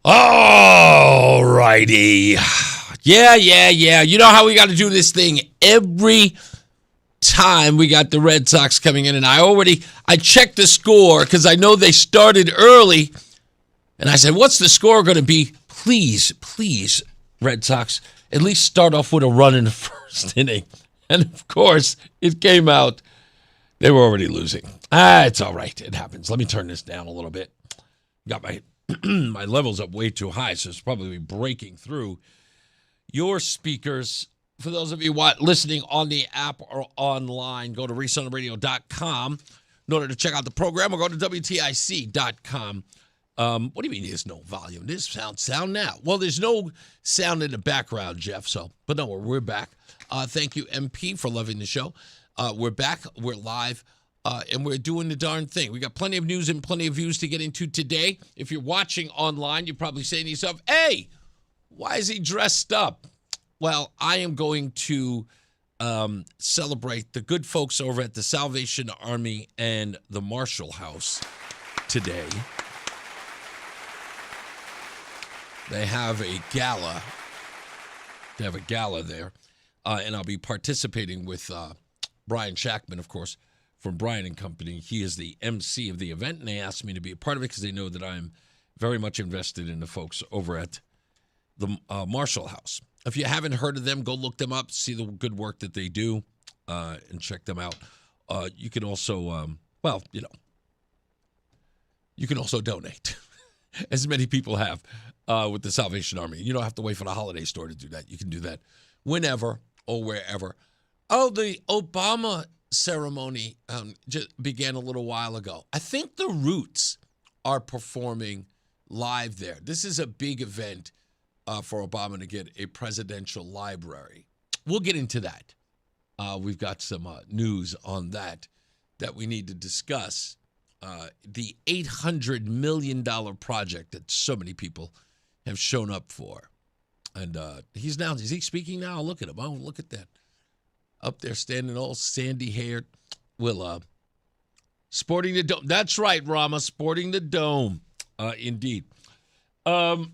All righty. Yeah. You know how we got to do this thing every time we got the Red Sox coming in. And I checked the score because I know they started early. And I said, what's the score going to be? Please, Red Sox, at least start off with a run in the first inning. And, of course, it came out. They were already losing. It's all right. It happens. Let me turn this down a little bit. Got my my levels up way too high, so it's probably breaking through your speakers. For those of you listening on the app or online, go to reasoontheradio.com. In order to check out the program, or go to WTIC.com. What do you mean there's no volume? There's sound now. Well, there's no sound in the background, Jeff, but no, we're back. Thank you, MP, for loving the show. We're back. We're live. And we're doing the darn thing. We got plenty of news and plenty of views to get into today. If you're watching online, you're probably saying to yourself, hey, why is he dressed up? Well, I am going to celebrate the good folks over at the Salvation Army and the Marshall House today. They have a gala. They have a gala there. And I'll be participating with Brian Shackman, of course, from Brian and Company. He is the MC of the event, and they asked me to be a part of it because they know that I'm very much invested in the folks over at the Marshall House. If you haven't heard of them, go look them up, see the good work that they do, and check them out. You can also, you can also donate, as many people have with the Salvation Army. You don't have to wait for the holiday store to do that. You can do that whenever or wherever. Oh, the Obama ceremony just began a little while ago. I think the Roots are performing live there. This is a big event for Obama to get a presidential library. We'll get into that. We've got some news on that we need to discuss. The $800 million project that so many people have shown up for. And is he speaking now? Look at him. Oh, look at that. Up there standing all sandy-haired. Sporting the dome. That's right, Rama, sporting the dome. Indeed. On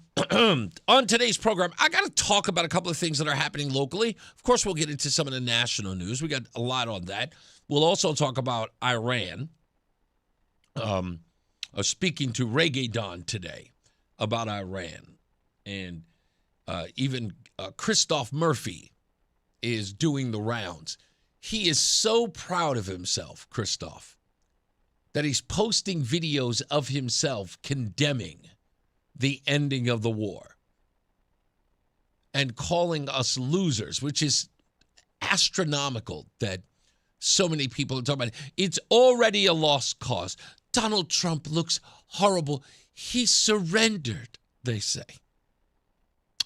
today's program, I got to talk about a couple of things that are happening locally. Of course, we'll get into some of the national news. We got a lot on that. We'll also talk about Iran. Speaking to Reggae Don today about Iran. And even Christoph Murphy is doing the rounds. He is so proud of himself, Christoph, that he's posting videos of himself condemning the ending of the war and calling us losers, which is astronomical that so many people are talking about it. It's already a lost cause. Donald Trump looks horrible. He surrendered, they say.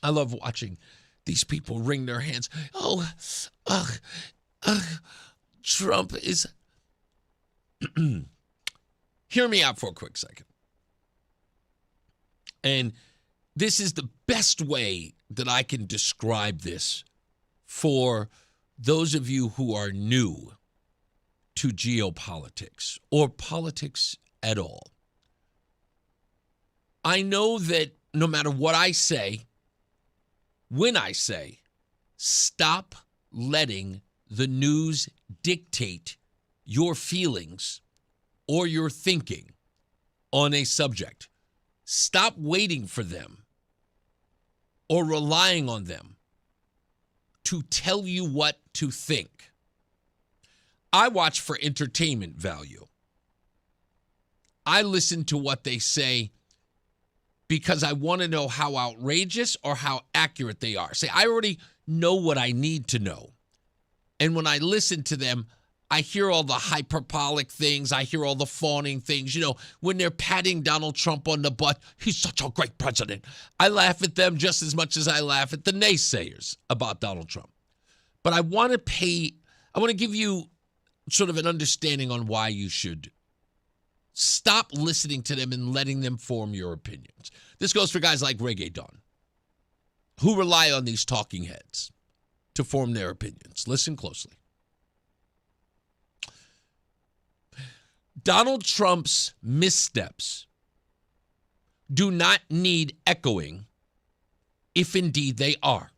I love watching these people wring their hands. Trump is... Hear me out for a quick second. And this is the best way that I can describe this for those of you who are new to geopolitics or politics at all. I know that no matter what I say, when I say, stop letting the news dictate your feelings or your thinking on a subject. Stop waiting for them or relying on them to tell you what to think. I watch for entertainment value. I listen to what they say because I want to know how outrageous or how accurate they are. Say, I already know what I need to know. And when I listen to them, I hear all the hyperbolic things. I hear all the fawning things. You know, when they're patting Donald Trump on the butt, he's such a great president. I laugh at them just as much as I laugh at the naysayers about Donald Trump. But I want to give you sort of an understanding on why you should stop listening to them and letting them form your opinions. This goes for guys like Reggae Don, who rely on these talking heads to form their opinions. Listen closely. Donald Trump's missteps do not need echoing if indeed they are.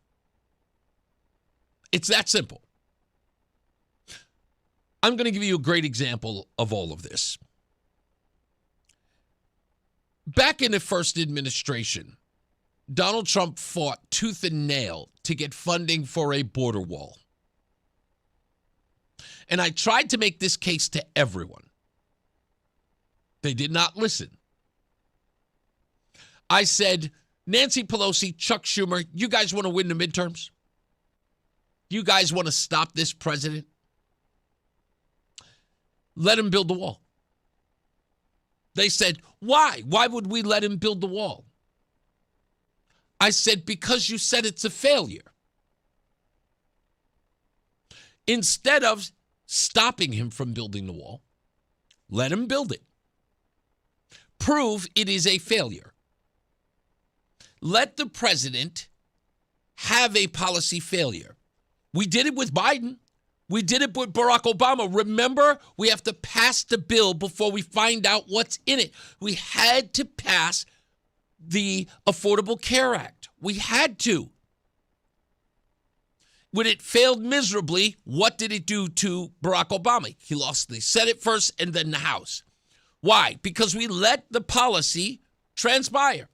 It's that simple. I'm going to give you a great example of all of this. Back in the first administration, Donald Trump fought tooth and nail to get funding for a border wall. And I tried to make this case to everyone. They did not listen. I said, Nancy Pelosi, Chuck Schumer, you guys want to win the midterms? You guys want to stop this president? Let him build the wall. They said, why? Why would we let him build the wall? I said, because you said it's a failure. Instead of stopping him from building the wall, let him build it. Prove it is a failure. Let the president have a policy failure. We did it with Biden. We did it with Barack Obama. Remember, we have to pass the bill before we find out what's in it. We had to pass the Affordable Care Act. We had to. When it failed miserably, what did it do to Barack Obama? He lost the Senate first and then the House. Why? Because we let the policy transpire.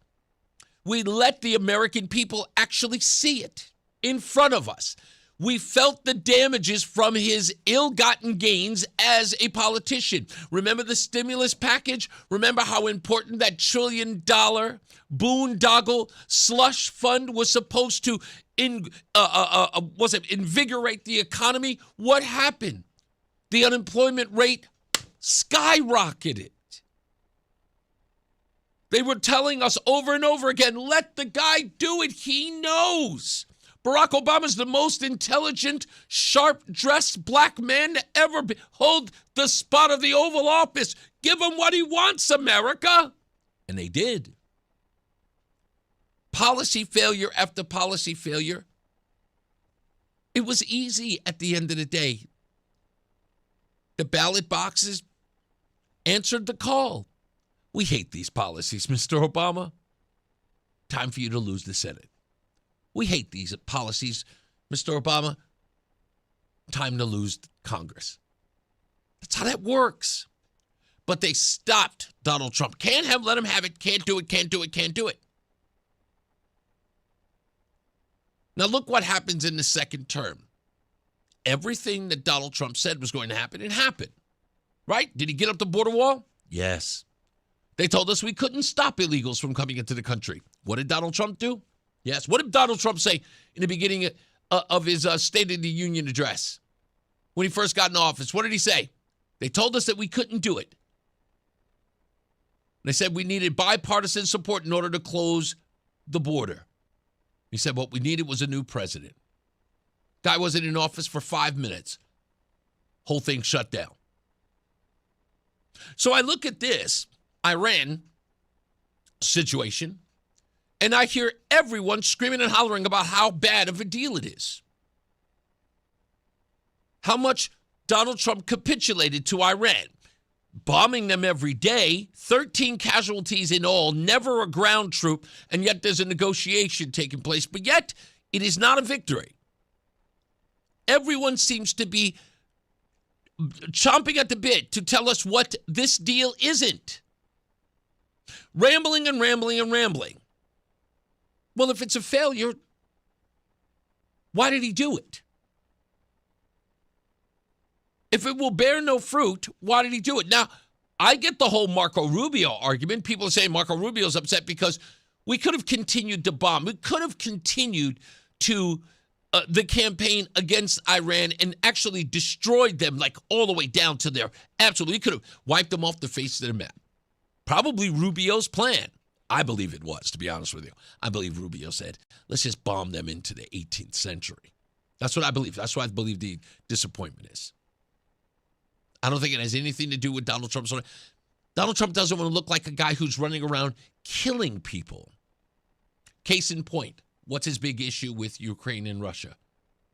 We let the American people actually see it in front of us. We felt the damages from his ill-gotten gains as a politician. Remember the stimulus package? Remember how important that $1 trillion boondoggle slush fund was supposed to invigorate the economy? What happened? The unemployment rate skyrocketed. They were telling us over and over again, let the guy do it. He knows. Barack Obama's the most intelligent, sharp-dressed black man to ever hold the spot of the Oval Office. Give him what he wants, America. And they did. Policy failure after policy failure. It was easy at the end of the day. The ballot boxes answered the call. We hate these policies, Mr. Obama. Time for you to lose the Senate. We hate these policies, Mr. Obama. Time to lose Congress. That's how that works. But they stopped Donald Trump. Can't let him have it. Can't do it, can't do it, can't do it. Now look what happens in the second term. Everything that Donald Trump said was going to happen, it happened. Right? Did he get up the border wall? Yes. They told us we couldn't stop illegals from coming into the country. What did Donald Trump do? Yes. What did Donald Trump say in the beginning of his State of the Union address? When he first got in office, what did he say? They told us that we couldn't do it. They said we needed bipartisan support in order to close the border. He said what we needed was a new president. Guy wasn't in office for 5 minutes. Whole thing shut down. So I look at this Iran situation, and I hear everyone screaming and hollering about how bad of a deal it is. How much Donald Trump capitulated to Iran, bombing them every day, 13 casualties in all, never a ground troop, and yet there's a negotiation taking place. But yet, it is not a victory. Everyone seems to be chomping at the bit to tell us what this deal isn't. Rambling and rambling and rambling. Well, if it's a failure, why did he do it? If it will bear no fruit, why did he do it? Now, I get the whole Marco Rubio argument. People are saying Marco Rubio's upset because we could have continued to bomb. We could have continued to the campaign against Iran and actually destroyed them like all the way down to their absolutely. We could have wiped them off the face of the map. Probably Rubio's plan. I believe it was, to be honest with you. I believe Rubio said, let's just bomb them into the 18th century. That's what I believe. That's what I believe the disappointment is. I don't think it has anything to do with Donald Trump. Donald Trump doesn't want to look like a guy who's running around killing people. Case in point, what's his big issue with Ukraine and Russia?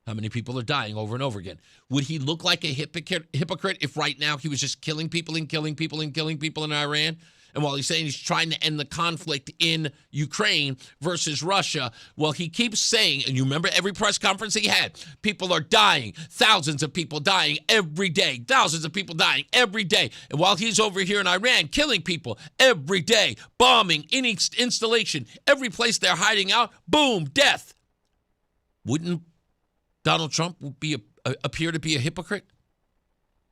How many people are dying over and over again? Would he look like a hypocrite if right now he was just killing people and killing people and killing people in Iran? And while he's saying he's trying to end the conflict in Ukraine versus Russia, well, he keeps saying, and you remember every press conference he had, people are dying, thousands of people dying every day, thousands of people dying every day. And while he's over here in Iran killing people every day, bombing any installation, every place they're hiding out, boom, death. Wouldn't Donald Trump appear to be a hypocrite?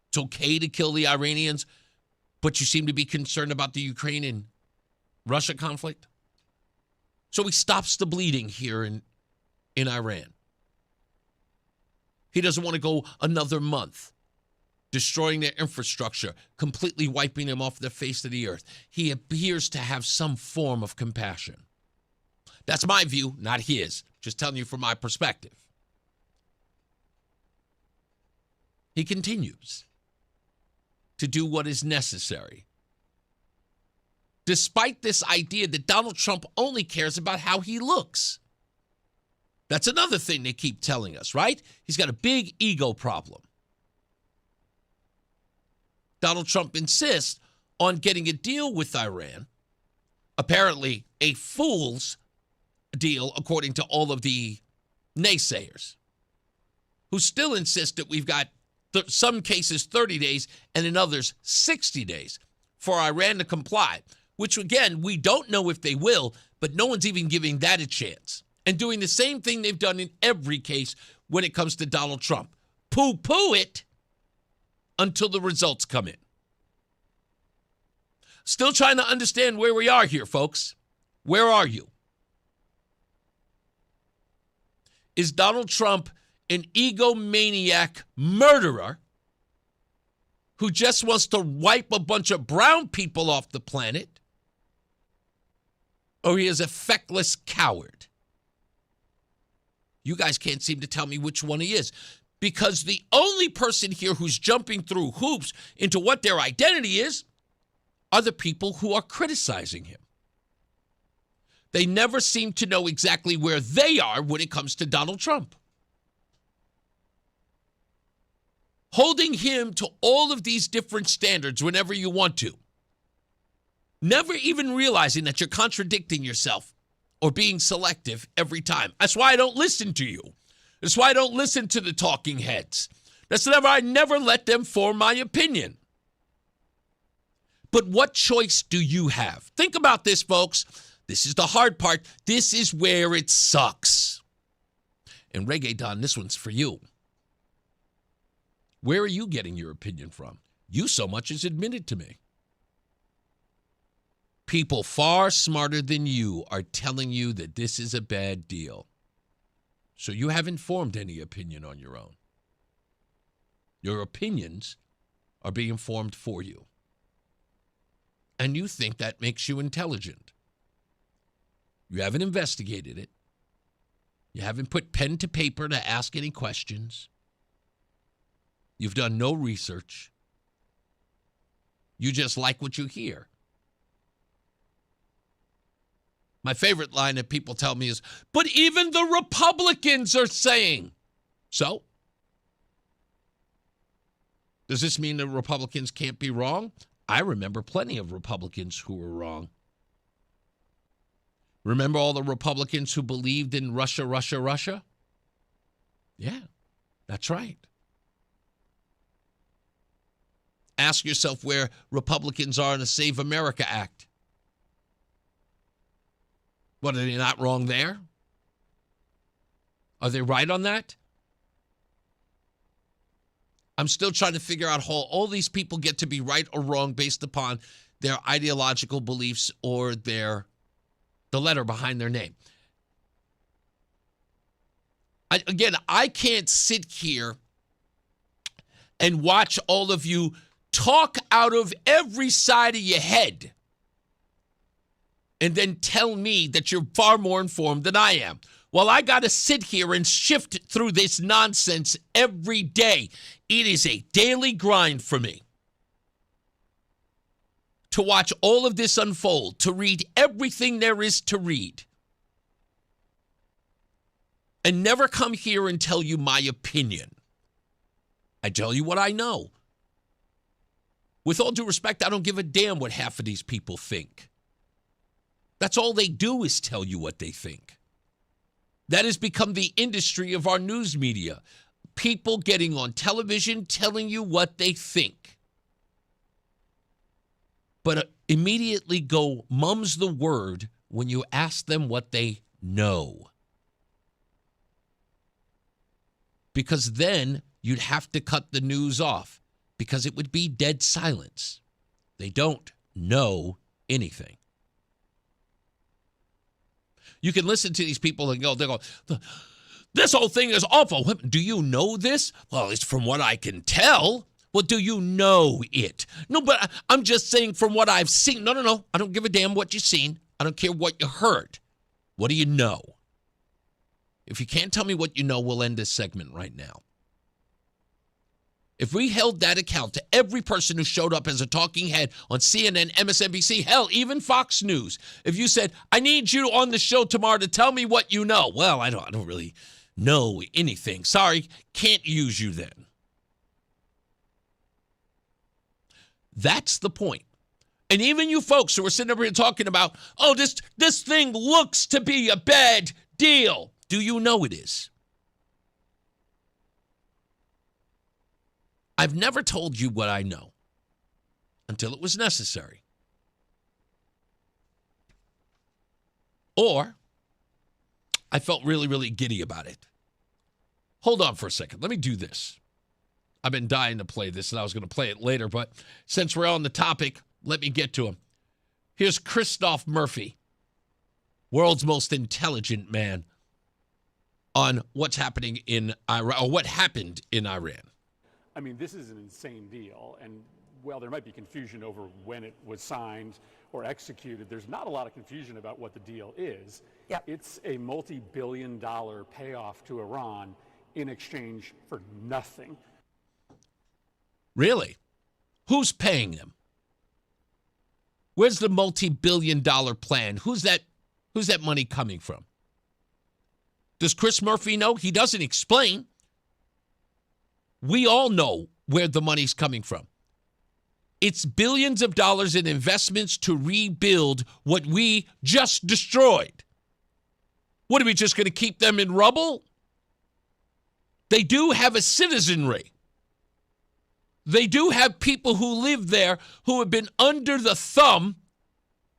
It's okay to kill the Iranians, but you seem to be concerned about the Ukraine and Russia conflict. So he stops the bleeding here in Iran. He doesn't want to go another month destroying their infrastructure, completely wiping them off the face of the earth. He appears to have some form of compassion. That's my view, not his. Just telling you from my perspective. He continues to do what is necessary, despite this idea that Donald Trump only cares about how he looks. That's another thing they keep telling us, right? He's got a big ego problem. Donald Trump insists on getting a deal with Iran, apparently a fool's deal, according to all of the naysayers, who still insist that we've got some cases 30 days and in others 60 days for Iran to comply, which, again, we don't know if they will, but no one's even giving that a chance. And doing the same thing they've done in every case when it comes to Donald Trump. Poo-poo it until the results come in. Still trying to understand where we are here, folks. Where are you? Is Donald Trump an egomaniac murderer who just wants to wipe a bunch of brown people off the planet? Or he is a feckless coward? You guys can't seem to tell me which one he is, because the only person here who's jumping through hoops into what their identity is are the people who are criticizing him. They never seem to know exactly where they are when it comes to Donald Trump. Holding him to all of these different standards whenever you want to. Never even realizing that you're contradicting yourself or being selective every time. That's why I don't listen to you. That's why I don't listen to the talking heads. I never let them form my opinion. But what choice do you have? Think about this, folks. This is the hard part. This is where it sucks. And Reggae Don, this one's for you. Where are you getting your opinion from? You so much as admitted to me. People far smarter than you are telling you that this is a bad deal. So you haven't formed any opinion on your own. Your opinions are being formed for you. And you think that makes you intelligent. You haven't investigated it. You haven't put pen to paper to ask any questions. You've done no research. You just like what you hear. My favorite line that people tell me is, but even the Republicans are saying. So? Does this mean the Republicans can't be wrong? I remember plenty of Republicans who were wrong. Remember all the Republicans who believed in Russia, Russia, Russia? Yeah, that's right. Ask yourself where Republicans are in the Save America Act. What, are they not wrong there? Are they right on that? I'm still trying to figure out how all these people get to be right or wrong based upon their ideological beliefs or the letter behind their name. I can't sit here and watch all of you talk out of every side of your head and then tell me that you're far more informed than I am. Well, I got to sit here and shift through this nonsense every day. It is a daily grind for me to watch all of this unfold, to read everything there is to read. and never come here and tell you my opinion. I tell you what I know. With all due respect, I don't give a damn what half of these people think. That's all they do is tell you what they think. That has become the industry of our news media. People getting on television telling you what they think. But immediately go mum's the word when you ask them what they know. Because then you'd have to cut the news off because it would be dead silence. They don't know anything. You can listen to these people and they go, this whole thing is awful. Do you know this? Well, it's from what I can tell. Well, do you know it? No, but I'm just saying from what I've seen. No. I don't give a damn what you've seen. I don't care what you heard. What do you know? If you can't tell me what you know, we'll end this segment right now. If we held that account to every person who showed up as a talking head on CNN, MSNBC, hell, even Fox News, if you said, I need you on the show tomorrow to tell me what you know. Well, I don't really know anything. Sorry, can't use you then. That's the point. And even you folks who are sitting over here talking about, oh, this thing looks to be a bad deal. Do you know it is? I've never told you what I know until it was necessary. Or I felt really, really giddy about it. Hold on for a second. Let me do this. I've been dying to play this, and I was going to play it later, but since we're on the topic, let me get to him. Here's Christoph Murphy, world's most intelligent man, on what's happening in Iran, or what happened in Iran. I mean, this is an insane deal, and while there might be confusion over when it was signed or executed, there's not a lot of confusion about what the deal is. Yep. It's a multi-billion-dollar payoff to Iran in exchange for nothing. Really? Who's paying them? Where's the multi-billion-dollar plan? Who's that money coming from? Does Chris Murphy know? He doesn't explain. We all know where the money's coming from. It's billions of dollars in investments to rebuild what we just destroyed. What, are we just going to keep them in rubble? They do have a citizenry. They do have people who live there who have been under the thumb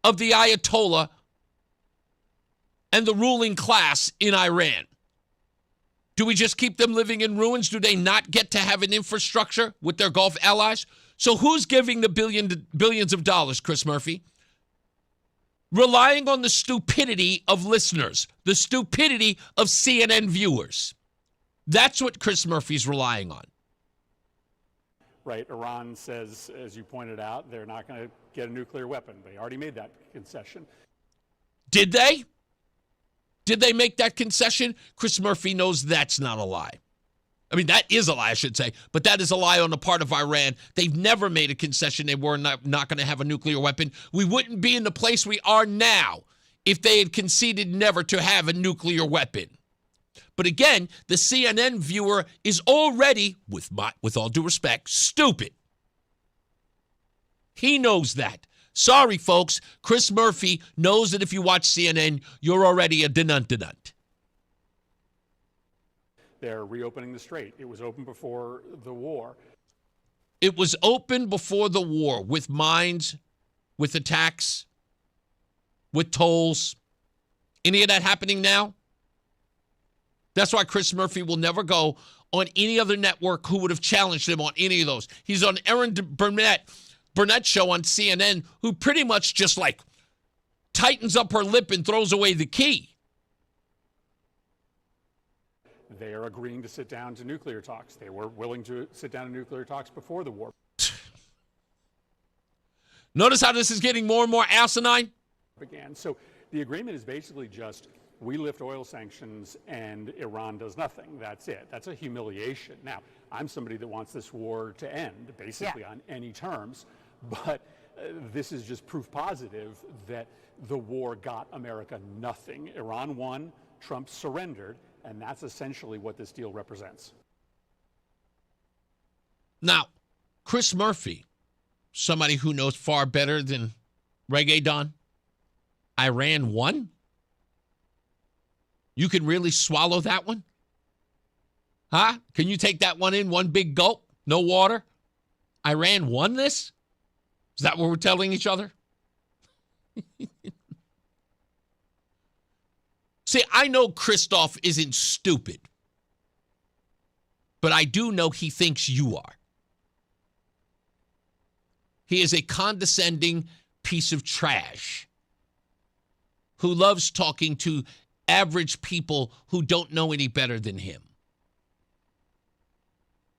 of the Ayatollah and the ruling class in Iran. Do we just keep them living in ruins? Do they not get to have an infrastructure with their Gulf allies? So who's giving the billions of dollars, Chris Murphy? Relying on the stupidity of listeners, the stupidity of CNN viewers. That's what Chris Murphy's relying on. Right, Iran says, as you pointed out, they're not going to get a nuclear weapon. They already made that concession. Did they? Did they make that concession? Chris Murphy knows that's not a lie. I mean, that is a lie, I should say, but that is a lie on the part of Iran. They've never made a concession. They were not going to have a nuclear weapon. We wouldn't be in the place we are now if they had conceded never to have a nuclear weapon. But again, the CNN viewer is already, with all due respect, stupid. He knows that. Sorry, folks. Chris Murphy knows that if you watch CNN, you're already a denuntinant. They're reopening the strait. It was open before the war. It was open before the war with mines, with attacks, with tolls. Any of that happening now? That's why Chris Murphy will never go on any other network who would have challenged him on any of those. He's on Aaron Burnett's show on CNN, who pretty much just like tightens up her lip and throws away the key. They are agreeing to sit down to nuclear talks. They were willing to sit down to nuclear talks before the war Notice how this is getting more and more asinine? began. So the agreement is basically just, we lift oil sanctions and Iran does nothing. That's it. That's a humiliation. Now, I'm somebody that wants this war to end, basically on any terms, but this is just proof positive that the war got America nothing. Iran won, Trump surrendered, And that's essentially what this deal represents. Now, Chris Murphy, somebody who knows far better than Reggae Don, Iran won? You can really swallow that one? Huh? Can you take that one in one big gulp? No water? Iran won this? Is that what we're telling each other? See, I know Christoph isn't stupid, but I do know he thinks you are. He is a condescending piece of trash who loves talking to average people who don't know any better than him.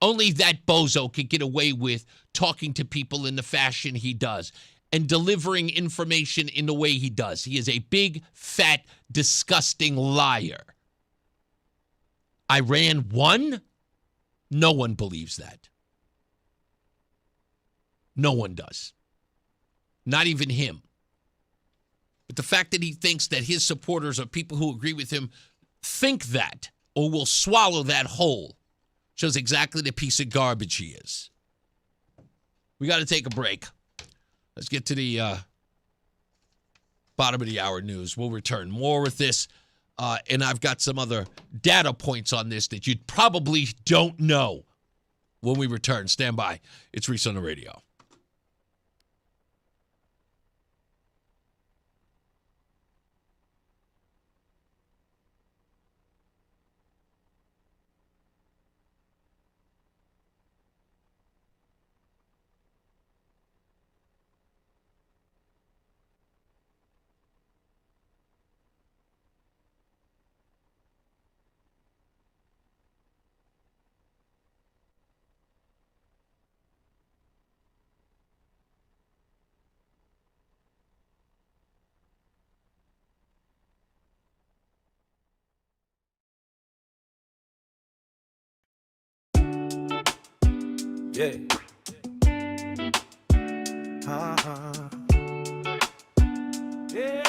Only that bozo could get away with talking to people in the fashion he does and delivering information in the way he does. He is a big, fat, disgusting liar. Iran won? No one believes that. No one does. Not even him. But the fact that he thinks that his supporters or people who agree with him think that or will swallow that whole shows exactly the piece of garbage he is. We got to take a break. Let's get to the bottom of the hour news. We'll return more with this. And I've got some other data points on this that you probably don't know when we return. Stand by. It's Reese on the Radio. Yeah. Yeah.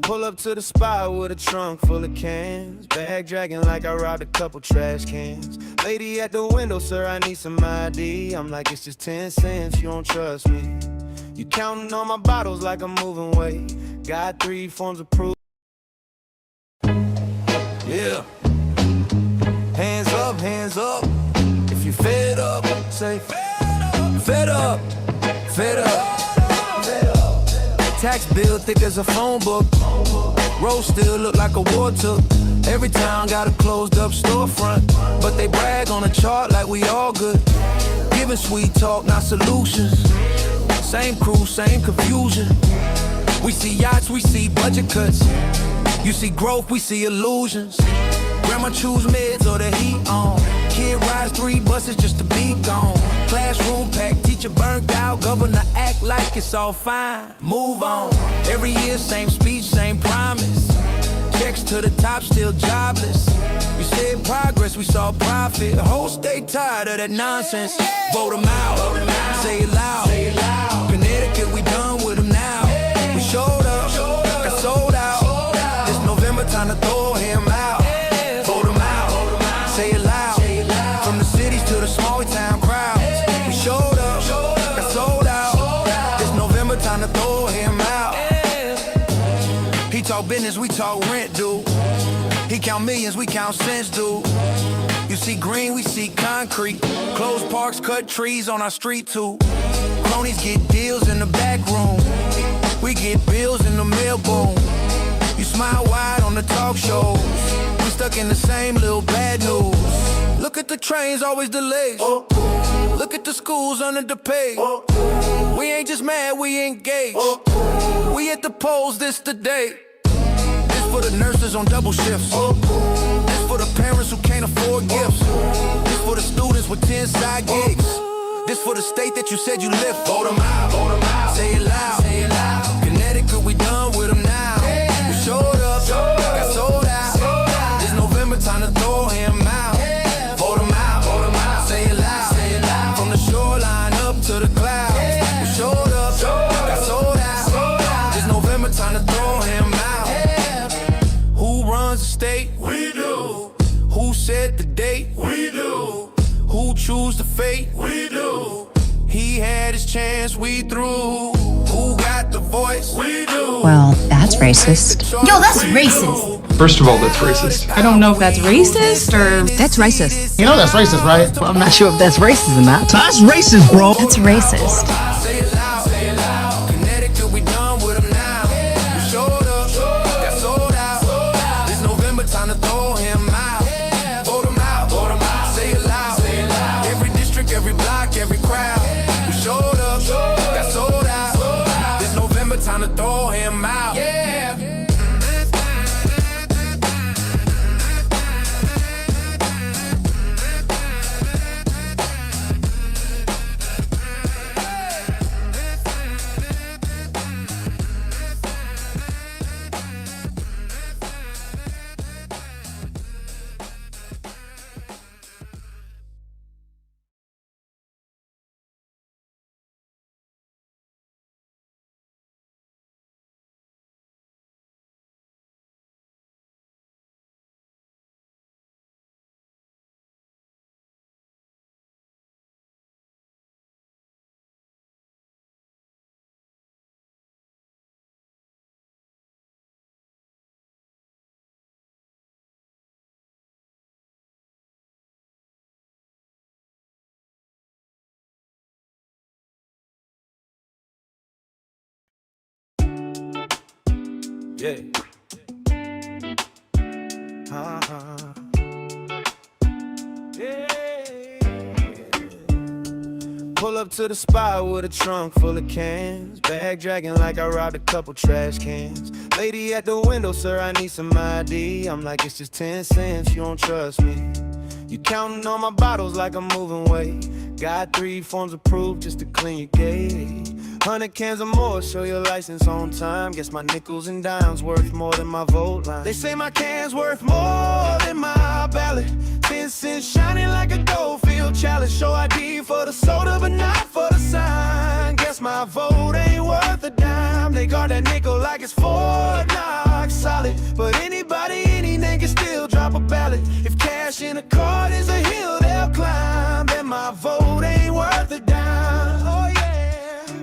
Pull up to the spot with a trunk full of cans. Bag dragging like I robbed a couple trash cans. Lady at the window, sir, I need some ID. I'm like, it's just 10 cents, you don't trust me. You counting on my bottles like I'm moving weight. Got 3 forms of proof. Yeah. Hands up, hands up. If you fed up, say fed up, fed up, fed up, fed up. Tax bill thick as a phone book. Road still look like a war took. Every town got a closed up storefront, but they brag on a chart like we all good. Giving sweet talk, not solutions. Same crew, same confusion. We see yachts, we see budget cuts. You see growth, we see illusions. Grandma choose meds or the heat on. Kid rides 3 buses just to be gone. Classroom packed, teacher burnt out. Governor act like it's all fine. Move on. Every year, same speech, same promise. Checks to the top, still jobless. We said progress, we saw profit. The whole state tired of that nonsense. Vote them out. Vote them out. Say it loud. Say it loud. Connecticut, we done with them now. We showed up, got sold out. This November, time to throw him out. Say it loud. From the cities to the small town crowds. We showed up, got sold out. This November, time to throw him out. He talk business, we talk rent, dude. He count millions, we count cents, dude. You see green, we see concrete. Closed parks, cut trees on our street too. Cronies get deals in the back room. We get bills in the mailroom. You smile wide on the talk shows. Stuck in the same little bad news. Look at the trains, always delayed. Look at the schools under the pay. We ain't just mad, we engaged. We at the polls, this the day. This for the nurses on double shifts. This for the parents who can't afford gifts. This for the students with 10 side gigs. This for the state that you said you live for. Vote them out, vote them out. Say it loud, say it loud. Connecticut, we done with them now. We showed up, got sold out. Time to throw him out. Vote him out. Vote him out. Say it loud. Say it loud. From the shoreline up to the clouds. We showed up, got sold out. This November, time to throw him out. Who set the date? We do. Who choose the fate? We do. He had his chance, we threw. Who got the voice? We do. Well, that's racist. Yo, that's racist. First of all, that's racist. I don't know if that's racist or... That's racist. You know that's racist, right? I'm not sure if that's racist or not. That's racist, bro. That's racist. Say it loud, say it loud. Connecticut, we done with him now. We showed up, got sold out. This November, time to throw him out. Vote him out, vote him out. Say it loud, say it loud. Every district, every block, every crowd. We showed up, got sold out. This November, time to throw him out. Yeah. Yeah. Yeah. Pull up to the spot with a trunk full of cans. Bag dragging like I robbed a couple trash cans. Lady at the window, sir, I need some ID. I'm like, it's just 10 cents, you don't trust me. You counting on my bottles like I'm moving weight. Got 3 forms of proof just to clean your gate. 100 cans or more, show your license on time. Guess my nickels and dimes worth more than my vote line. They say my can's worth more than my ballot. 10 cents shining like a Goldfield chalice. Show ID for the soda, but not for the sign. Guess my vote ain't worth a dime. They guard that nickel like it's Fort Knox solid. But anybody, any nigga still drop a ballot. If cash in a card is a hill they'll climb, then my vote ain't worth a dime. Oh yeah.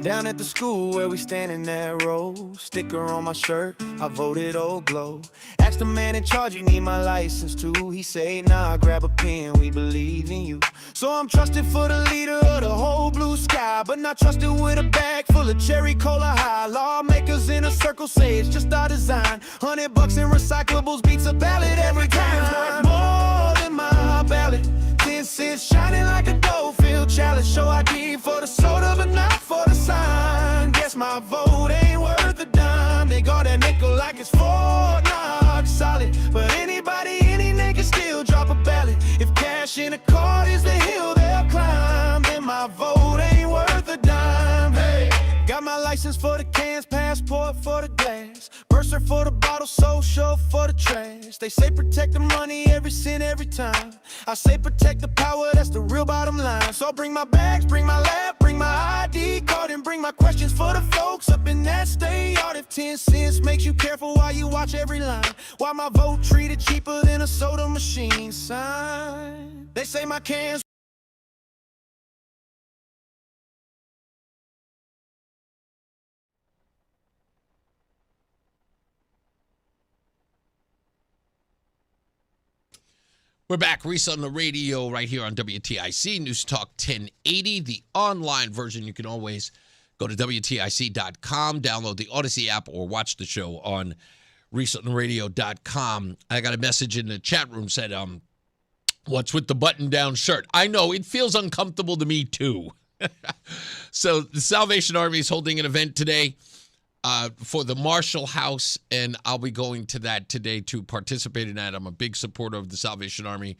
Down at the school where we stand in that row, sticker on my shirt, I voted old glow. Asked the man in charge, you need my license too. He say, nah, grab a pen, we believe in you. So I'm trusted for the leader of the whole blue sky, but not trusted with a bag full of cherry cola high. Lawmakers in a circle say it's just our design. $100 in recyclables beats a ballot every time. More than my ballot. 10 cents shining like a Goldfield chalice. Show ID for the soda, but not for the sign. Guess my vote ain't worth a dime. They guard that nickel like it's Fort Knox solid. But anybody, any nigga still drop a ballot. If cash in a card is the hill they'll climb, then my vote ain't worth a dime. Hey. Got my license for the cans, passport for the glass, bursar for the bottle, social for the trash. They say protect the money, every cent, every time. I say protect the power, that's the real bottom line. So bring my bags, bring my lap, bring my ID card, and bring my questions for the folks up in that state yard. If 10 cents makes you careful while you watch every line, why my vote treated cheaper than a soda machine sign? They say my cans. We're back. Reese on the radio right here on WTIC, NewsTalk 1080. The online version, you can always go to WTIC.com, download the Odyssey app, or watch the show on ReeseOnTheRadio.com. I got a message in the chat room said, what's with the button-down shirt? I know, it feels uncomfortable to me too. So the Salvation Army is holding an event today for the Marshall House, and I'll be going to that today to participate in that. I'm a big supporter of the Salvation Army,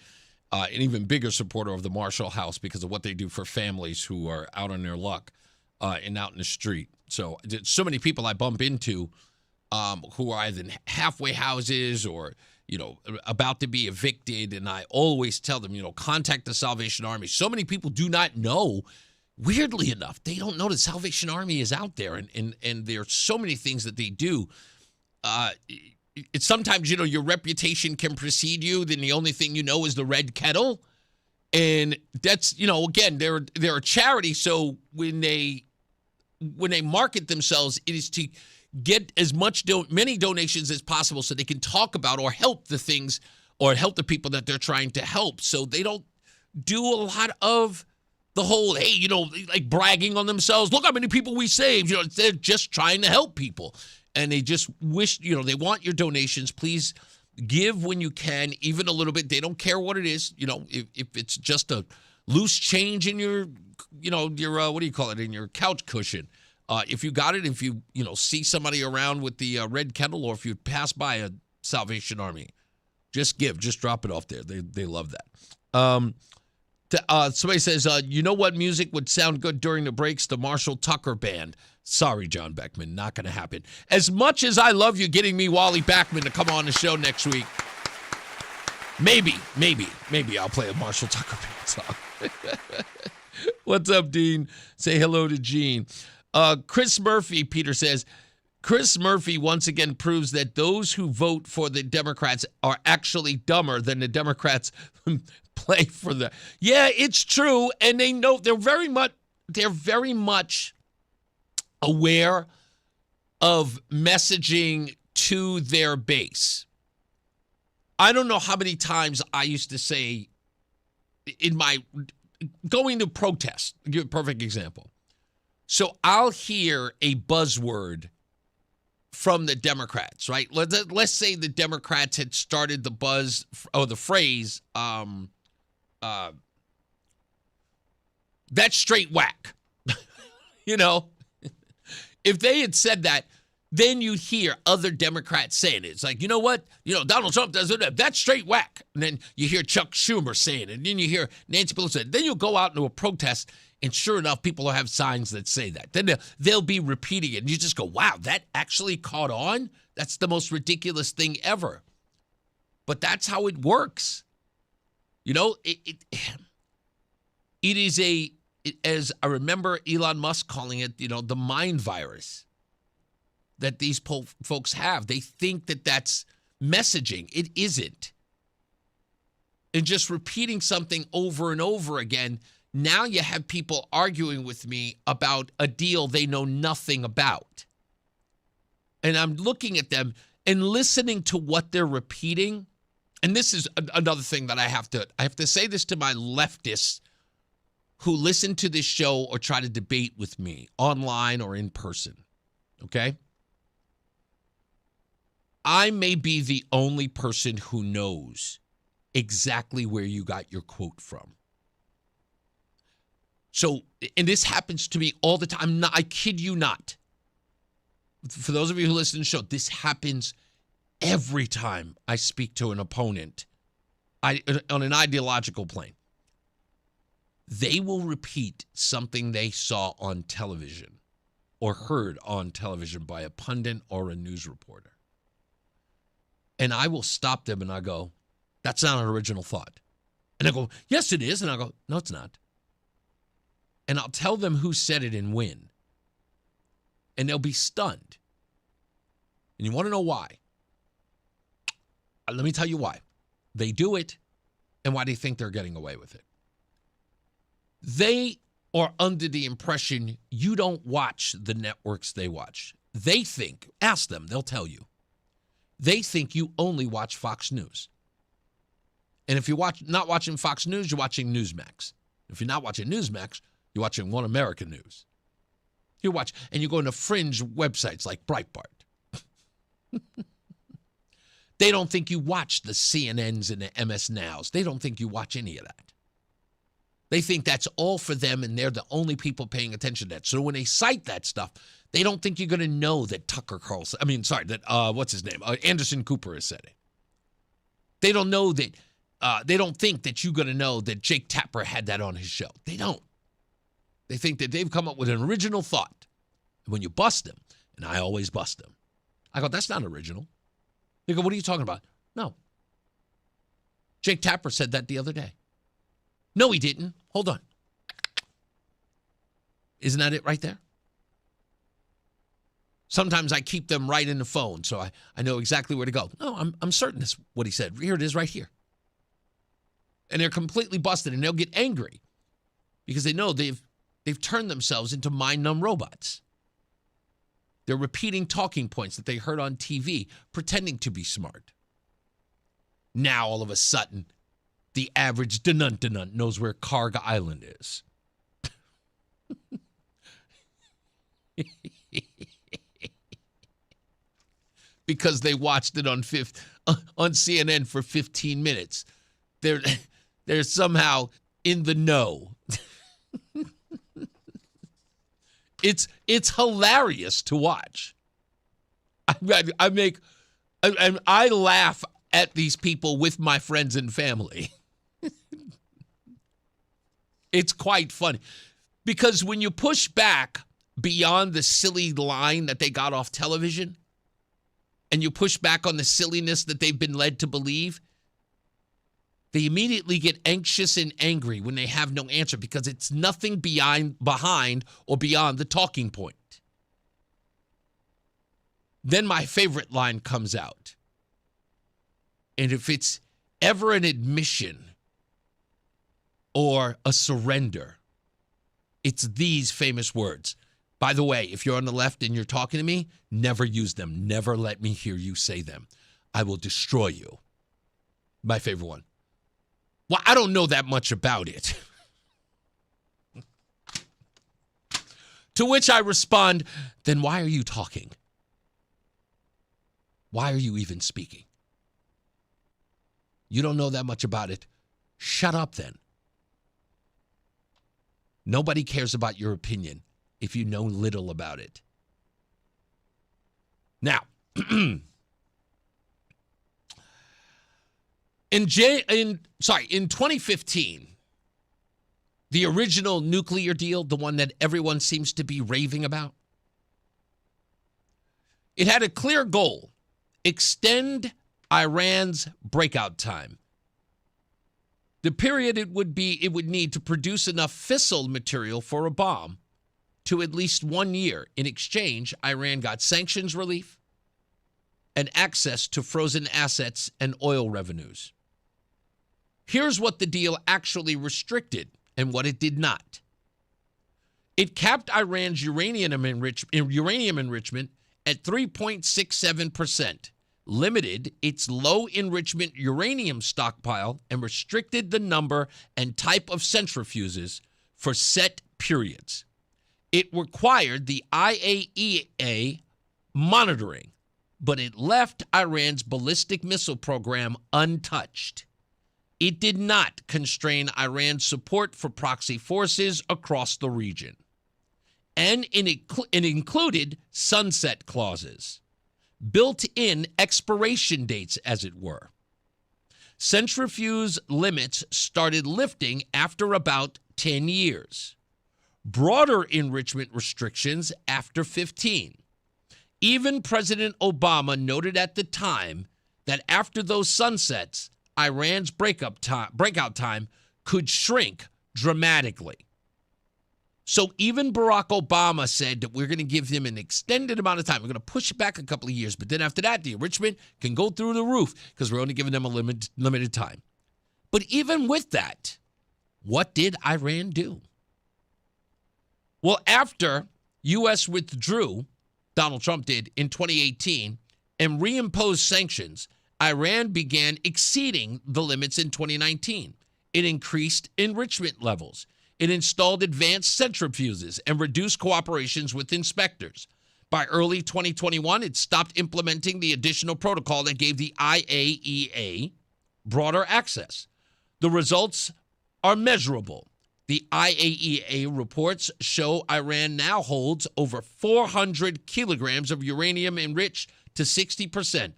an even bigger supporter of the Marshall House because of what they do for families who are out on their luck and out in the street. So many people I bump into who are either in halfway houses or, about to be evicted, and I always tell them, contact the Salvation Army. So many people do not know. Weirdly enough, they don't know the Salvation Army is out there, and there are so many things that they do. it's sometimes, your reputation can precede you. Then the only thing you know is the red kettle. And that's, again, they're a charity. So when they market themselves, it is to get as many donations as possible so they can talk about or help the things or help the people that they're trying to help. So they don't do a lot of the whole, hey, like bragging on themselves. Look how many people we saved. They're just trying to help people. And they just wish, they want your donations. Please give when you can, even a little bit. They don't care what it is. If it's just a loose change in your, what do you call it, in your couch cushion. If you got it, if you, see somebody around with the red kettle, or if you pass by a Salvation Army, just give, just drop it off there. They love that. Somebody says, you know what music would sound good during the breaks? The Marshall Tucker Band. Sorry, John Beckman, not going to happen. As much as I love you getting me Wally Backman to come on the show next week, maybe I'll play a Marshall Tucker Band song. What's up, Dean? Say hello to Gene. Chris Murphy, Peter says, Chris Murphy once again proves that those who vote for the Democrats are actually dumber than the Democrats play for the. Yeah, it's true, and they know they're very much aware of messaging to their base. I don't know how many times I used to say in my going to protest. I'll give a perfect example. So I'll hear a buzzword from the Democrats, right? Let's say the Democrats had started the buzz or the phrase, that's straight whack. If they had said that, then you hear other Democrats saying it. It's like, you know what? Donald Trump does it. That's straight whack. And then you hear Chuck Schumer saying it. And then you hear Nancy Pelosi say it. Then you'll go out into a protest, and sure enough, people will have signs that say that. Then they'll be repeating it. And you just go, wow, that actually caught on? That's the most ridiculous thing ever. But that's how it works. It is as I remember Elon Musk calling it, the mind virus that these folks have. They think that that's messaging. It isn't. And just repeating something over and over again, now you have people arguing with me about a deal they know nothing about. And I'm looking at them and listening to what they're repeating. And this is another thing that I have to say this to my leftists who listen to this show or try to debate with me online or in person. Okay? I may be the only person who knows exactly where you got your quote from. So, and this happens to me all the time. I kid you not. For those of you who listen to the show, this happens every time I speak to an opponent on an ideological plane. They will repeat something they saw on television or heard on television by a pundit or a news reporter. And I will stop them and I go, that's not an original thought. And I go, yes, it is. And I go, no, it's not. And I'll tell them who said it and when. And they'll be stunned. And you want to know why? Let me tell you why. They do it and why they think they're getting away with it. They are under the impression you don't watch the networks they watch. They think, ask them, they'll tell you. They think you only watch Fox News. And if you're not watching Fox News, you're watching Newsmax. If you're not watching Newsmax, you're watching One American News. And you go into fringe websites like Breitbart. They don't think you watch the CNNs and the MS Nows. They don't think you watch any of that. They think that's all for them, and they're the only people paying attention to that. So when they cite that stuff, they don't think you're going to know that what's his name? Anderson Cooper has said it. They don't know that, they don't think that you're going to know that Jake Tapper had that on his show. They don't. They think that they've come up with an original thought. And when you bust them, and I always bust them, I go, that's not original. They go, what are you talking about? No. Jake Tapper said that the other day. No, he didn't. Hold on. Isn't that it right there? Sometimes I keep them right in the phone, so I know exactly where to go. No, I'm certain that's what he said. Here it is right here. And they're completely busted, and they'll get angry because they know they've turned themselves into mind-numb robots. They're repeating talking points that they heard on TV, pretending to be smart. Now, all of a sudden, the average denunt knows where Karg Island is. Because they watched it on CNN for 15 minutes. They're somehow in the know. It's hilarious to watch. I laugh at these people with my friends and family. It's quite funny. Because when you push back beyond the silly line that they got off television, and you push back on the silliness that they've been led to believe, they immediately get anxious and angry when they have no answer because it's nothing behind or beyond the talking point. Then my favorite line comes out. And if it's ever an admission or a surrender, it's these famous words. By the way, if you're on the left and you're talking to me, never use them. Never let me hear you say them. I will destroy you. My favorite one. Well, I don't know that much about it. To which I respond, then why are you talking? Why are you even speaking? You don't know that much about it. Shut up then. Nobody cares about your opinion if you know little about it. Now, in 2015, the original nuclear deal, the one that everyone seems to be raving about, it had a clear goal: extend Iran's breakout time. The period it would need to produce enough fissile material for a bomb to at least 1 year. In exchange, Iran got sanctions relief and access to frozen assets and oil revenues. Here's what the deal actually restricted and what it did not. It capped Iran's uranium enrichment at 3.67%, limited its low-enrichment uranium stockpile, and restricted the number and type of centrifuges for set periods. It required the IAEA monitoring, but it left Iran's ballistic missile program untouched. It did not constrain Iran's support for proxy forces across the region. And it included sunset clauses, built-in expiration dates, as it were. Centrifuge limits started lifting after about 10 years. Broader enrichment restrictions after 15. Even President Obama noted at the time that after those sunsets, Iran's breakout time could shrink dramatically. So even Barack Obama said that we're going to give him an extended amount of time. We're going to push it back a couple of years, but then after that, the enrichment can go through the roof because we're only giving them a limited time. But even with that, what did Iran do? Well, after U.S. withdrew, Donald Trump did, in 2018, and reimposed sanctions, Iran began exceeding the limits in 2019. It increased enrichment levels. It installed advanced centrifuges and reduced cooperations with inspectors. By early 2021, it stopped implementing the additional protocol that gave the IAEA broader access. The results are measurable. The IAEA reports show Iran now holds over 400 kilograms of uranium enriched to 60%,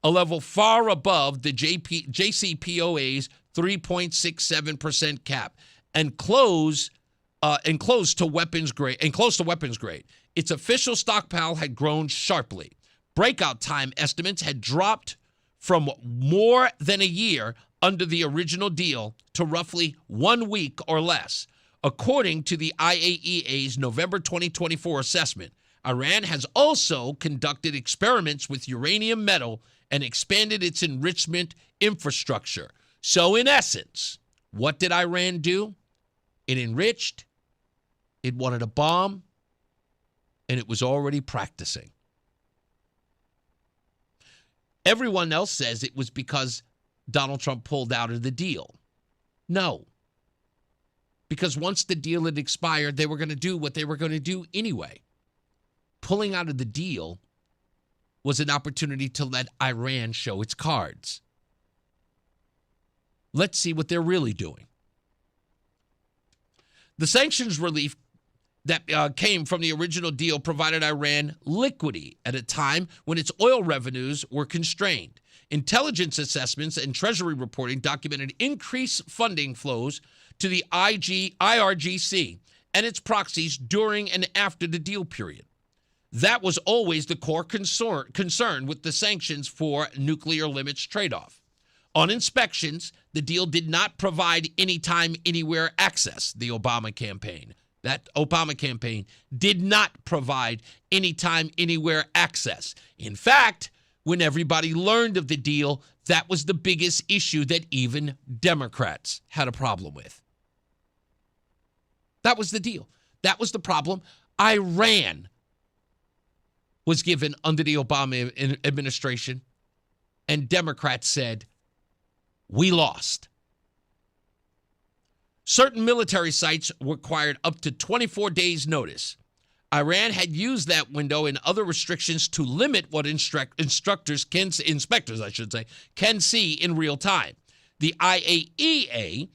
a level far above the JCPOA's 3.67% cap, and close to weapons grade. Its official stockpile had grown sharply. Breakout time estimates had dropped from more than a year under the original deal to roughly 1 week or less. According to the IAEA's November 2024 assessment, Iran has also conducted experiments with uranium metal and expanded its enrichment infrastructure. So in essence, what did Iran do? It enriched, it wanted a bomb, and it was already practicing. Everyone else says it was because Donald Trump pulled out of the deal. No. Because once the deal had expired, they were going to do what they were going to do anyway. Pulling out of the deal was an opportunity to let Iran show its cards. Let's see what they're really doing. The sanctions relief that came from the original deal provided Iran liquidity at a time when its oil revenues were constrained. Intelligence assessments and Treasury reporting documented increased funding flows to the IRGC and its proxies during and after the deal period. That was always the core concern with the sanctions for nuclear limits trade-off. On inspections, the deal did not provide anytime, anywhere access, the Obama campaign. That Obama campaign did not provide anytime, anywhere access. In fact, when everybody learned of the deal, that was the biggest issue that even Democrats had a problem with. That was the deal. That was the problem. Iran was given under the Obama administration, and Democrats said, we lost. Certain military sites required up to 24 days' notice. Iran had used that window and other restrictions to limit what inspectors can see in real time. The IAEA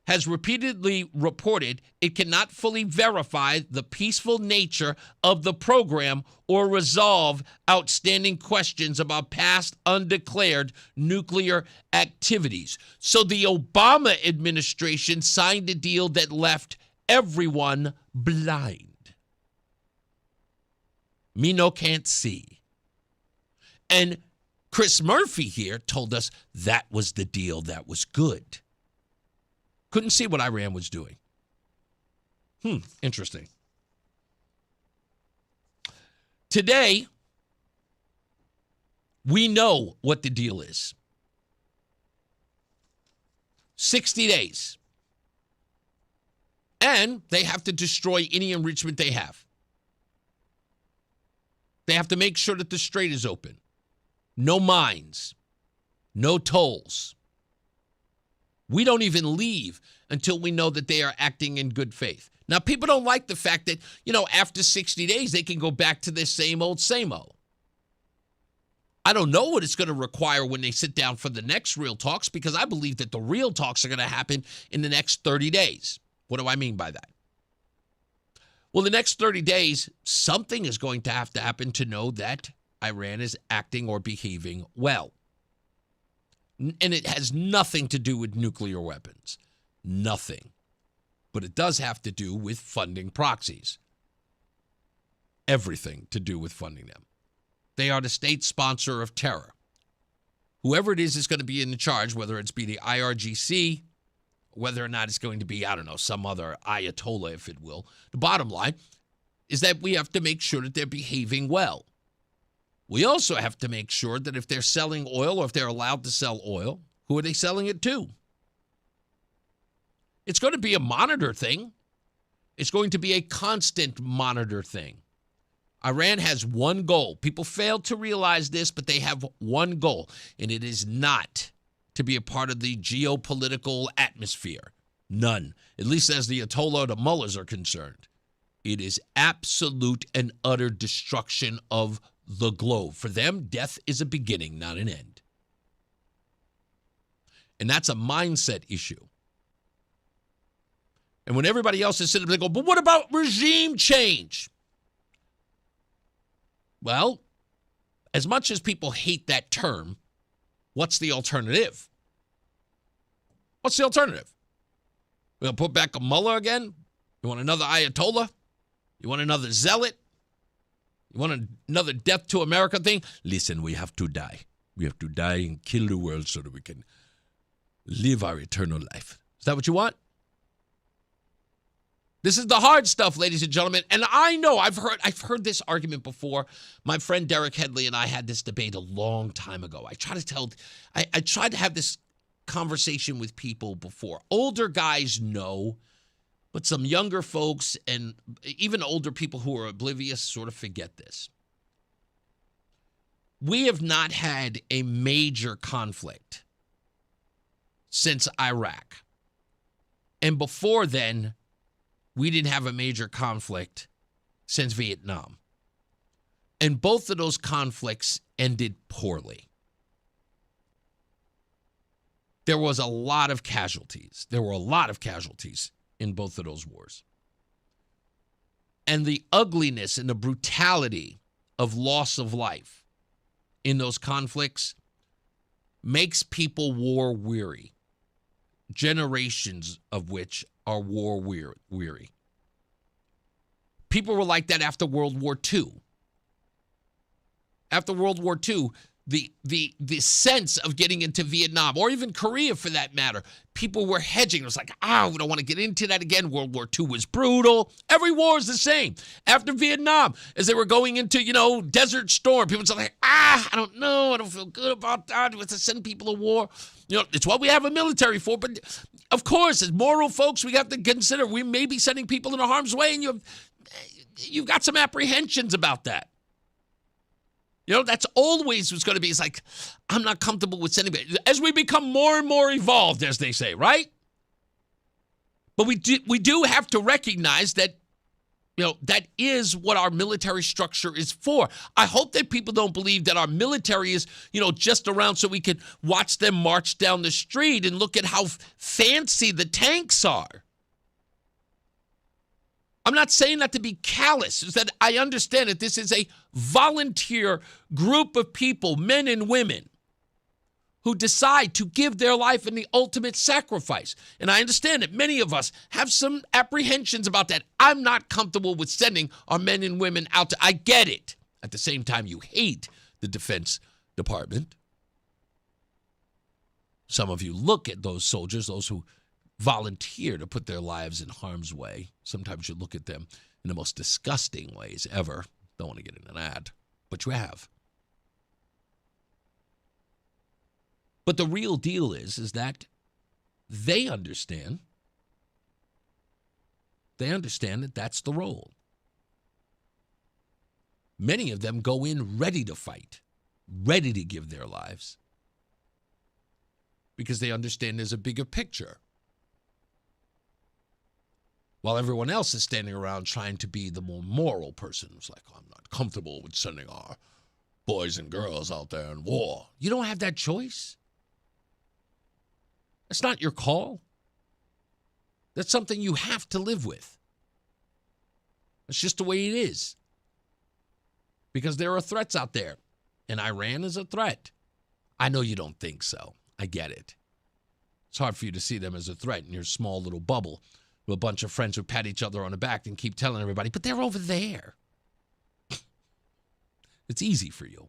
has repeatedly reported it cannot fully verify the peaceful nature of the program or resolve outstanding questions about past undeclared nuclear activities. So the Obama administration signed a deal that left everyone blind. Me no can't see. And Chris Murphy here told us that was the deal that was good. Couldn't see what Iran was doing. Interesting. Today, we know what the deal is. 60 days. And they have to destroy any enrichment they have. They have to make sure that the strait is open. No mines. No tolls. We don't even leave until we know that they are acting in good faith. Now, people don't like the fact that, after 60 days, they can go back to their same old, same old. I don't know what it's going to require when they sit down for the next real talks, because I believe that the real talks are going to happen in the next 30 days. What do I mean by that? Well, the next 30 days, something is going to have to happen to know that Iran is acting or behaving well. And it has nothing to do with nuclear weapons. Nothing. But it does have to do with funding proxies. Everything to do with funding them. They are the state sponsor of terror. Whoever it is going to be in charge, whether it's be the IRGC, whether or not it's going to be, some other Ayatollah, if it will. The bottom line is that we have to make sure that they're behaving well. We also have to make sure that if they're selling oil, or if they're allowed to sell oil, who are they selling it to? It's going to be a monitor thing. It's going to be a constant monitor thing. Iran has one goal. People fail to realize this, but they have one goal, and it is not to be a part of the geopolitical atmosphere. None. At least as the Ayatollah or the mullahs are concerned. It is absolute and utter destruction of the globe. For them, death is a beginning, not an end. And that's a mindset issue. And when everybody else is sitting there, they go, but what about regime change? Well, as much as people hate that term, what's the alternative? What's the alternative? We're going to put back a mullah again? You want another Ayatollah? You want another zealot? You want another death to America thing? Listen, we have to die. We have to die and kill the world so that we can live our eternal life. Is that what you want? This is the hard stuff, ladies and gentlemen. And I know I've heard this argument before. My friend Derek Headley and I had this debate a long time ago. I tried to have this conversation with people before. Older guys know, but some younger folks and even older people who are oblivious sort of forget this. We have not had a major conflict since Iraq. And before then, we didn't have a major conflict since Vietnam. And both of those conflicts ended poorly. There was a lot of casualties. There were a lot of casualties in both of those wars. And the ugliness and the brutality of loss of life in those conflicts makes people war weary. Generations of which are war weary. People were like that after World War II. After World War II, the sense of getting into Vietnam, or even Korea for that matter, people were hedging. It was like, we don't want to get into that again. World War II was brutal. Every war is the same. After Vietnam, as they were going into, Desert Storm, people were like, I don't know. I don't feel good about that. We have to send people to war. It's what we have a military for. But, of course, as moral folks, we have to consider we may be sending people into harm's way, and you've got some apprehensions about that. That's always what's going to be. It's like, I'm not comfortable with sending. As we become more and more evolved, as they say, right? But we do have to recognize that, that is what our military structure is for. I hope that people don't believe that our military is, just around so we can watch them march down the street and look at how fancy the tanks are. I'm not saying that to be callous. It's that I understand that this is a volunteer group of people, men and women, who decide to give their life in the ultimate sacrifice. And I understand that many of us have some apprehensions about that. I'm not comfortable with sending our men and women out. I get it. At the same time, you hate the Defense Department. Some of you look at those soldiers, those who volunteer to put their lives in harm's way. Sometimes you look at them in the most disgusting ways ever. Don't want to get into that, but you have. But the real deal is that they understand. They understand that that's the role. Many of them go in ready to fight, ready to give their lives, because they understand there's a bigger picture. While everyone else is standing around trying to be the more moral person who's like, I'm not comfortable with sending our boys and girls out there in war. You don't have that choice. That's not your call. That's something you have to live with. It's just the way it is. Because there are threats out there, and Iran is a threat. I know you don't think so. I get it. It's hard for you to see them as a threat in your small little bubble with a bunch of friends who pat each other on the back and keep telling everybody, but they're over there. It's easy for you.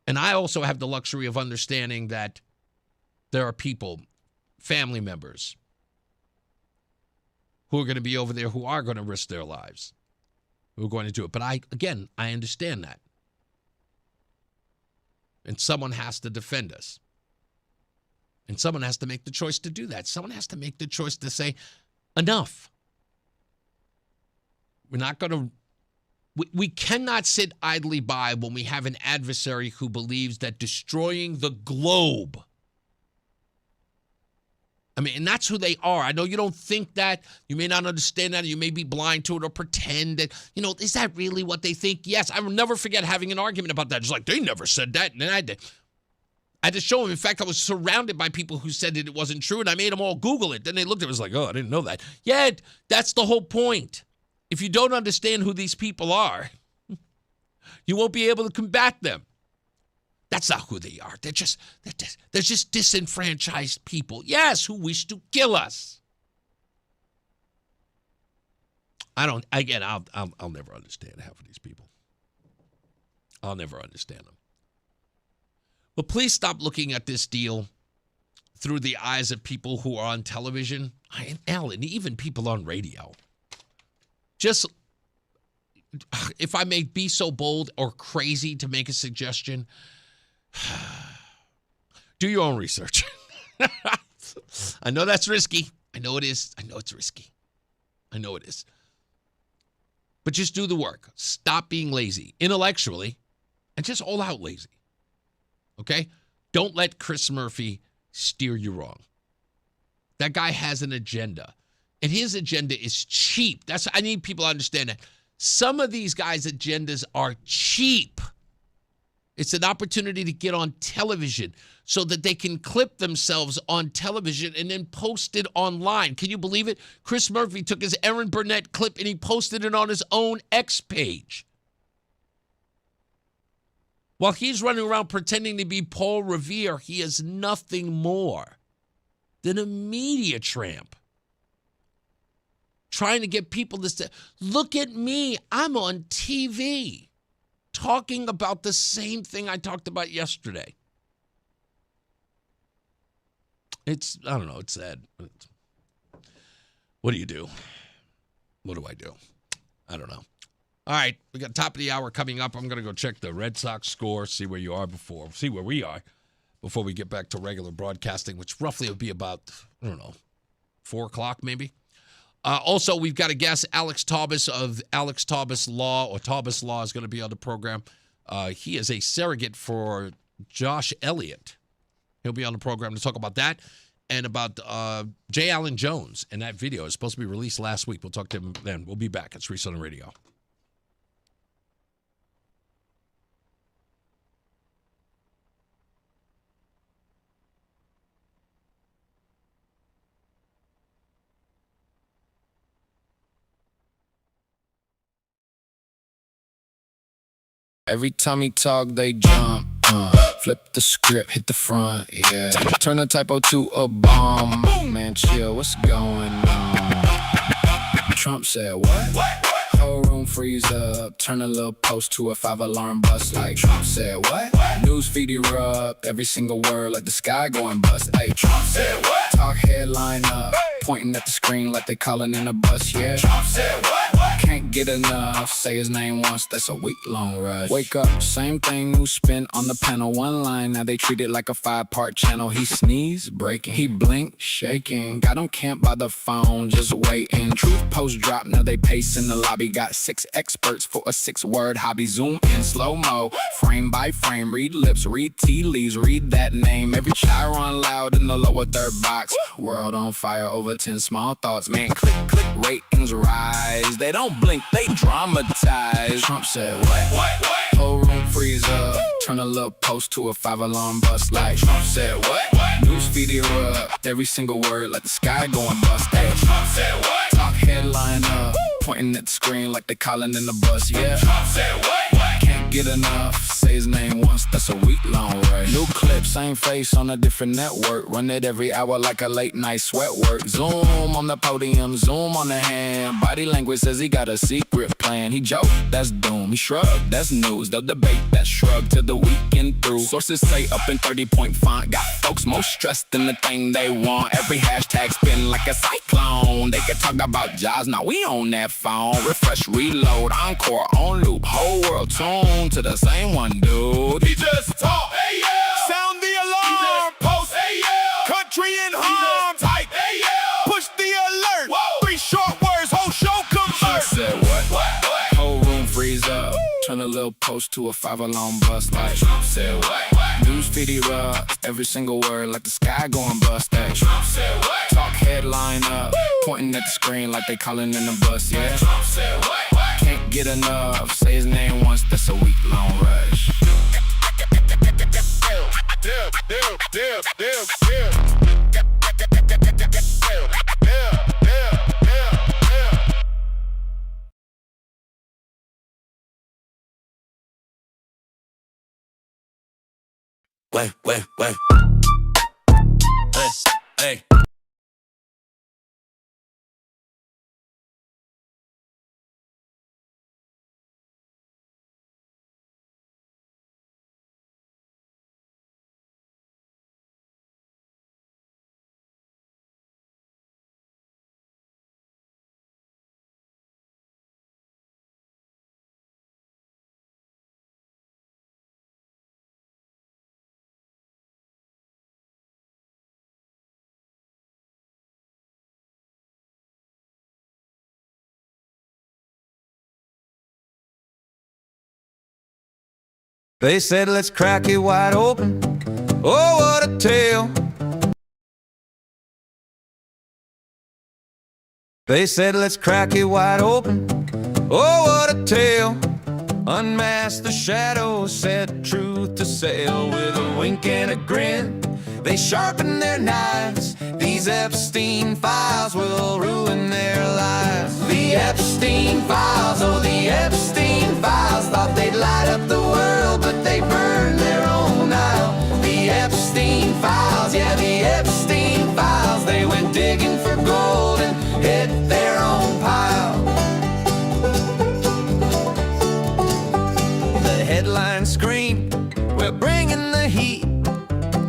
And I also have the luxury of understanding that there are people, family members, who are going to be over there who are going to risk their lives, who are going to do it. But I understand that. And someone has to defend us. And someone has to make the choice to do that. Someone has to make the choice to say, enough. We're not going to, we cannot sit idly by when we have an adversary who believes that destroying the globe, and that's who they are. I know you don't think that. You may not understand that. Or you may be blind to it or pretend that, is that really what they think? Yes, I will never forget having an argument about that. It's like, they never said that. And then I had to show them. In fact, I was surrounded by people who said that it wasn't true, and I made them all Google it. Then they looked at it, was like, oh, I didn't know that. Yeah, that's the whole point. If you don't understand who these people are, you won't be able to combat them. That's not who they are. They're just disenfranchised people, yes, who wish to kill us. I'll never understand half of these people. I'll never understand them. But please stop looking at this deal through the eyes of people who are on television, and Alan, even people on radio. Just, if I may be so bold or crazy to make a suggestion, do your own research. I know that's risky. I know it is. I know it's risky. I know it is. But just do the work. Stop being lazy intellectually and just all out lazy. Okay? Don't let Chris Murphy steer you wrong. That guy has an agenda. And his agenda is cheap. I need people to understand that. Some of these guys' agendas are cheap. It's an opportunity to get on television so that they can clip themselves on television and then post it online. Can you believe it? Chris Murphy took his Aaron Burnett clip and he posted it on his own X page. While he's running around pretending to be Paul Revere, he is nothing more than a media tramp. Trying to get people to say, look at me, I'm on TV. Talking about the same thing I talked about yesterday. I don't know, it's sad. What do you do? What do I do? I don't know. All right, we got top of the hour coming up. I'm going to go check the Red Sox score, see where we are before we get back to regular broadcasting, which roughly will be about, 4 o'clock maybe. Also, we've got a guest, Alex Taubes of Alex Taubes Law, or Taubes Law, is going to be on the program. He is a surrogate for Josh Elliott. He'll be on the program to talk about that and about J. Allen Jones. And that video is supposed to be released last week. We'll talk to him then. We'll be back. It's Reese on the Radio. Every time he talk, they jump. Flip the script, hit the front, yeah. Turn a typo to a bomb. Man, chill, what's going on? Trump said, what? Whole room freeze up. Turn a little post to a 5-alarm bust like Trump said, what? News feed erupt. Every single word like the sky going bust. Hey, Trump said, what? Talk headline up. Pointing at the screen like they calling in a bus, yeah. Trump said, what? Can't get enough. Say his name once, that's a week-long rush. Wake up, same thing, new spin on the panel. One line, now they treat it like a 5-part channel. He sneezed, breaking. He blinked, shaking. Got him camped by the phone, just waiting. Truth post drop, now they pace in the lobby. Got 6 experts for a 6-word hobby. Zoom in slow-mo, frame by frame. Read lips, read tea leaves, read that name. Every chiron loud in the lower third box. World on fire over 10 small thoughts. Man, click, ratings rise. They don't blink, they dramatize. Trump said, what? Whole room freeze up. Turn a little post to a 5-alarm bust like Trump said, what? News feed erupt. Every single word like the sky going bust. Hey, Trump said, what? Talk headline up. Pointing at the screen like they calling in the bus, yeah. Trump said, what? Can't get enough. Say his name once, that's a week-long rush. New clip, same face on a different network. Run it every hour like a late-night sweat work. Zoom on the podium, zoom on the hand. Body language says he got a secret plan. He joked, that's doom. He shrugged, that's news. They'll debate that shrug till the weekend through. Sources say up in 30-point font. Got folks most stressed in the thing they want. Every hashtag spin like a cyclone. They can talk about jobs, now we on that phone. Refresh, reload, encore, on loop. Whole world tuned to the same one, dude. He just talk, hey yeah. Sound the alarm, post, hey yeah. Country in harm, type, hey yeah. Push the alert, whoa. 3 short words, whole show convert. She said what? Whole room freeze up. Turn a little post to a 5-alarm bust like Trump said what? News feed erupt. Every single word like the sky going bust. Hey, Trump said what? Talk headline up. Pointing at the screen like they calling in the bus, yeah. Trump said what? Can't get enough. Say his name once, that's a week-long rush. Wait. Hey. They said, let's crack it wide open. Oh, what a tale. They said, let's crack it wide open. Oh, what a tale. Unmask the shadows, set truth to sail. With a wink and a grin, they sharpen their knives. These Epstein files will ruin their lives. The Epstein files, oh the Epstein files. Thought they'd light up the world, but they burned their own aisle. The Epstein files, yeah, the Epstein files. They went digging for gold and hit their own pile. The headlines scream, we're bringing the heat.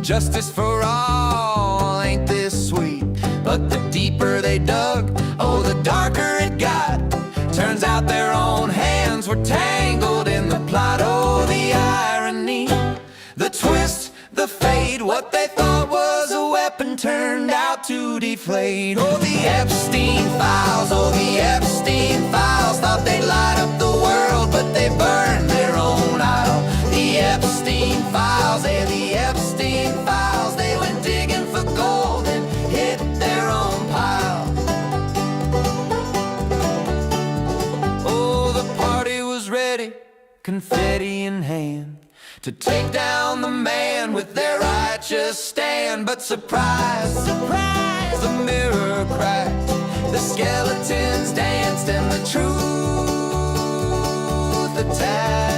Justice for all, ain't this sweet? But the deeper they dug, oh, the darker it got. Turns out their own hands were tangled in the plot. Oh, the irony, the twist, the fade. What they thought was a weapon turned out to deflate. Oh, the Epstein files, oh, the Epstein files. Thought they'd light up the world, but they burned their own aisle. The Epstein files, eh, the Epstein files. They went digging for gold and hit their own pile. Oh, the party was ready, confetti in hand, to take down the man with their righteous stand. But surprise, surprise, the mirror cracked. The skeletons danced and the truth attacked.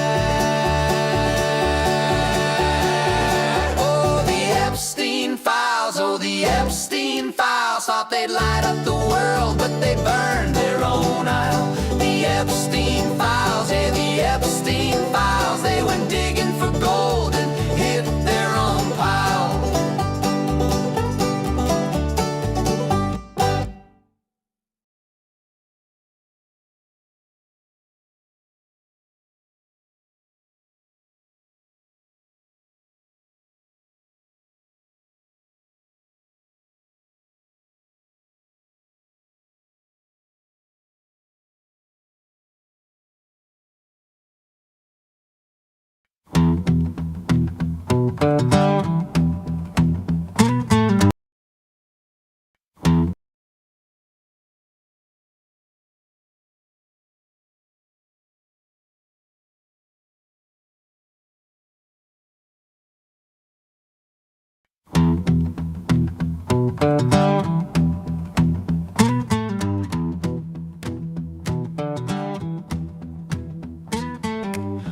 Oh, the Epstein files, oh, the Epstein files. Thought they'd light up the world, but they burned their own aisle. The Epstein files, yeah, the Epstein files. They went digging for gold and hit their own pile.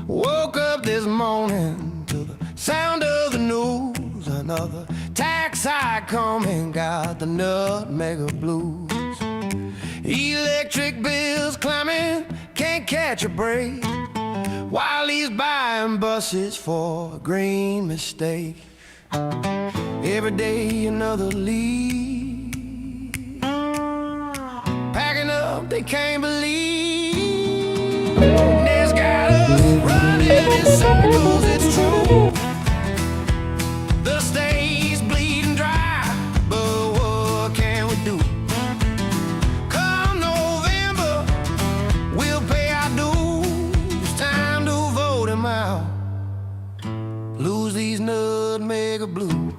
Woke up this morning to the sound of the news. Another tax hike coming, got the nutmeg blues. Electric bills climbing, can't catch a break, while he's buying buses for a green mistake. Every day another lead, packing up, they can't believe there's got us running in circles, it's true. The state's bleeding dry, but what can we do? Come November, we'll pay our dues. Time to vote him out, lose these nutmeg blues.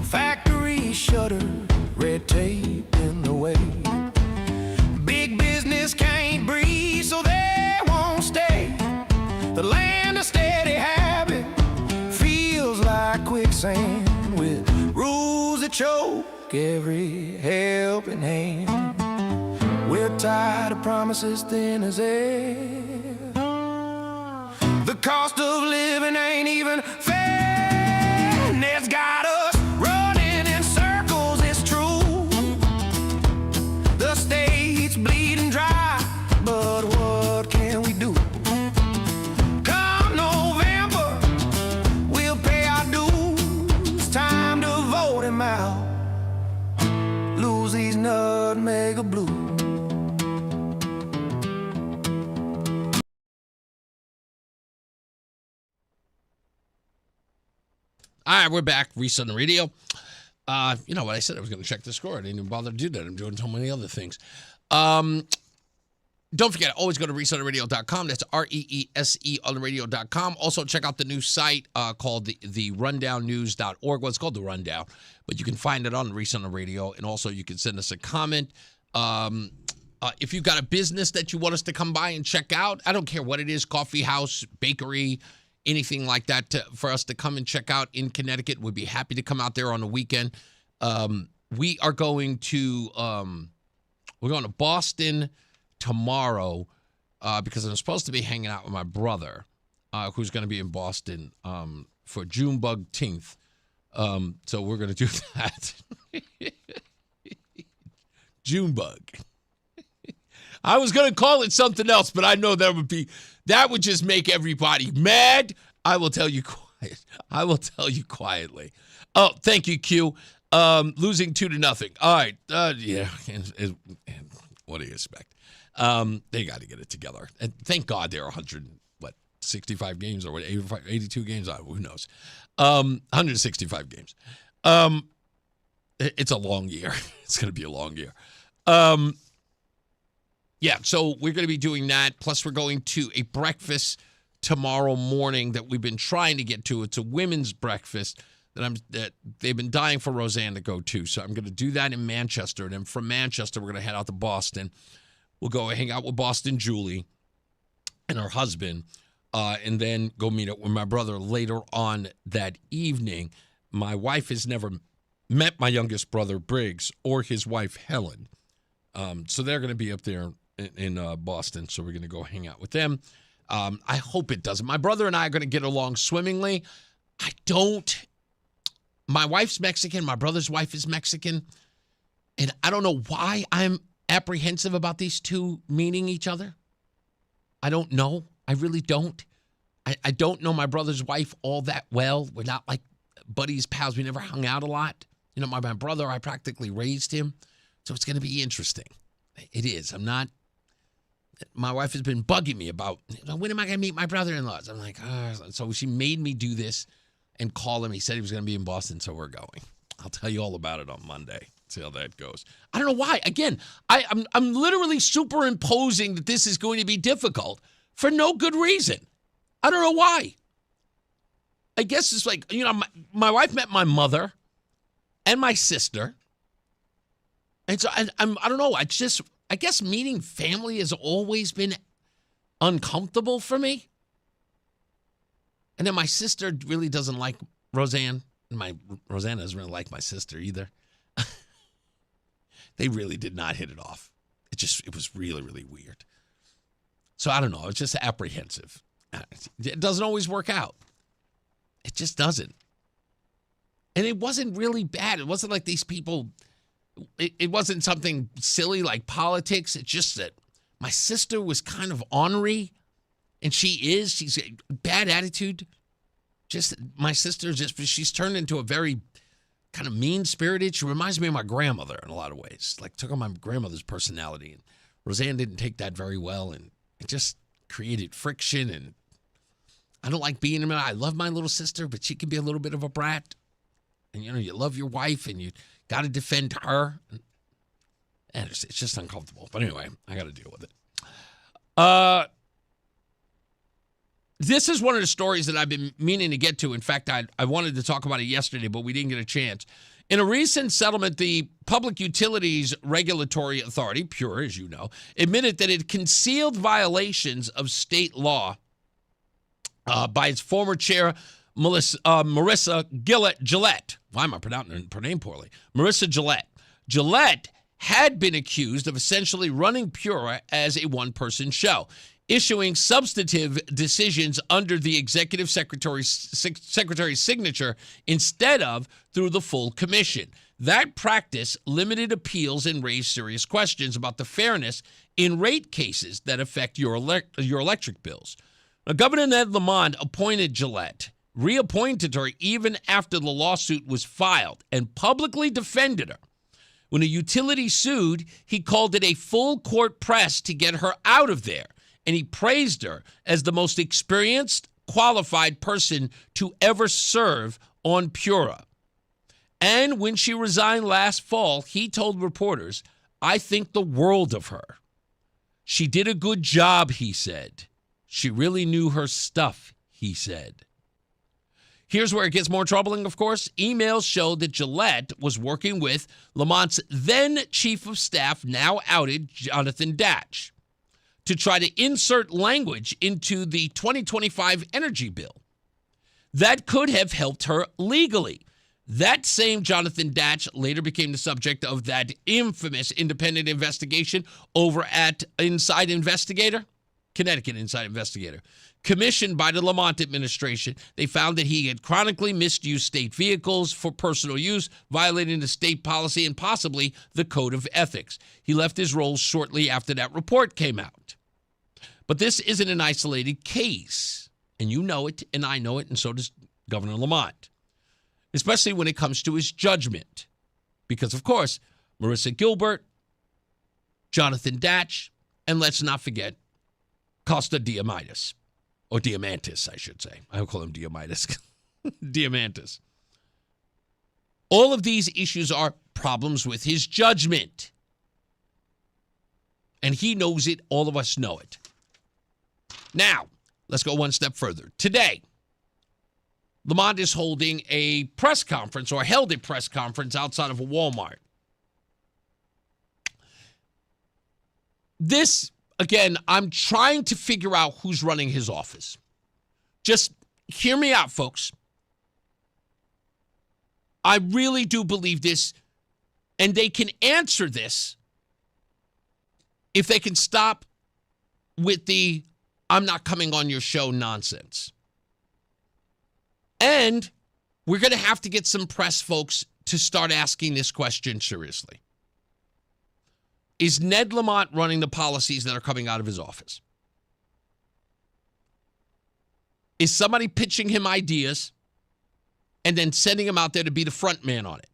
Factories shuttered, red tape in the way. Big business can't breathe, so they won't stay. The land of steady habit feels like quicksand, with rules that choke every helping hand. We're tired of promises thin as air. The cost of living ain't even fair, and it's got us running in circles, it's true. The state's bleeding dry, but what can we do? Come November, we'll pay our dues. Time to vote him out, lose these nutmeg blues. All right, we're back. Reese on the radio. You know what I said? I was going to check the score. I didn't even bother to do that. I'm doing so many other things. Don't forget, always go to reeseontheradio.com. That's REESE on the radio.com. Also, check out the new site called the rundownnews.org. Well, it's called The Rundown, but you can find it on Reese on the Radio. And also, you can send us a comment. If you've got a business that you want us to come by and check out, I don't care what it is, coffee house, bakery, anything like that, for us to come and check out in Connecticut. We'd be happy to come out there on the weekend. We are going to Boston tomorrow because I'm supposed to be hanging out with my brother who's going to be in Boston for Junebug-teenth. So we're going to do that. Junebug. I was going to call it something else, but I know that would just make everybody mad. I will tell you quietly. Oh, thank you, Q. Losing 2-0. All right. Yeah. And what do you expect? They got to get it together. And thank God they're 65 games or what, 82 games? Who knows? 165 games. It's a long year. It's going to be a long year. Yeah, so we're going to be doing that. Plus, we're going to a breakfast tomorrow morning that we've been trying to get to. It's a women's breakfast that they've been dying for Roseanne to go to. So I'm going to do that in Manchester. And then from Manchester, we're going to head out to Boston. We'll go hang out with Boston Julie and her husband, and then go meet up with my brother later on that evening. My wife has never met my youngest brother, Briggs, or his wife, Helen. So they're going to be up there in Boston, so we're going to go hang out with them. I hope it doesn't. My brother and I are going to get along swimmingly. My wife's Mexican. My brother's wife is Mexican. And I don't know why I'm apprehensive about these two meeting each other. I don't know. I really don't. I don't know my brother's wife all that well. We're not like buddies, pals. We never hung out a lot. You know, my brother, I practically raised him. So it's going to be interesting. It is. My wife has been bugging me about, when am I going to meet my brother-in-laws? I'm like, so she made me do this and call him. He said he was going to be in Boston, so we're going. I'll tell you all about it on Monday. See how that goes. I don't know why. Again, I'm literally superimposing that this is going to be difficult for no good reason. I don't know why. I guess it's like, my wife met my mother and my sister. And so I don't know. I guess meeting family has always been uncomfortable for me. And then my sister really doesn't like Roseanne. And Roseanne doesn't really like my sister either. They really did not hit it off. It was really, really weird. So I don't know. It's just apprehensive. It doesn't always work out. It just doesn't. And it wasn't really bad. It wasn't like these people... It wasn't something silly like politics. It's just that my sister was kind of ornery, and she's a bad attitude. Just my sister, she's turned into a very kind of mean-spirited. She reminds me of my grandmother in a lot of ways. Like, took on my grandmother's personality, and Roseanne didn't take that very well, and it just created friction, and I don't like being in it. I love my little sister, but she can be a little bit of a brat. And, you love your wife, and you got to defend her. And it's just uncomfortable. But anyway, I got to deal with it. This is one of the stories that I've been meaning to get to. In fact, I wanted to talk about it yesterday, but we didn't get a chance. In a recent settlement, the Public Utilities Regulatory Authority, PURA, as you know, admitted that it concealed violations of state law by its former chair, Marissa Gillette. Why am I pronouncing her name poorly? Marissa Gillette. Gillette had been accused of essentially running PURA as a one-person show, issuing substantive decisions under the executive secretary's signature instead of through the full commission. That practice limited appeals and raised serious questions about the fairness in rate cases that affect your electric bills. Now, Governor Ned Lamont reappointed her even after the lawsuit was filed and publicly defended her. When a utility sued, he called it a full court press to get her out of there, and he praised her as the most experienced, qualified person to ever serve on PURA. And when she resigned last fall, he told reporters, "I think the world of her." She did a good job, he said. She really knew her stuff, he said. Here's where it gets more troubling, of course. Emails show that Gillette was working with Lamont's then chief of staff, now outed, Jonathan Datch, to try to insert language into the 2025 energy bill that could have helped her legally. That same Jonathan Datch later became the subject of that infamous independent investigation over at Inside Investigator, Connecticut Inside Investigator, commissioned by the Lamont administration. They found that he had chronically misused state vehicles for personal use, violating the state policy and possibly the code of ethics. He left his role shortly after that report came out. But this isn't an isolated case, and you know it, and I know it, and so does Governor Lamont, especially when it comes to his judgment. Because, of course, Marissa Gilbert, Jonathan Datch, and let's not forget, Costa Diamandis, or Diamantis, I should say. I will call him Diamandis. Diamantis. All of these issues are problems with his judgment. And he knows it. All of us know it. Now, let's go one step further. Today, Lamont is holding a press conference, or held a press conference outside of a Walmart. This, again, I'm trying to figure out who's running his office. Just hear me out, folks. I really do believe this, and they can answer this if they can stop with the "I'm not coming on your show" nonsense. And we're going to have to get some press folks to start asking this question seriously. Is Ned Lamont running the policies that are coming out of his office? Is somebody pitching him ideas and then sending him out there to be the front man on it?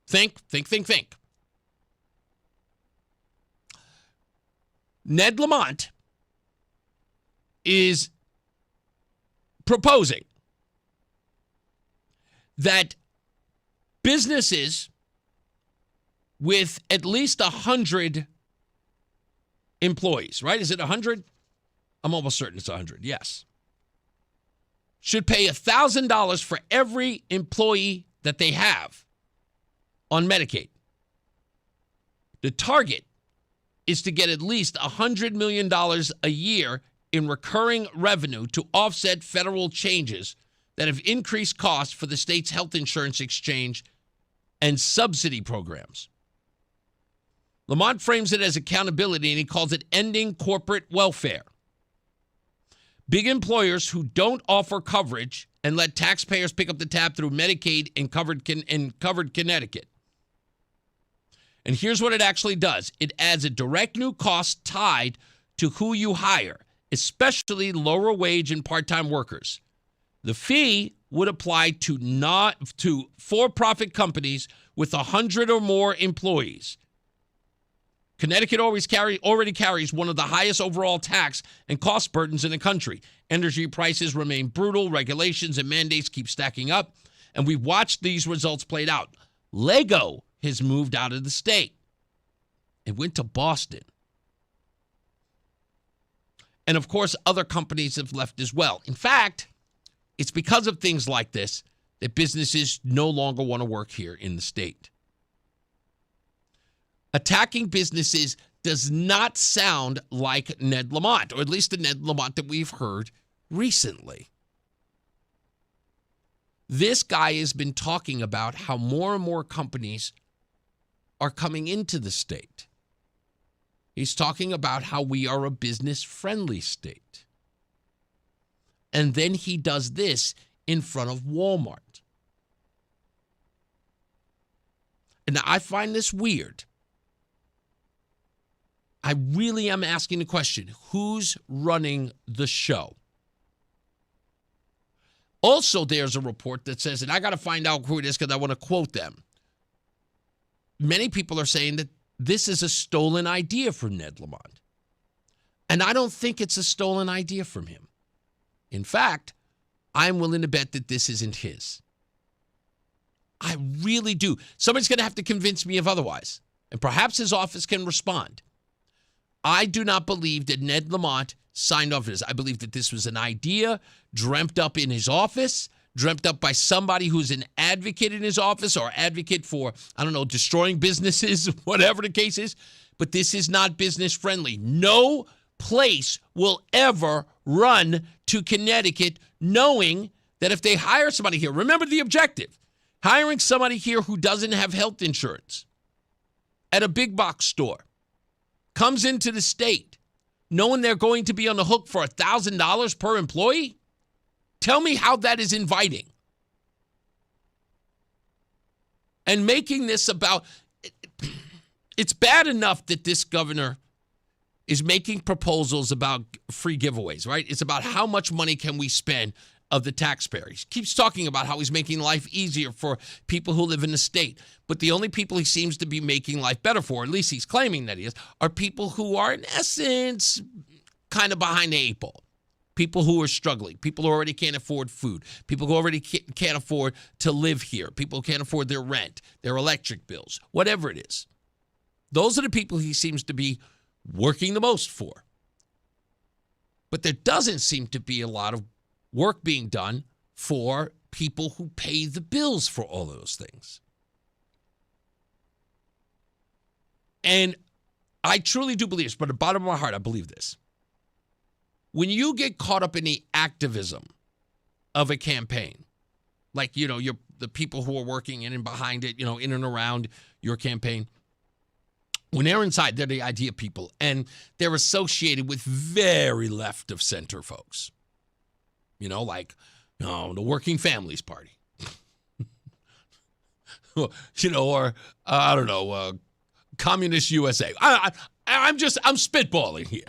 Think. Ned Lamont is proposing that businesses with at least 100 employees, right? Is it 100? I'm almost certain it's 100, yes. Should pay $1,000 for every employee that they have on Medicaid. The target is to get at least $100 million a year in recurring revenue to offset federal changes that have increased costs for the state's health insurance exchange and subsidy programs. Lamont frames it as accountability, and he calls it ending corporate welfare. Big employers who don't offer coverage and let taxpayers pick up the tab through Medicaid and covered Connecticut. And here's what it actually does. It adds a direct new cost tied to who you hire, especially lower wage and part-time workers. The fee would apply to for-profit companies with 100 or more employees. Connecticut already carries one of the highest overall tax and cost burdens in the country. Energy prices remain brutal, regulations and mandates keep stacking up, and we've watched these results played out. Lego has moved out of the state. It went to Boston. And of course, other companies have left as well. In fact, it's because of things like this that businesses no longer want to work here in the state. Attacking businesses does not sound like Ned Lamont, or at least the Ned Lamont that we've heard recently. This guy has been talking about how more and more companies are coming into the state. He's talking about how we are a business-friendly state. And then he does this in front of Walmart. And now I find this weird. I really am asking the question, who's running the show? Also, there's a report that says, and I got to find out who it is because I want to quote them. Many people are saying that this is a stolen idea from Ned Lamont. And I don't think it's a stolen idea from him. In fact, I'm willing to bet that this isn't his. I really do. Somebody's going to have to convince me of otherwise. And perhaps his office can respond. I do not believe that Ned Lamont signed off on this. I believe that this was an idea dreamt up in his office, dreamt up by somebody who's an advocate in his office or advocate for, I don't know, destroying businesses, whatever the case is. But this is not business friendly. No place will ever run to Connecticut knowing that if they hire somebody here, remember the objective, hiring somebody here who doesn't have health insurance at a big box store, comes into the state knowing they're going to be on the hook for $1,000 per employee? Tell me how that is inviting. And making this about, it's bad enough that this governor is making proposals about free giveaways, right? It's about how much money can we spend of the taxpayers. He keeps talking about how he's making life easier for people who live in the state. But the only people he seems to be making life better for, at least he's claiming that he is, are people who are, in essence, kind of behind the eight ball. People who are struggling. People who already can't afford food. People who already can't afford to live here. People who can't afford their rent, their electric bills, whatever it is. Those are the people he seems to be working the most for. But there doesn't seem to be a lot of work being done for people who pay the bills for all those things. And I truly do believe this, but at the bottom of my heart, I believe this. When you get caught up in the activism of a campaign, like, you're the people who are working in and behind it, in and around your campaign, when they're inside, they're the idea people, and they're associated with very left of center folks. Like, the Working Families Party. Or, I don't know, Communist USA. I'm spitballing here.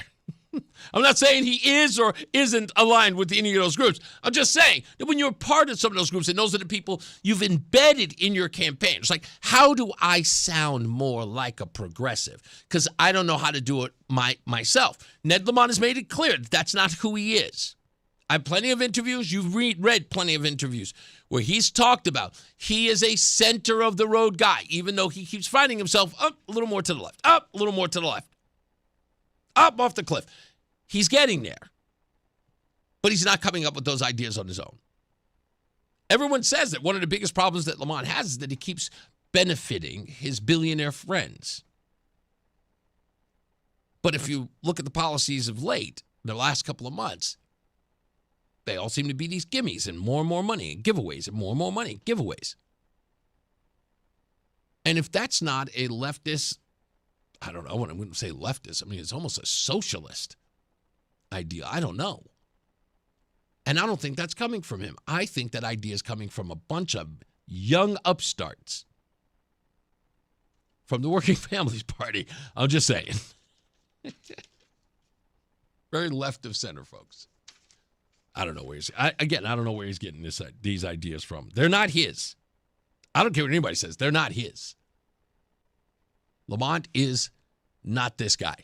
I'm not saying he is or isn't aligned with any of those groups. I'm just saying that when you're part of some of those groups, and those are the people you've embedded in your campaign, it's like, how do I sound more like a progressive? Because I don't know how to do it myself. Ned Lamont has made it clear that that's not who he is. I have plenty of interviews. You've read plenty of interviews where he's talked about he is a center of the road guy, even though he keeps finding himself up a little more to the left, up a little more to the left, up off the cliff. He's getting there, but he's not coming up with those ideas on his own. Everyone says that one of the biggest problems that Lamont has is that he keeps benefiting his billionaire friends. But if you look at the policies of late, the last couple of months, they all seem to be these gimmies and more money and giveaways and more money and giveaways. And if that's not a leftist, I don't know, I wouldn't say leftist. I mean, it's almost a socialist idea. I don't know. And I don't think that's coming from him. I think that idea is coming from a bunch of young upstarts from the Working Families Party. I'm just saying. Very left of center, folks. I don't know where I don't know where he's getting these ideas from. They're not his. I don't care what anybody says. They're not his. Lamont is not this guy.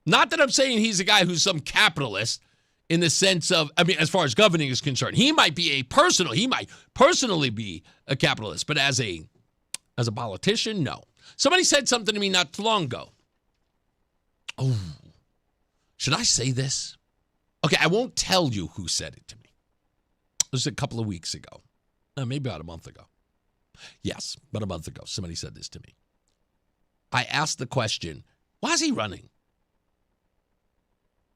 Not that I'm saying he's a guy who's some capitalist in the sense of, as far as governing is concerned, he might personally be a capitalist, but as a politician, no. Somebody said something to me not too long ago. Oh, should I say this? Okay, I won't tell you who said it to me. It was a couple of weeks ago. Maybe about a month ago. Yes, about a month ago, somebody said this to me. I asked the question, why is he running?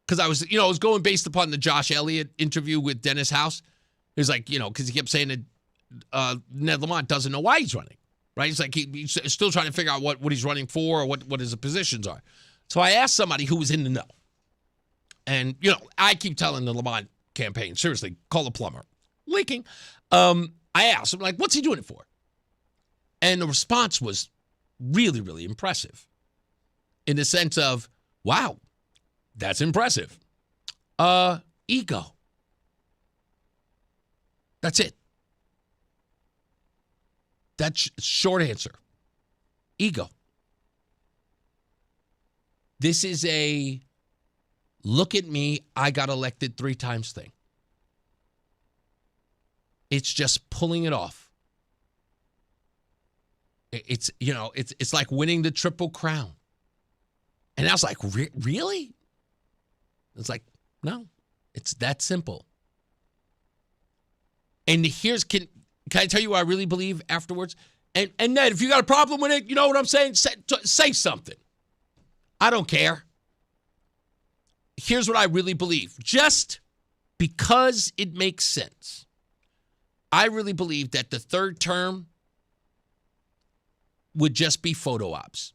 Because I was going based upon the Josh Elliott interview with Dennis House. He was like, because he kept saying that Ned Lamont doesn't know why he's running, right? It's like he's still trying to figure out what he's running for or what his positions are. So I asked somebody who was in the know. And, I keep telling the Lamont campaign, seriously, call a plumber. Leaking. I asked him, what's he doing it for? And the response was really, really impressive. In the sense of, wow, that's impressive. Ego. That's it. That's short answer. Ego. This is a look at me, I got elected 3 times thing. It's just pulling it off. It's like winning the Triple Crown. And I was like, really? It's like, no, it's that simple. And can I tell you what I really believe afterwards? And Ned, if you got a problem with it, you know what I'm saying? Say something. I don't care. Here's what I really believe. Just because it makes sense, I really believe that the third term would just be photo ops.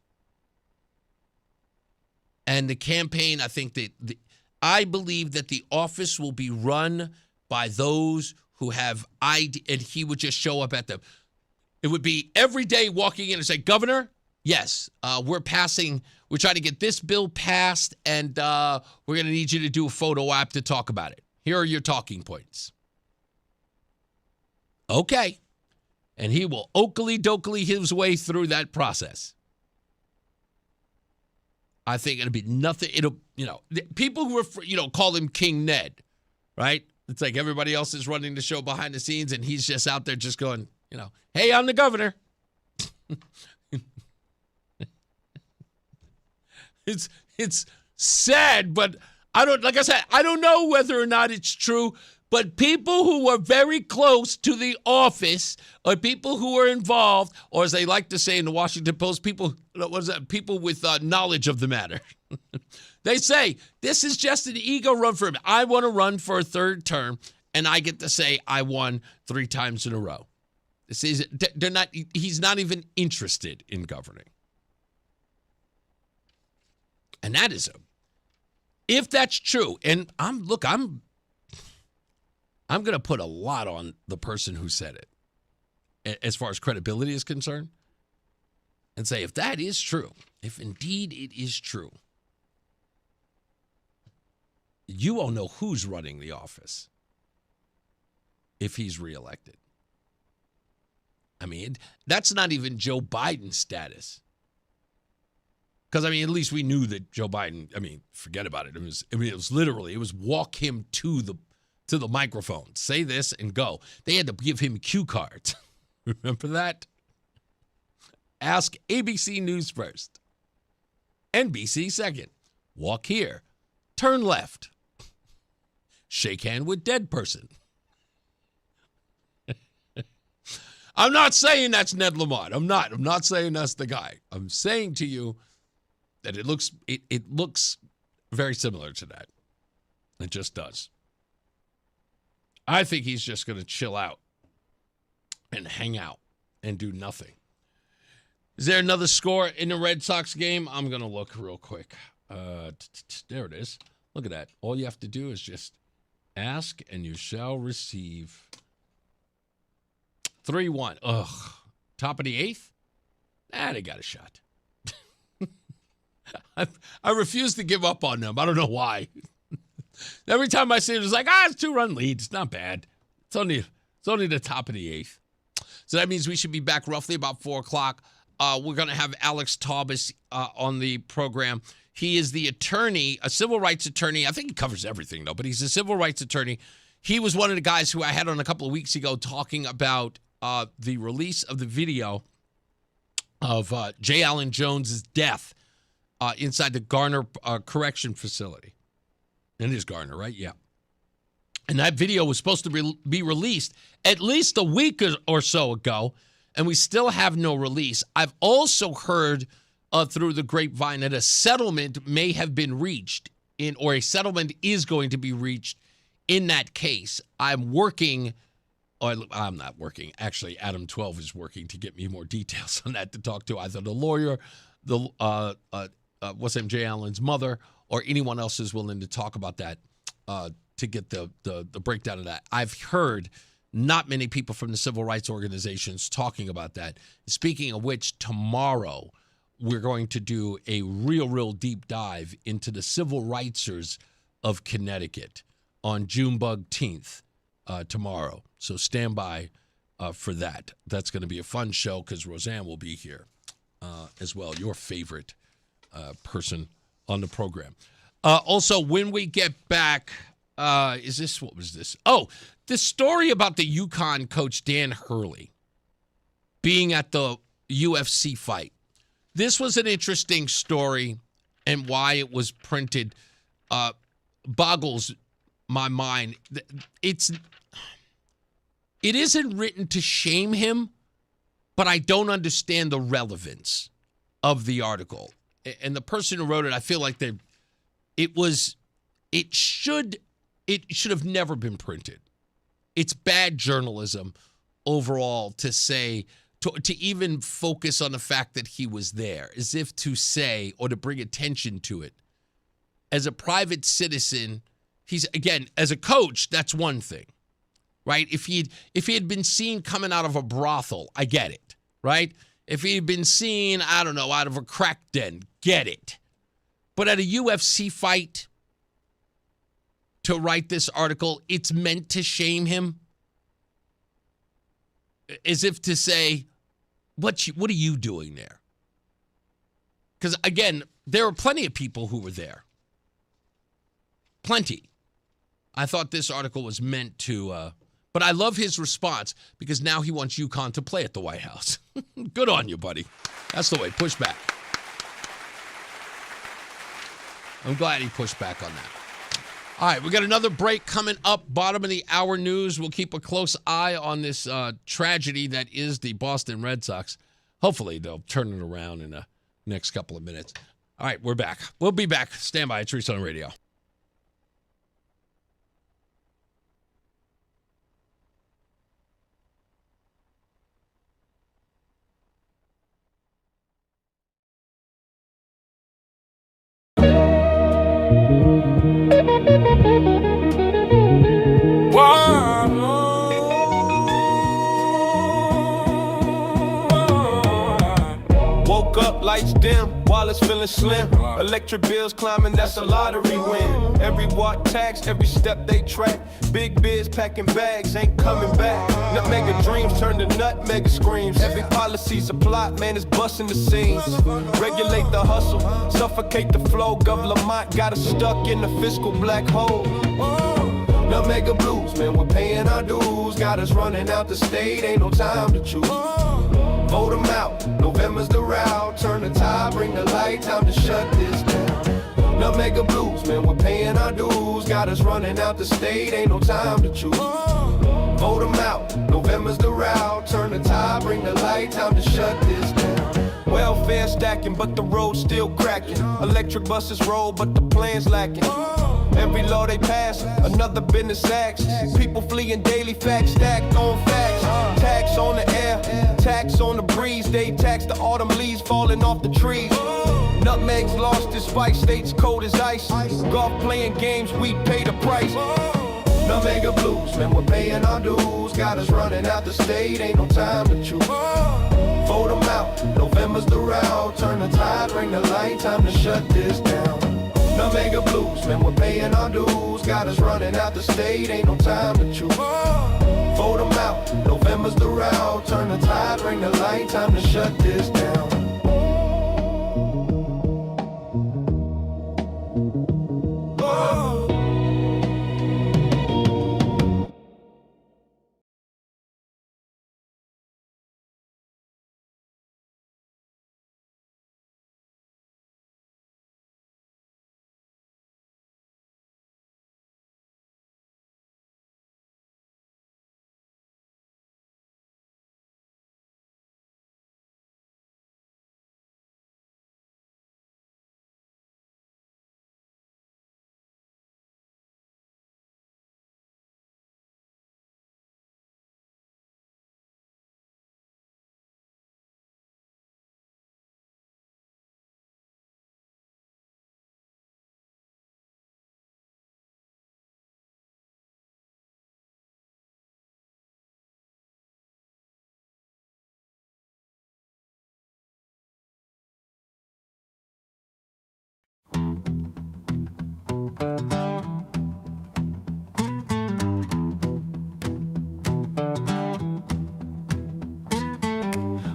And the campaign, I think I believe that the office will be run by those who have ID, and he would just show up at them. It would be every day walking in and say, Governor, yes, we're trying to get this bill passed, and we're going to need you to do a photo op to talk about it. Here are your talking points. Okay. And he will oakley-dokley his way through that process. I think it'll be nothing. People who are, call him King Ned, right? It's like everybody else is running the show behind the scenes, and he's just out there just going, hey, I'm the governor. It's sad, but I don't know whether or not it's true, but people who are very close to the office or people who are involved, or as they like to say in the Washington Post, people with knowledge of the matter. They say, this is just an ego run for him. I want to run for a third term, and I get to say I won 3 times in a row. He's not even interested in governing. And that is if that's true, and I'm going to put a lot on the person who said it as far as credibility is concerned, and say, if that is true, if indeed it is true, you won't know who's running the office if he's reelected. I mean, that's not even Joe Biden's status. Because, at least we knew that Joe Biden, forget about it. It was literally, walk him to the microphone, say this and go. They had to give him cue cards. Remember that? Ask ABC News first. NBC second. Walk here. Turn left. Shake hand with dead person. I'm not saying that's Ned Lamont. I'm not saying that's the guy. I'm saying to you that it looks very similar to that. It just does. I think he's just going to chill out and hang out and do nothing. Is there another score in the Red Sox game? I'm going to look real quick. There it is. Look at that. All you have to do is just ask and you shall receive. 3-1. Ugh. Top of the 8th? They got a shot. I refuse to give up on them. I don't know why. Every time I see it, it's like, it's 2-run lead. It's not bad. It's only the top of the 8th. So that means we should be back roughly about 4 o'clock. We're going to have Alex Taubes on the program. He is the attorney, a civil rights attorney. I think he covers everything, though, but he's a civil rights attorney. He was one of the guys who I had on a couple of weeks ago talking about the release of the video of J. Allen Jones' death inside the Garner Correction Facility. It is Garner, right? Yeah. And that video was supposed to be released at least a week or so ago, and we still have no release. I've also heard through the grapevine that a settlement may have been reached or a settlement is going to be reached in that case. I'm not working. Actually, Adam 12 is working to get me more details on that to talk to either the lawyer, J. Allen's mother, or anyone else who's willing to talk about that to get the breakdown of that. I've heard not many people from the civil rights organizations talking about that. Speaking of which, tomorrow we're going to do a real deep dive into the civil rightsers of Connecticut on Junebug 10th tomorrow. So stand by for that. That's going to be a fun show because Roseanne will be here as well, your favorite person on the program. Also, when we get back, what was this? Oh, the story about the UConn coach Dan Hurley being at the UFC fight. This was an interesting story. and why it was printed boggles my mind. It isn't written to shame him, but I don't understand the relevance of the article. And the person who wrote it, I feel like it should have never been printed. It's bad journalism overall to say, to even focus on the fact that he was there, as if to say, or to bring attention to it. As a private citizen, again, as a coach, that's one thing, right? If he had been seen coming out of a brothel, I get it, right? If he had been seen, I don't know, out of a crack den, get it. But at a UFC fight, to write this article, it's meant to shame him. As if to say, what are you doing there? Because, again, there were plenty of people who were there. Plenty. I thought this article was meant to, but I love his response because now he wants UConn to play at the White House. Good on you, buddy. That's the way. Push back. I'm glad he pushed back on that. All right, we got another break coming up. Bottom of the hour news. We'll keep a close eye on this tragedy that is the Boston Red Sox. Hopefully, they'll turn it around in the next couple of minutes. All right, we're back. We'll be back. Stand by. It's Reese On The Radio. Woke up, lights dim, wallets feeling slim. Electric bills climbing, that's a lottery win. Every watt tax, every step they track. Big biz packing bags, ain't coming back. Nutmega dreams turn to nutmega screams. Every policy's a plot, man, it's busting the scenes. Regulate the hustle, suffocate the flow. Gov Lamont got us stuck in the fiscal black hole. Nutmega blues, man, we're paying our dues. Got us running out the state, ain't no time to choose. Vote them out, November's the route. Turn the tide, bring the light, time to shut this down. Nutmega blues, man, we're paying our dues. Got us running out the state, ain't no time to choose. Vote them out, November's the route. Turn the tide, bring the light, time to shut this down. Welfare stacking, but the road's still cracking. Electric buses roll, but the plan's lacking. Every law they pass, another business acts. People fleeing daily, facts stacked on facts. Tax on the air, tax on the breeze. They tax the autumn leaves falling off the trees. Nutmegs lost despite states cold as ice. Golf playing games, we pay the price. Nutmega blues, man, we're paying our dues. Got us running out the state, ain't no time to choose. Vote them out, November's the route. Turn the tide, bring the light, time to shut this down. Nutmega blues, man, we're paying our dues. Got us running out the state, ain't no time to choose. Vote them out, November's the route. Turn the tide, bring the light, time to shut this down.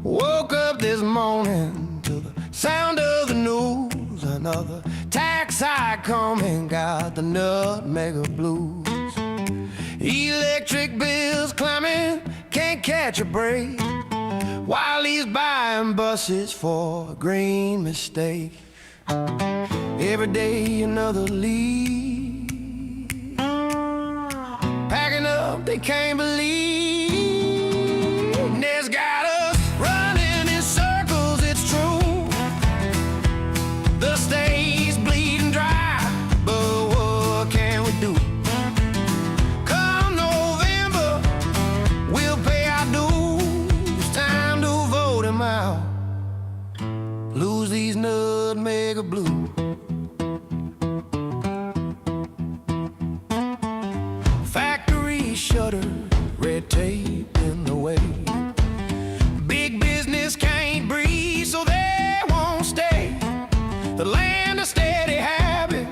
Woke up this morning to the sound of the news. Another tax hike coming, got the nutmega blues. Electric bills climbing, can't catch a break. While he's buying buses for a green mistake. Every day another lead. Packing up, they can't believe. It's got us running in circles, it's true. The state's bleeding dry, but what can we do? Come November, we'll pay our dues. Time to vote him out. Lose these nutmeg blue. Shutter, red tape in the way. Big business can't breathe, so they won't stay. The land of steady habit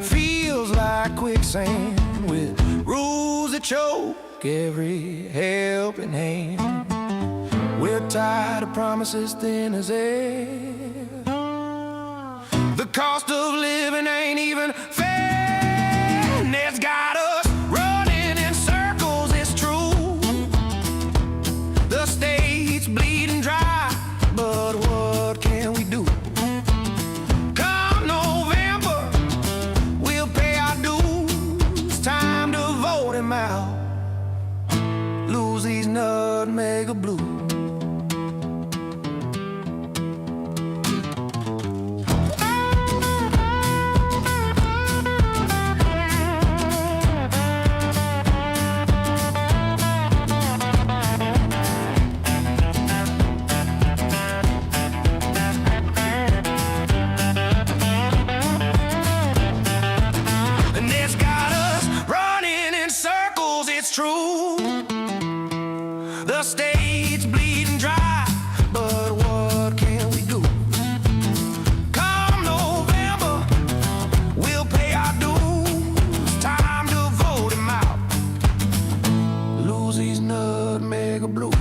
feels like quicksand, with rules that choke every helping hand. We're tired of promises thin as air. The cost of living ain't even fair, and it's got us bleeding dry, but what can we do? Come November, we'll pay our dues. Time to vote him out. Lose these nutmeg blue. True, the state's bleeding dry, but what can we do? Come November, we'll pay our dues. Time to vote him out. Lose these nutmeg blue.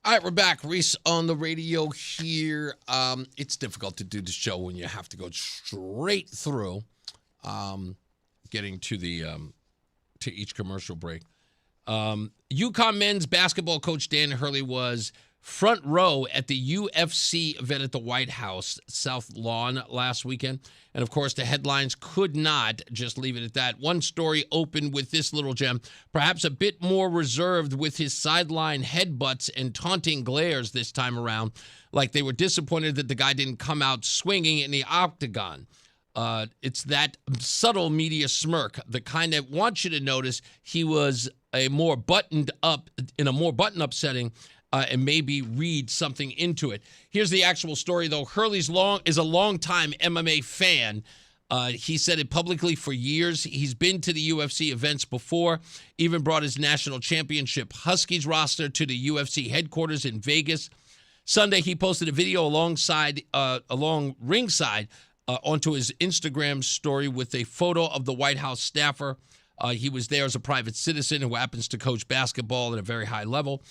All right, we're back. Reese on the radio here. It's difficult to do the show when you have to go straight through getting to the to each commercial break. UConn men's basketball coach Dan Hurley was front row at the UFC event at the White House South Lawn last weekend. And, of course, the headlines could not just leave it at that. One story opened with this little gem, perhaps a bit more reserved with his sideline headbutts and taunting glares this time around, like they were disappointed that the guy didn't come out swinging in the octagon. It's that subtle media smirk, the kind that wants you to notice he was in a more buttoned-up setting, and maybe read something into it. Here's the actual story, though. Hurley's is a longtime MMA fan. He said it publicly for years. He's been to the UFC events before, even brought his national championship Huskies roster to the UFC headquarters in Vegas. Sunday, he posted a video along ringside onto his Instagram story with a photo of the White House staffer. He was there as a private citizen who happens to coach basketball at a very high level.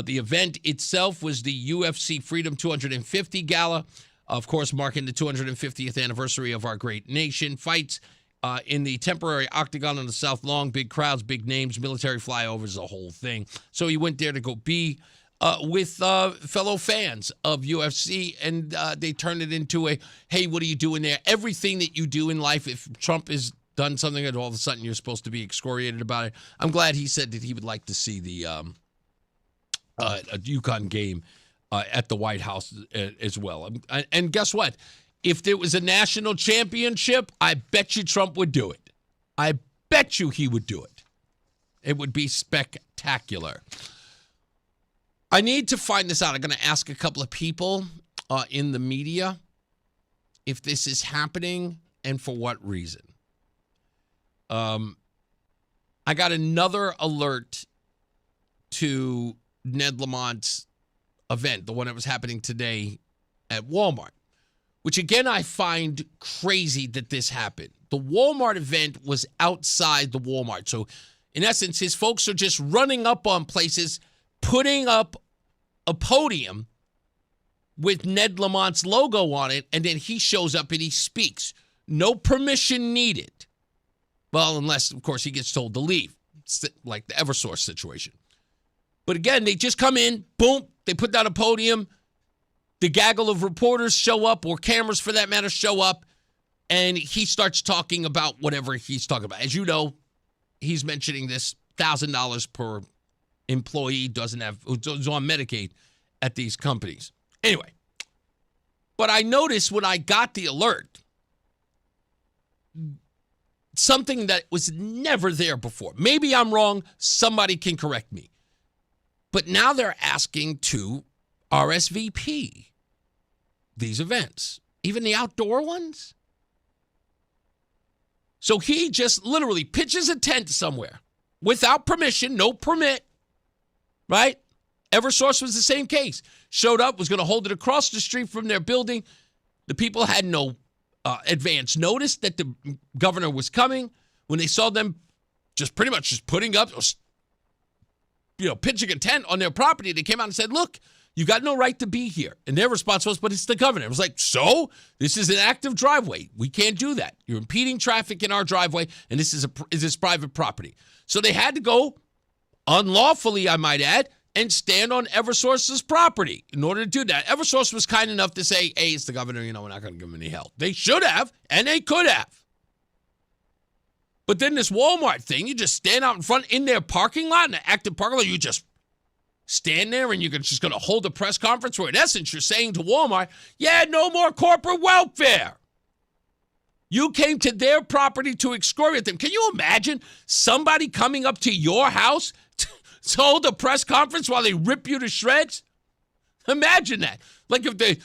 The event itself was the UFC Freedom 250 Gala, of course, marking the 250th anniversary of our great nation. Fights in the temporary octagon on the South Lawn, big crowds, big names, military flyovers, the whole thing. So he went there to go be with fellow fans of UFC, and they turned it into a, hey, what are you doing there? Everything that you do in life, if Trump has done something and all of a sudden you're supposed to be excoriated about it. I'm glad he said that he would like to see the a UConn game at the White House as well. And guess what? If there was a national championship, I bet you Trump would do it. I bet you he would do it. It would be spectacular. I need to find this out. I'm going to ask a couple of people in the media if this is happening and for what reason. I got another alert to Ned Lamont's event, the one that was happening today at Walmart, which again I find crazy that this happened. The Walmart event was outside the Walmart. So in essence, his folks are just running up on places, putting up a podium with Ned Lamont's logo on it, and then he shows up and he speaks. No permission needed. Well, unless, of course, he gets told to leave, like the Eversource situation. But again, they just come in, boom, they put down a podium, the gaggle of reporters show up, or cameras for that matter show up, and he starts talking about whatever he's talking about. As you know, he's mentioning this $1,000 per employee who's on Medicaid at these companies. Anyway, but I noticed when I got the alert, something that was never there before. Maybe I'm wrong. Somebody can correct me. But now they're asking to RSVP these events, even the outdoor ones. So he just literally pitches a tent somewhere without permission, no permit, right? Eversource was the same case. Showed up, was going to hold it across the street from their building. The people had no advance notice that the governor was coming. When they saw them just pretty much just putting up, pitching a tent on their property, they came out and said, look, you got no right to be here. And their response was, but it's the governor. It was like, so? This is an active driveway. We can't do that. You're impeding traffic in our driveway, and this is private property. So they had to go, unlawfully, I might add, and stand on Eversource's property in order to do that. Eversource was kind enough to say, hey, it's the governor, we're not going to give him any help. They should have, and they could have. But then this Walmart thing, you just stand out in front in their parking lot, in the active parking lot, you just stand there and you're just going to hold a press conference where in essence you're saying to Walmart, yeah, no more corporate welfare. You came to their property to excoriate them. Can you imagine somebody coming up to your house to hold a press conference while they rip you to shreds? Imagine that. Like if the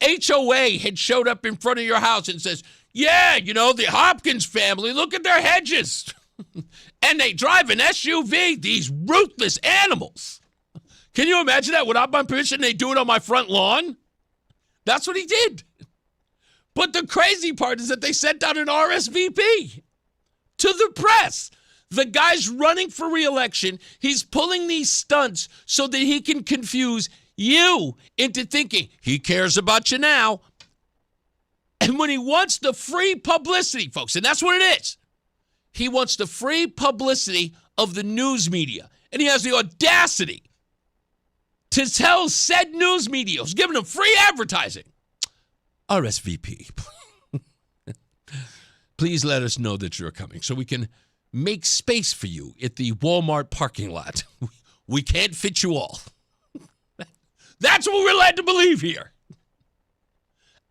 HOA had showed up in front of your house and says, yeah, the Hopkins family, look at their hedges. And they drive an SUV, these ruthless animals. Can you imagine that? Without my permission, they do it on my front lawn? That's what he did. But the crazy part is that they sent out an RSVP to the press. The guy's running for re-election. He's pulling these stunts so that he can confuse you into thinking he cares about you now. And when he wants the free publicity, folks, and that's what it is, he wants the free publicity of the news media. And he has the audacity to tell said news media, who's giving them free advertising, RSVP, please let us know that you're coming so we can make space for you at the Walmart parking lot. We can't fit you all. That's what we're led to believe here.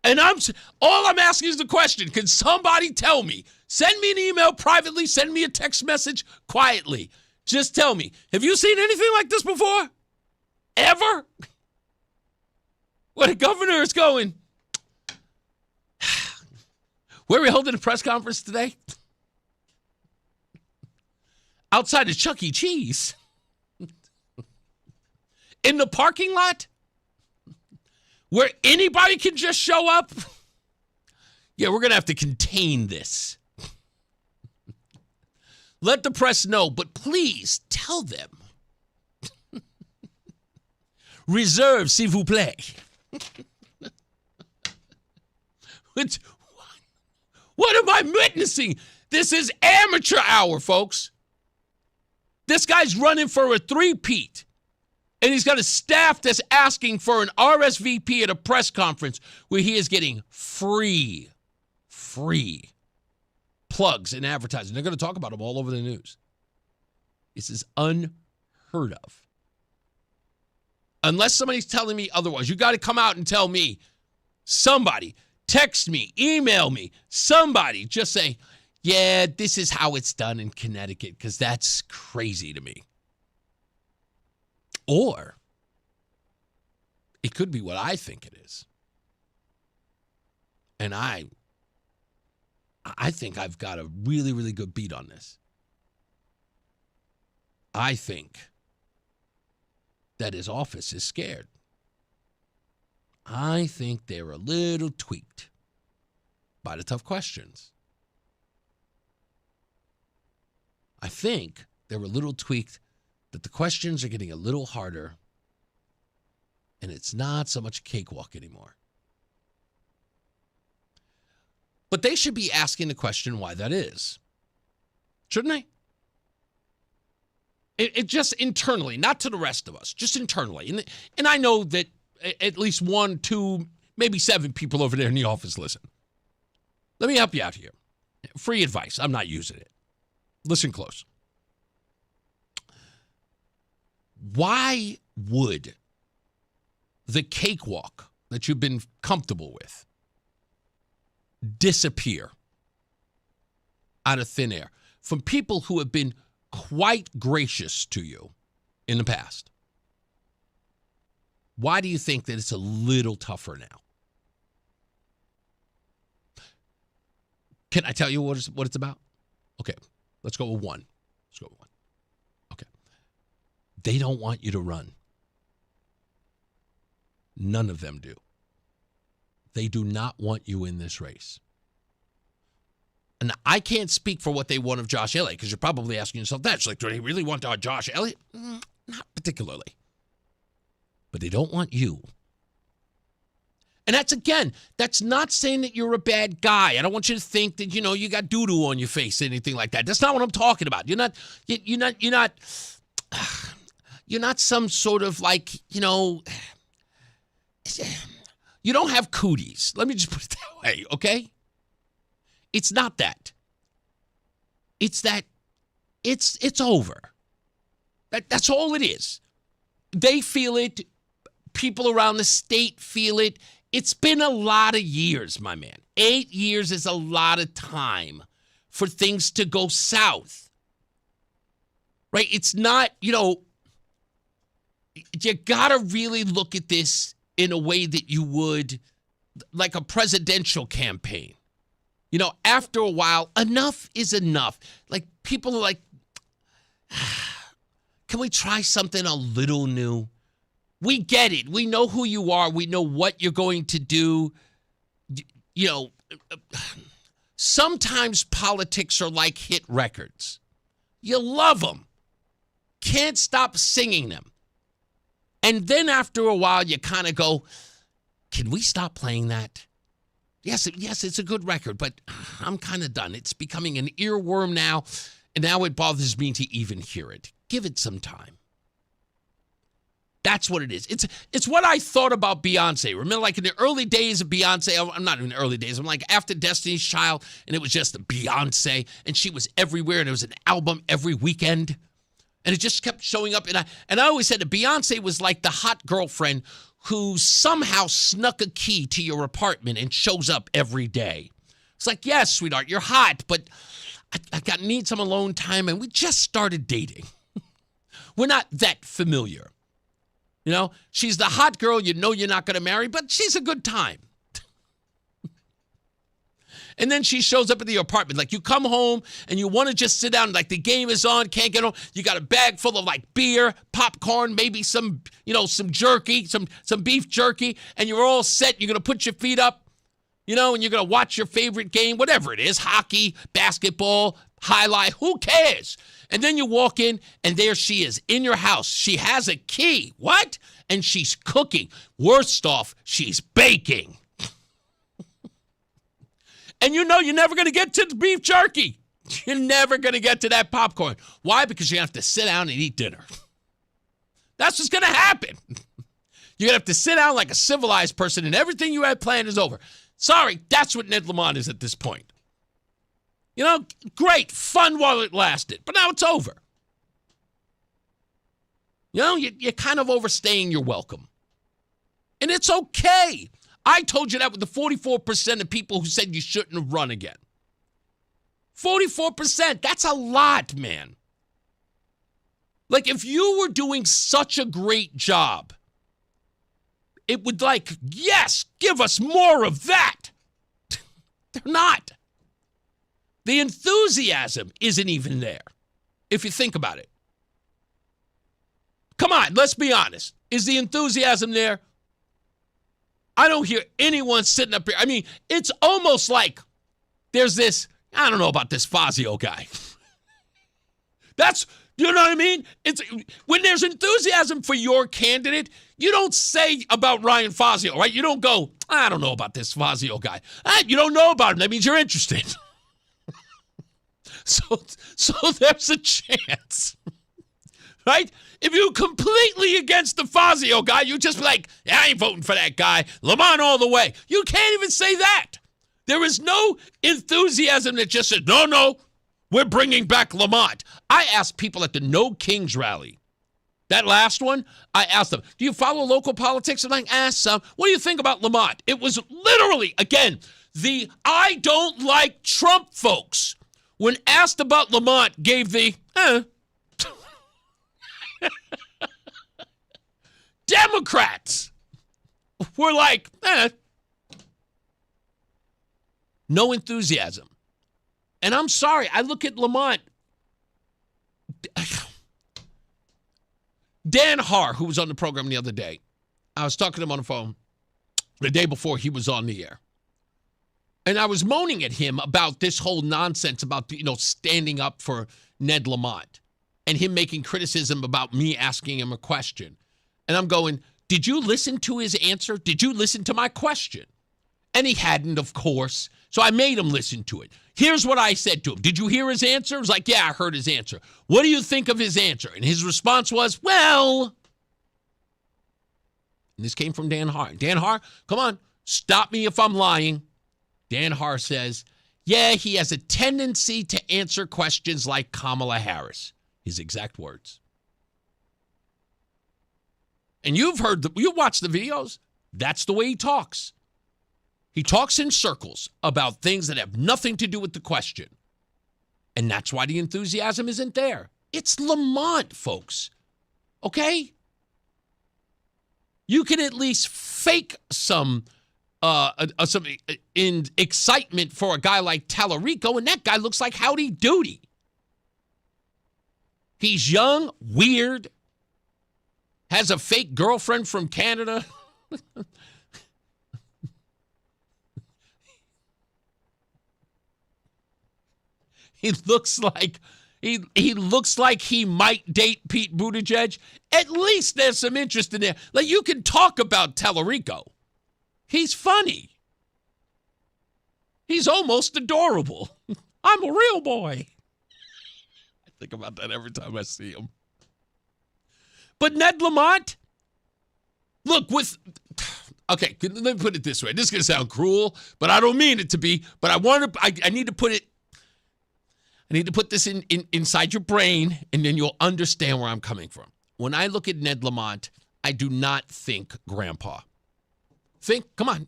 And all I'm asking is the question, can somebody tell me, send me an email privately, send me a text message quietly. Just tell me, have you seen anything like this before? Ever? Where the governor is going, Where are we holding a press conference today? Outside of Chuck E. Cheese. In the parking lot? Where anybody can just show up? Yeah, we're going to have to contain this. Let the press know, but please tell them. Reserve, s'il vous plaît. What am I witnessing? This is amateur hour, folks. This guy's running for a three-peat. And he's got a staff that's asking for an RSVP at a press conference where he is getting free plugs and advertising. They're going to talk about them all over the news. This is unheard of. Unless somebody's telling me otherwise, you got to come out and tell me. Somebody, text me, email me, somebody just say, yeah, this is how it's done in Connecticut, because that's crazy to me. Or it could be what I think it is. And I think I've got a really, really good beat on this. I think that his office is scared. I think they're a little tweaked by the tough questions. I think they're a little tweaked that the questions are getting a little harder and it's not so much a cakewalk anymore. But they should be asking the question why that is. Shouldn't they? It just internally, not to the rest of us, just internally. And I know that at least 1, 2, maybe 7 people over there in the office listen. Let me help you out here. Free advice. I'm not using it. Listen close. Why would the cakewalk that you've been comfortable with disappear out of thin air from people who have been quite gracious to you in the past? Why do you think that it's a little tougher now? Can I tell you what it's about? Okay, let's go with one. Okay. They don't want you to run. None of them do. They do not want you in this race. And I can't speak for what they want of Josh Elliott, because you're probably asking yourself that. It's like, do they really want Josh Elliott? Not particularly. But they don't want you. And that's not saying that you're a bad guy. I don't want you to think that, you got doo-doo on your face or anything like that. That's not what I'm talking about. You're not some sort of like, you don't have cooties. Let me just put it that way, okay? It's not that. It's that it's over. That's all it is. They feel it. People around the state feel it. It's been a lot of years, my man. 8 years is a lot of time for things to go south. Right? It's not, you got to really look at this in a way that you would like a presidential campaign. After a while, enough is enough. Like, people are like, can we try something a little new? We get it. We know who you are. We know what you're going to do. Sometimes politics are like hit records. You love them. Can't stop singing them. And then after a while, you kind of go, can we stop playing that? Yes, it's a good record, but I'm kind of done. It's becoming an earworm now, and now it bothers me to even hear it. Give it some time. That's what it is. It's what I thought about Beyonce. Remember, like in the early days of Beyonce, I'm not in the early days, I'm like after Destiny's Child, and it was just Beyonce, and she was everywhere, and it was an album every weekend, and it just kept showing up. And I always said that Beyonce was like the hot girlfriend who somehow snuck a key to your apartment and shows up every day. It's like, yes, sweetheart, you're hot, but I need some alone time, and we just started dating. We're not that familiar. She's the hot girl you're not going to marry, but she's a good time. And then she shows up at the apartment. Like, you come home and you want to just sit down, like the game is on, can't get home. You got a bag full of like beer, popcorn, maybe some jerky, some beef jerky, and you're all set. You're going to put your feet up, and you're going to watch your favorite game, whatever it is, hockey, basketball, highlight, who cares? And then you walk in, and there she is in your house. She has a key. What? And she's cooking. Worst off, she's baking. And you're never going to get to the beef jerky. You're never going to get to that popcorn. Why? Because you have to sit down and eat dinner. That's what's going to happen. You're going to have to sit down like a civilized person, and everything you had planned is over. Sorry, that's what Ned Lamont is at this point. Great, fun while it lasted, but now it's over. You're kind of overstaying your welcome. And it's okay. I told you that with the 44% of people who said you shouldn't have run again. 44%, that's a lot, man. Like, if you were doing such a great job, it would yes, give us more of that. They're not. The enthusiasm isn't even there, if you think about it. Come on, let's be honest. Is the enthusiasm there? I don't hear anyone sitting up here. I mean, it's almost like there's this, I don't know about this Fazio guy. You know what I mean? It's when there's enthusiasm for your candidate, you don't say about Ryan Fazio, right? You don't go, I don't know about this Fazio guy. You don't know about him. That means you're interested. So there's a chance, right? If you're completely against the Fazio guy, you just be like, I ain't voting for that guy. Lamont all the way. You can't even say that. There is no enthusiasm that just says, no, we're bringing back Lamont. I asked people at the No Kings rally, that last one, I asked them, do you follow local politics? And I asked some, what do you think about Lamont? It was literally, again, the I don't like Trump folks, when asked about Lamont, gave the, Democrats were like, no enthusiasm. And I'm sorry, I look at Lamont. Dan Haar, who was on the program the other day, I was talking to him on the phone the day before he was on the air. And I was moaning at him about this whole nonsense about, standing up for Ned Lamont and him making criticism about me asking him a question. And I'm going, did you listen to his answer? Did you listen to my question? And he hadn't, of course. So I made him listen to it. Here's what I said to him. Did you hear his answer? I was like, yeah, I heard his answer. What do you think of his answer? And his response was, well. And this came from Dan Haar. Dan Haar, come on, stop me if I'm lying. Dan Haar says, yeah, he has a tendency to answer questions like Kamala Harris. His exact words. And you watched the videos. That's the way he talks. He talks in circles about things that have nothing to do with the question. And that's why the enthusiasm isn't there. It's Lamont, folks. Okay? You can at least fake some in excitement for a guy like Tallarico, and that guy looks like Howdy Doody. He's young, weird, has a fake girlfriend from Canada. He looks like he might date Pete Buttigieg. At least there's some interest in there. Like, you can talk about Tallarico. He's funny. He's almost adorable. I'm a real boy. I think about that every time I see him. But Ned Lamont, look, okay, let me put it this way. This is going to sound cruel, but I don't mean it to be. But I need to put it. I need to put this inside your brain, and then you'll understand where I'm coming from. When I look at Ned Lamont, I do not think grandpa. Come on.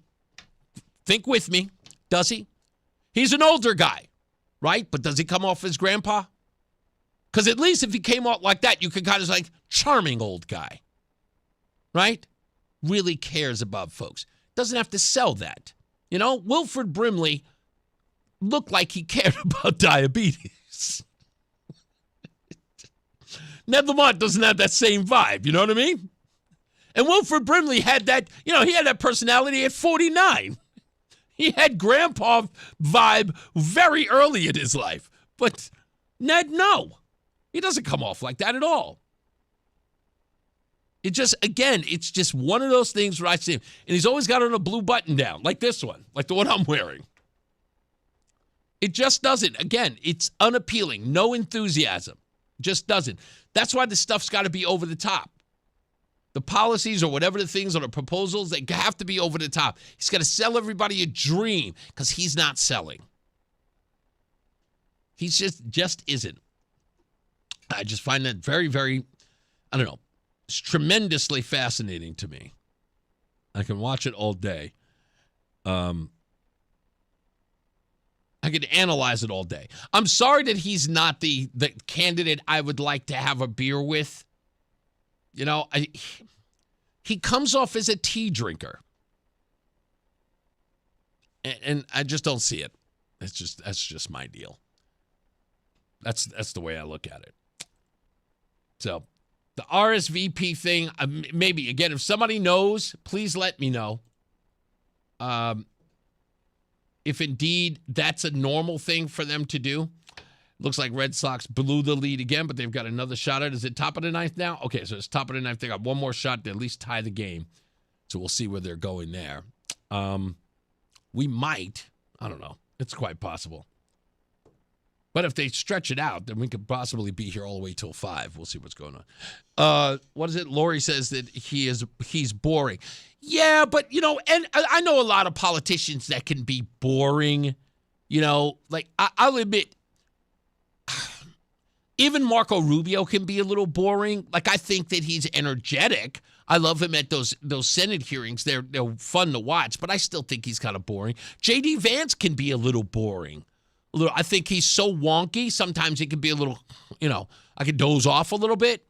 Think with me. Does he? He's an older guy, right? But does he come off as grandpa? Because at least if he came out like that, you could kind of like, charming old guy, right? Really cares about folks. Doesn't have to sell that. Wilford Brimley look like he cared about diabetes. Ned Lamont doesn't have that same vibe, you know what I mean? And Wilford Brimley had that, he had that personality at 49. He had grandpa vibe very early in his life. But Ned, no. He doesn't come off like that at all. It's just one of those things where I see him. And he's always got on a blue button down, like this one, like the one I'm wearing. It just doesn't. Again, it's unappealing. No enthusiasm. Just doesn't. That's why this stuff's got to be over the top. The policies or whatever the things or the proposals, they have to be over the top. He's got to sell everybody a dream because he's not selling. He's just isn't. I just find that very, very, I don't know. It's tremendously fascinating to me. I can watch it all day. I could analyze it all day. I'm sorry that he's not the candidate I would like to have a beer with. He comes off as a tea drinker. And I just don't see it. That's just my deal. That's the way I look at it. So the RSVP thing, maybe, again, if somebody knows, please let me know. If indeed that's a normal thing for them to do. Looks like Red Sox blew the lead again, but they've got another shot at it. Is it top of the ninth now? Okay, so it's top of the ninth. They got one more shot to at least tie the game. So we'll see where they're going there. We might. I don't know. It's quite possible. But if they stretch it out, then we could possibly be here all the way till 5. We'll see what's going on. What is it? Lori says that he's boring. Yeah, but, and I know a lot of politicians that can be boring. Like, I'll admit, even Marco Rubio can be a little boring. Like, I think that he's energetic. I love him at those Senate hearings. They're fun to watch, but I still think he's kind of boring. J.D. Vance can be a little boring. I think he's so wonky. Sometimes he can be a little, I could doze off a little bit.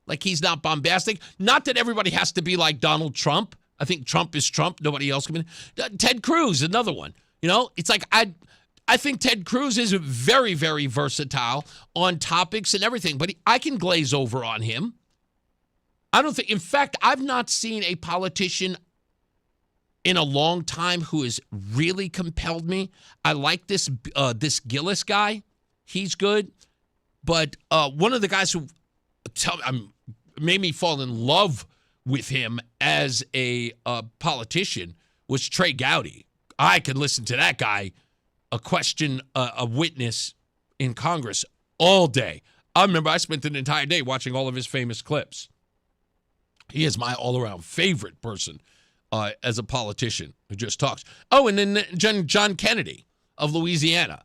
Like, he's not bombastic. Not that everybody has to be like Donald Trump. I think Trump is Trump. Nobody else can be. Ted Cruz, another one. It's like I think Ted Cruz is very, very versatile on topics and everything, but I can glaze over on him. I don't think, in fact, I've not seen a politician in a long time who has really compelled me. I like this Gillis guy. He's good. But one of the guys who made me fall in love with him as a politician was Trey Gowdy. I could listen to that guy question a witness in Congress all day. I remember I spent an entire day watching all of his famous clips. He is my all-around favorite person as a politician who just talks. Oh, and then John Kennedy of Louisiana.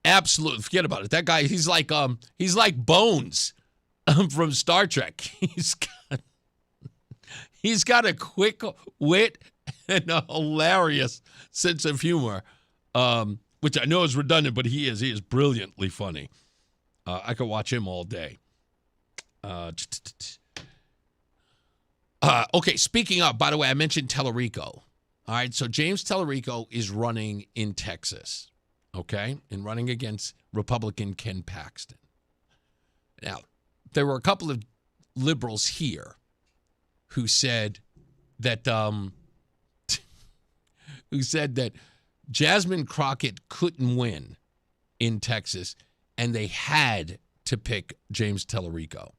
Absolutely, forget about it. That guy, he's like Bones from Star Trek. He's got a quick wit and a hilarious sense of humor, which I know is redundant, but he is brilliantly funny. I could watch him all day. Okay, speaking of, by the way, I mentioned Tellerico. All right, so James Tellerico is running in Texas, okay, and running against Republican Ken Paxton. Now, there were a couple of liberals here who said that Jasmine Crockett couldn't win in Texas, and they had to pick James Tellerico.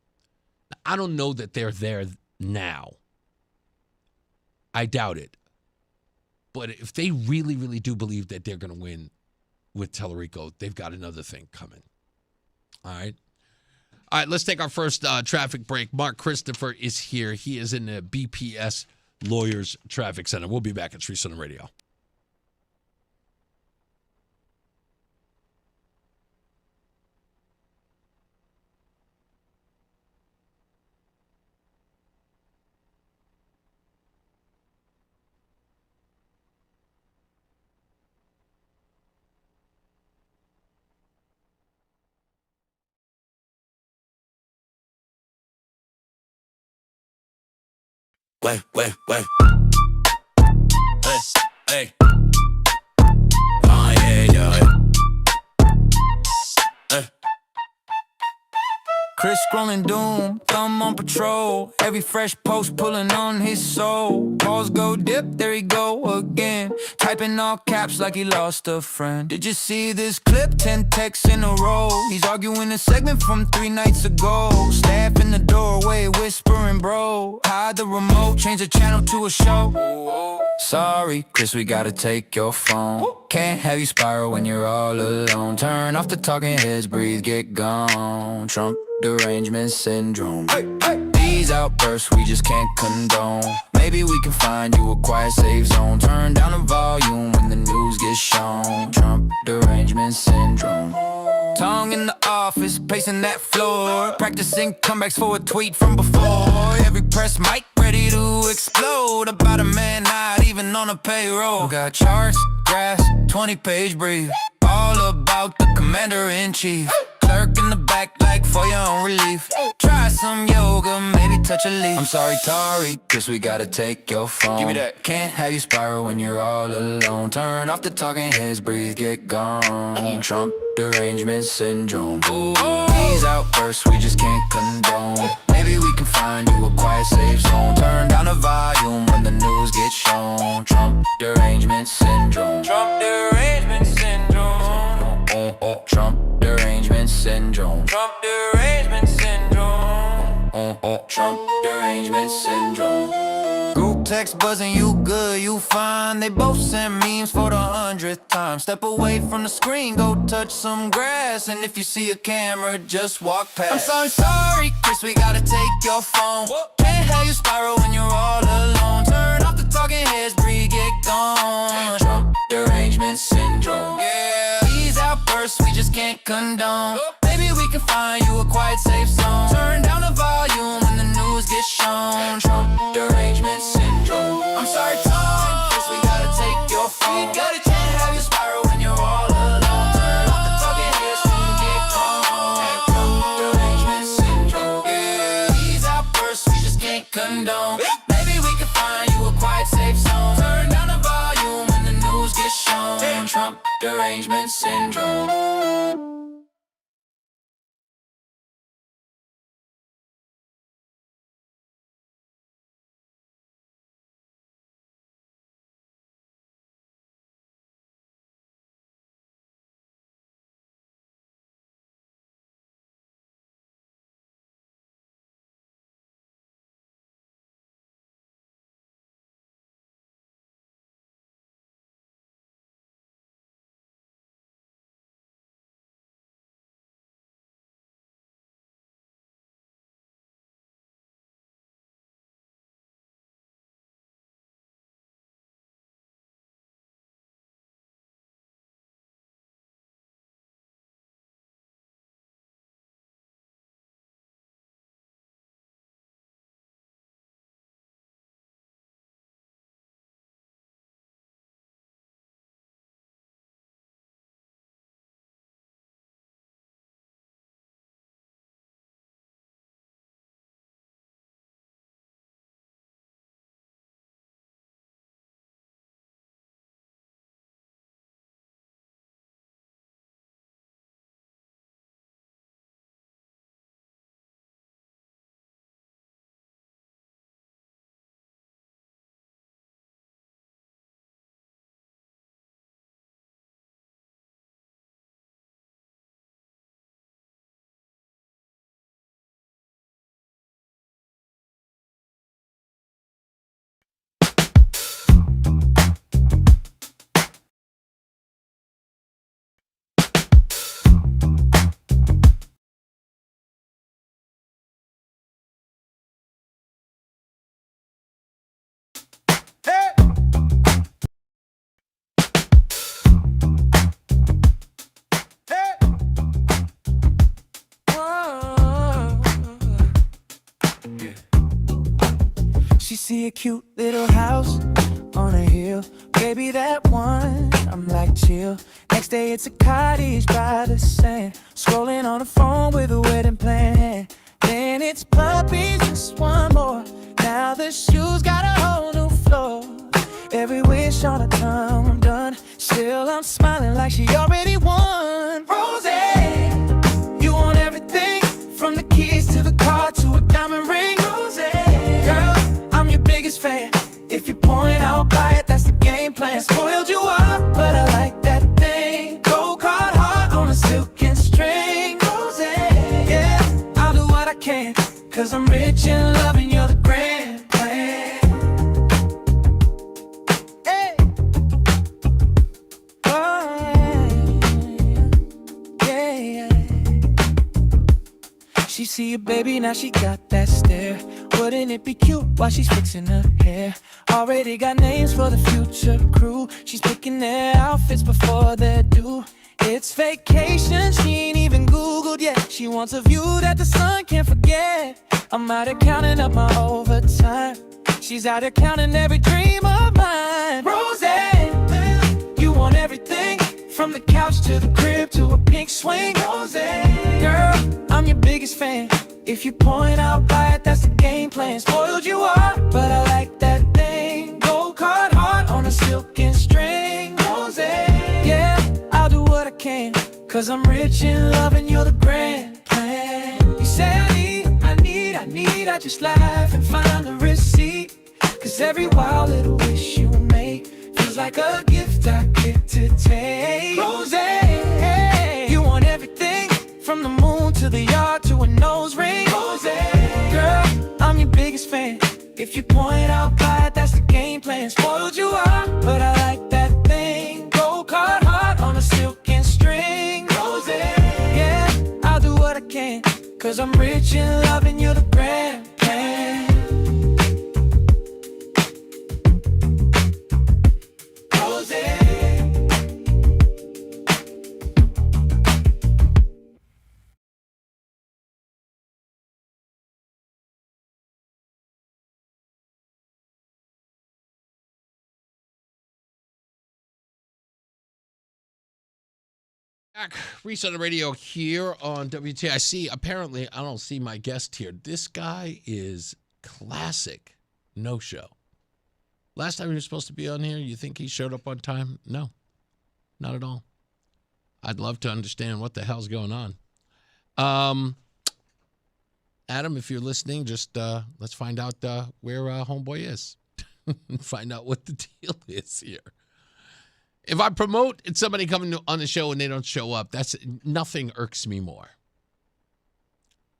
I don't know that they're there now. I doubt it. But if they really, really do believe that they're going to win with Tellerico, they've got another thing coming. All right. All right, let's take our first traffic break. Mark Christopher is here. He is in the BPS Lawyers Traffic Center. We'll be back at Reese On The Radio. Wait. Hey. Oh, yeah. Chris scrolling doom, thumb on patrol. Every fresh post pulling on his soul. Balls go dip, there he go again. Typing all caps like he lost a friend. Did you see this clip? 10 texts in a row. He's arguing a segment from 3 nights ago. Staff in the doorway whispering, bro. Hide the remote, change the channel to a show. Sorry, Chris, we gotta take your phone. Can't have you spiral when you're all alone. Turn off the talking heads, breathe, get gone. Trump derangement syndrome. These outbursts we just can't condone. Maybe we can find you a quiet safe zone. Turn down the volume when the news gets shown. Trump derangement syndrome. Tongue in the office, pacing that floor. Practicing comebacks for a tweet from before. Every press mic ready to explode. About a man not even on a payroll. Got charts, graphs, 20-page brief. All about the commander-in-chief. Clerk in the back like for your own relief. Try some yoga, maybe touch a leaf. I'm sorry, Tari, Chris, we gotta take your phone. Give me that. Can't have you spiral when you're all alone. Turn off the talking heads, breathe, get gone. Trump derangement syndrome. These outbursts we just can't condone. Maybe we can find you a quiet safe zone. Turn down the volume when the news gets shown. Trump derangement syndrome. Trump derangement syndrome. Trump derangement syndrome. Trump derangement syndrome. Trump derangement syndrome. Group text buzzing, you good, you fine. They both send memes for the 100th time. Step away from the screen, go touch some grass. And if you see a camera, just walk past. I'm sorry, Chris, we gotta take your phone. Can't have you spiral when you're all alone. Turn off the talking heads, breathe, get gone. Trump derangement syndrome. Yeah, these outbursts we just can't condone. Maybe we can find you a quiet safe zone. Turn down the volume when the news gets shown. Trump derangement syndrome. I'm sorry, Tom, Chris, we gotta take your phone. We gotta can't have you spiral when you're all alone. Turn off the talking heads when you get gone. Trump derangement syndrome. Yeah, these outbursts we just can't condone. Maybe we can find you a quiet safe zone. Turn down the volume when the news gets shown. Trump derangement syndrome. She see a cute little house on a hill. Baby, that one, I'm like chill. Next day it's a cottage by the sand. Scrolling on the phone with a wedding plan. Then it's puppies, just one more. Now the shoes got a whole new floor. Every wish on her tongue done. Still I'm smiling like she already won. Rose, you want everything from the kids 'cause I'm rich in love and you're the grand plan. Hey. Oh, yeah. She see a baby, now she got that stare. Wouldn't it be cute while she's fixing her hair? Already got names for the future crew. She's picking their outfits before they're due. It's vacation, she ain't even Googled yet. She wants a view that the sun can't forget. I'm out here counting up my overtime. She's out here counting every dream of mine. Rose, you want everything, from the couch to the crib to a pink swing. Rose, girl, I'm your biggest fan. If you point out buy it, that's the game plan. Spoiled you are, but I like that thing. Gold card heart on a silken string. Rose, yeah, I'll do what I can, 'cause I'm rich in love and you're the grand plan. You say I just laugh and find the receipt, 'cause every wild little wish you make feels like a gift I get to take. Rose, you want everything, from the moon to the yard to a nose ring. Rose, girl, I'm your biggest fan. If you point out buy it, that's the game plan. Spoiled you are, but I like that thing. Gold card heart on a silken string. Rose, yeah, I'll do what I can, 'cause I'm rich in love and you're the grand plan. Rose. Reese on the radio here on WTIC. Apparently, I don't see my guest here. This guy is classic no-show. Last time he was supposed to be on here, you think he showed up on time? No, not at all. I'd love to understand what the hell's going on. Adam, if you're listening, just let's find out where Homeboy is. Find out what the deal is here. If I promote somebody coming on the show and they don't show up, that's nothing irks me more.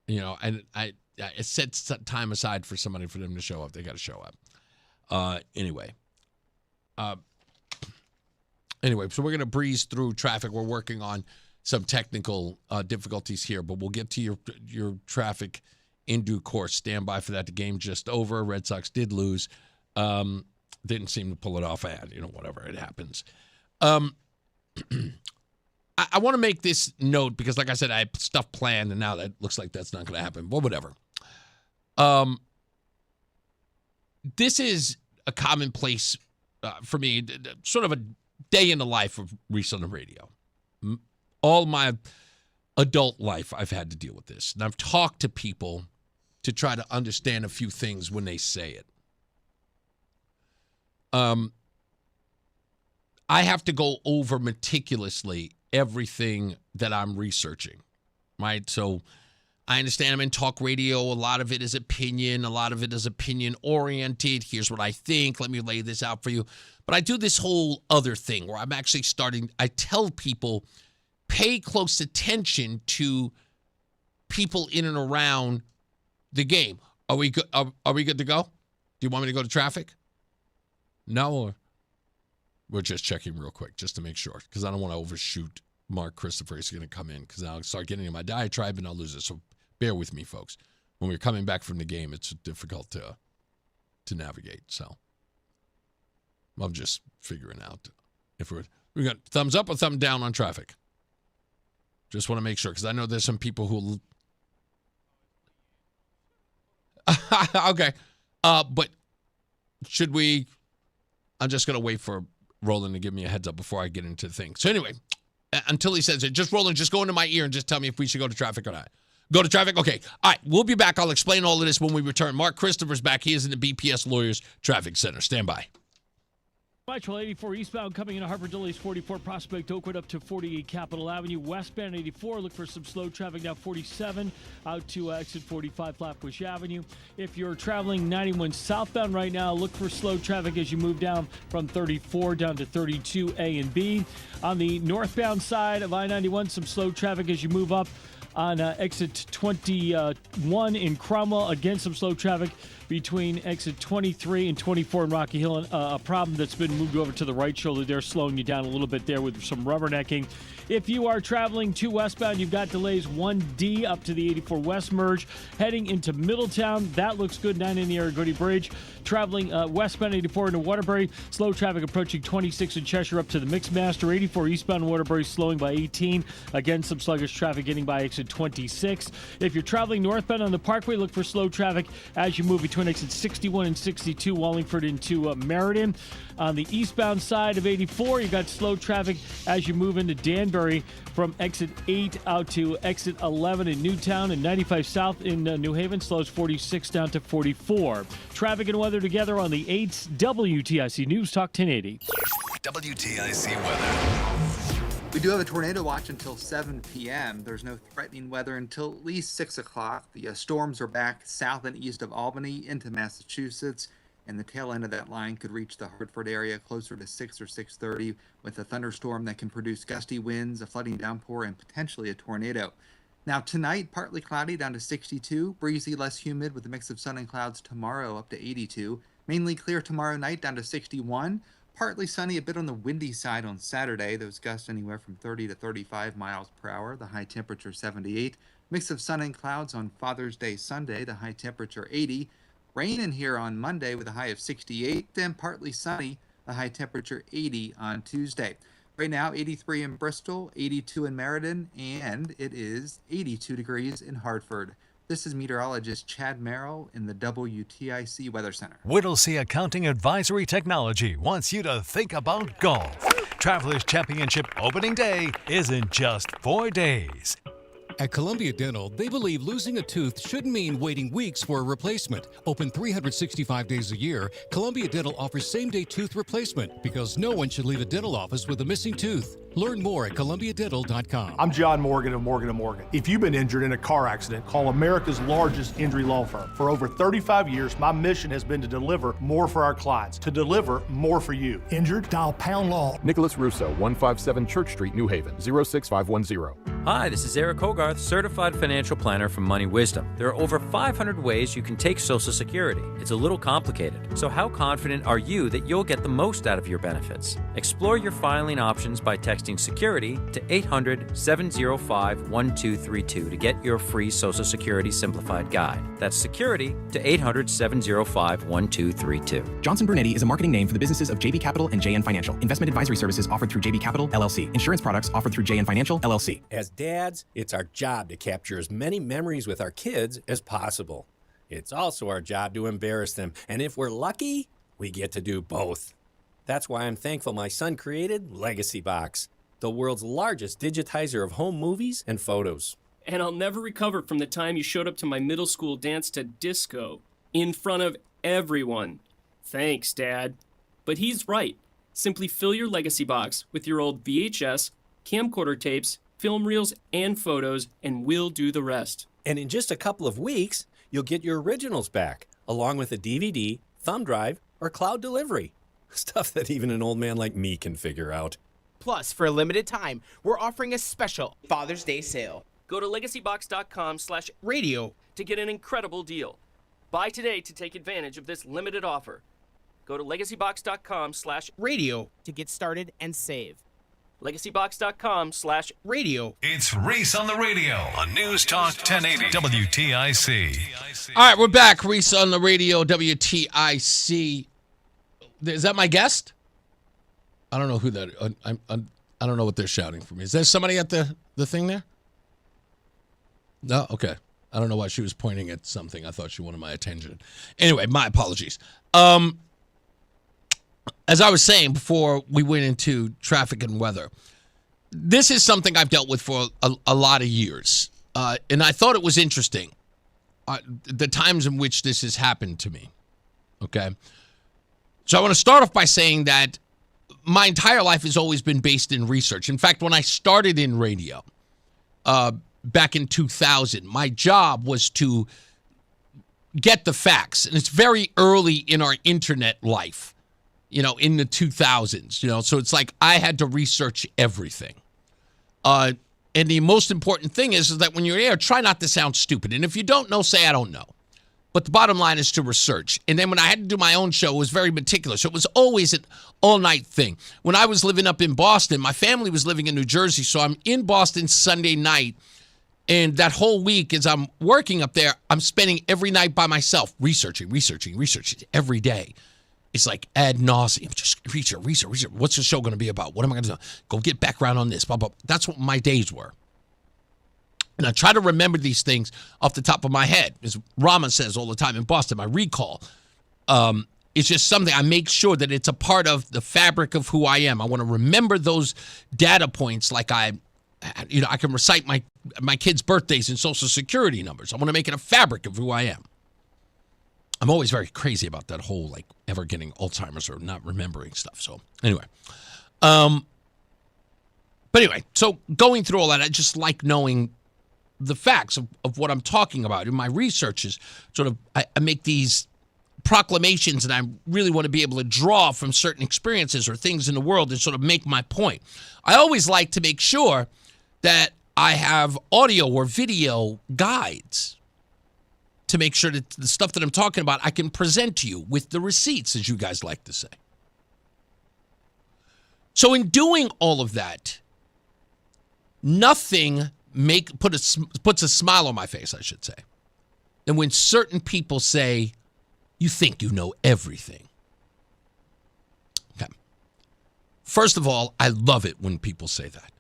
You know, and I set time aside for somebody for them to show up. They got to show up. Anyway, so we're going to breeze through traffic. We're working on some technical difficulties here, but we'll get to your traffic in due course. Stand by for that. The game just over. Red Sox did lose. Didn't seem to pull it off. Whatever, it happens. I want to make this note because, like I said, I have stuff planned, and now that looks like that's not going to happen. But whatever. This is a commonplace for me, sort of a day in the life of Reese on the radio. All my adult life, I've had to deal with this, and I've talked to people to try to understand a few things when they say it. I have to go over meticulously everything that I'm researching, right? So I understand I'm in talk radio. A lot of it is opinion. A lot of it is opinion-oriented. Here's what I think. Let me lay this out for you. But I do this whole other thing where I'm actually I tell people, pay close attention to people in and around the game. Are we good? Are we good to go? Do you want me to go to traffic? No, or we're just checking real quick just to make sure, because I don't want to overshoot Mark Christopher. He's going to come in because I'll start getting in my diatribe and I'll lose it. So bear with me, folks. When we're coming back from the game, it's difficult to navigate. So I'm just figuring out if we got thumbs up or thumb down on traffic. Just want to make sure, because I know there's some people who. Okay, but should we? I'm just going to wait for Roland to give me a heads up before I get into the thing. So anyway, until he says it, just Roland, just go into my ear and just tell me if we should go to traffic or not. Go to traffic? Okay. All right, we'll be back. I'll explain all of this when we return. Mark Christopher's back. He is in the BPS Lawyers Traffic Center. Stand by. Mitchell 84 eastbound coming into Hartford, delays 44 Prospect Oakwood up to 48 Capitol Avenue. Westbound 84, look for some slow traffic now 47 out to exit 45 Flatbush Avenue. If you're traveling 91 southbound right now, look for slow traffic as you move down from 34 down to 32 A and B. On the northbound side of I-91, some slow traffic as you move up on exit 21 in Cromwell. Again, some slow traffic between exit 23 and 24 in Rocky Hill. A problem that's been moved over to the right shoulder there, slowing you down a little bit there with some rubbernecking. If you are traveling to westbound, you've got delays 1D up to the 84 West merge. Heading into Middletown, that looks good down in the Aragodi Bridge. Traveling westbound 84 into Waterbury, slow traffic approaching 26 in Cheshire up to the Mixmaster. 84 eastbound Waterbury slowing by 18. Again, some sluggish traffic getting by exit 26. If you're traveling northbound on the Parkway, look for slow traffic as you move between exit 61 and 62, Wallingford into Meriden. On the eastbound side of 84, you got slow traffic as you move into Danbury from exit 8 out to exit 11 in Newtown, and 95 south in New Haven slows 46 down to 44. Traffic and weather together on the 8th WTIC News Talk 1080. WTIC weather. We do have a tornado watch until 7 p.m. There's no threatening weather until at least 6 o'clock. The storms are back south and east of Albany into Massachusetts, and the tail end of that line could reach the Hartford area closer to 6 or 6:30 with a thunderstorm that can produce gusty winds, a flooding downpour, and potentially a tornado. Now tonight, partly cloudy down to 62, breezy, less humid with a mix of sun and clouds tomorrow up to 82. Mainly clear tomorrow night down to 61. Partly sunny, a bit on the windy side on Saturday. Those gusts anywhere from 30 to 35 miles per hour. The high temperature 78. Mix of sun and clouds on Father's Day Sunday. The high temperature 80. Rain in here on Monday with a high of 68. Then partly sunny. The high temperature 80 on Tuesday. Right now, 83 in Bristol, 82 in Meriden, and it is 82 degrees in Hartford. This is meteorologist Chad Merrill in the WTIC Weather Center. Whittlesey Accounting Advisory Technology wants you to think about golf. Travelers Championship opening day is in just 4 days. At Columbia Dental, they believe losing a tooth shouldn't mean waiting weeks for a replacement. Open 365 days a year, Columbia Dental offers same-day tooth replacement because no one should leave a dental office with a missing tooth. Learn more at ColumbiaDental.com. I'm John Morgan of Morgan & Morgan. If you've been injured in a car accident, call America's largest injury law firm. For over 35 years, my mission has been to deliver more for our clients, to deliver more for you. Injured? Dial Pound Law. Nicholas Russo, 157 Church Street, New Haven, 06510. Hi, this is Eric Hogarth, Certified Financial Planner from Money Wisdom. There are over 500 ways you can take Social Security. It's a little complicated, so how confident are you that you'll get the most out of your benefits? Explore your filing options by texting Security to 800-705-1232 to get your free Social Security Simplified Guide. That's Security to 800-705-1232. Johnson Brunetti is a marketing name for the businesses of JB Capital and JN Financial. Investment advisory services offered through JB Capital, LLC. Insurance products offered through JN Financial, LLC. As dads, it's our job to capture as many memories with our kids as possible. It's also our job to embarrass them, and if we're lucky, we get to do both. That's why I'm thankful my son created Legacy Box, the world's largest digitizer of home movies and photos. And I'll never recover from the time you showed up to my middle school dance to disco in front of everyone. Thanks, Dad. But he's right. Simply fill your Legacy Box with your old VHS, camcorder tapes, film reels, and photos, and we'll do the rest. And in just a couple of weeks, you'll get your originals back, along with a DVD, thumb drive, or cloud delivery. Stuff that even an old man like me can figure out. Plus, for a limited time, we're offering a special Father's Day sale. Go to legacybox.com/radio to get an incredible deal. Buy today to take advantage of this limited offer. Go to legacybox.com/radio to get started and save. legacybox.com/radio. It's Reese on the Radio on News Talk 1080 WTIC. All right, we're back. Reese on the Radio, WTIC. Is that my guest? I don't know who that. I don't know what they're shouting for me. Is there somebody at the thing there? No, okay. I don't know why she was pointing at something. I thought she wanted my attention. Anyway, my apologies. As I was saying before we went into traffic and weather, this is something I've dealt with for a lot of years, and I thought it was interesting. The times in which this has happened to me. Okay, so I want to start off by saying that my entire life has always been based in research. In fact, when I started in radio back in 2000, my job was to get the facts. And it's very early in our internet life, in the 2000s, so it's like I had to research everything. And And the most important thing is that when you're there, try not to sound stupid. And if you don't know, say, I don't know. But the bottom line is to research. And then when I had to do my own show, it was very meticulous. It was always an all-night thing. When I was living up in Boston, my family was living in New Jersey, so I'm in Boston Sunday night. And that whole week, as I'm working up there, I'm spending every night by myself, researching every day. It's like ad nauseum, just research. What's the show going to be about? What am I going to do? Go get background on this. Blah, blah. That's what my days were. And I try to remember these things off the top of my head. As Rama says all the time in Boston, my recall. It's just something I make sure that it's a part of the fabric of who I am. I want to remember those data points like I can recite my kids' birthdays and social security numbers. I want to make it a fabric of who I am. I'm always very crazy about that whole, like, ever getting Alzheimer's or not remembering stuff. So, anyway. But anyway, so going through all that, I just like knowing the facts of what I'm talking about. In my research is sort of, I make these proclamations, and I really want to be able to draw from certain experiences or things in the world and sort of make my point. I always like to make sure that I have audio or video guides to make sure that the stuff that I'm talking about, I can present to you with the receipts, as you guys like to say. So in doing all of that, nothing puts a smile on my face, I should say. And when certain people say, you think you know everything. Okay. First of all, I love it when people say that.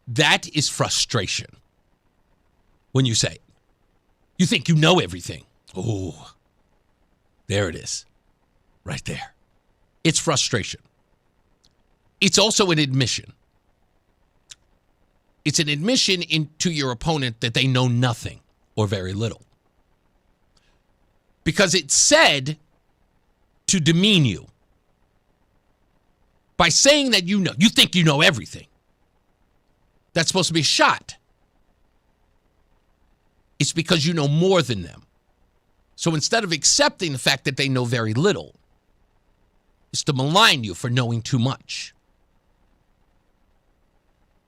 That is frustration. When you say, you think you know everything. Oh, there it is. Right there. It's frustration. It's also an admission. It's an admission into your opponent that they know nothing or very little. Because it's said to demean you. By saying that you think you know everything. That's supposed to be a shot. It's because you know more than them. So instead of accepting the fact that they know very little, it's to malign you for knowing too much.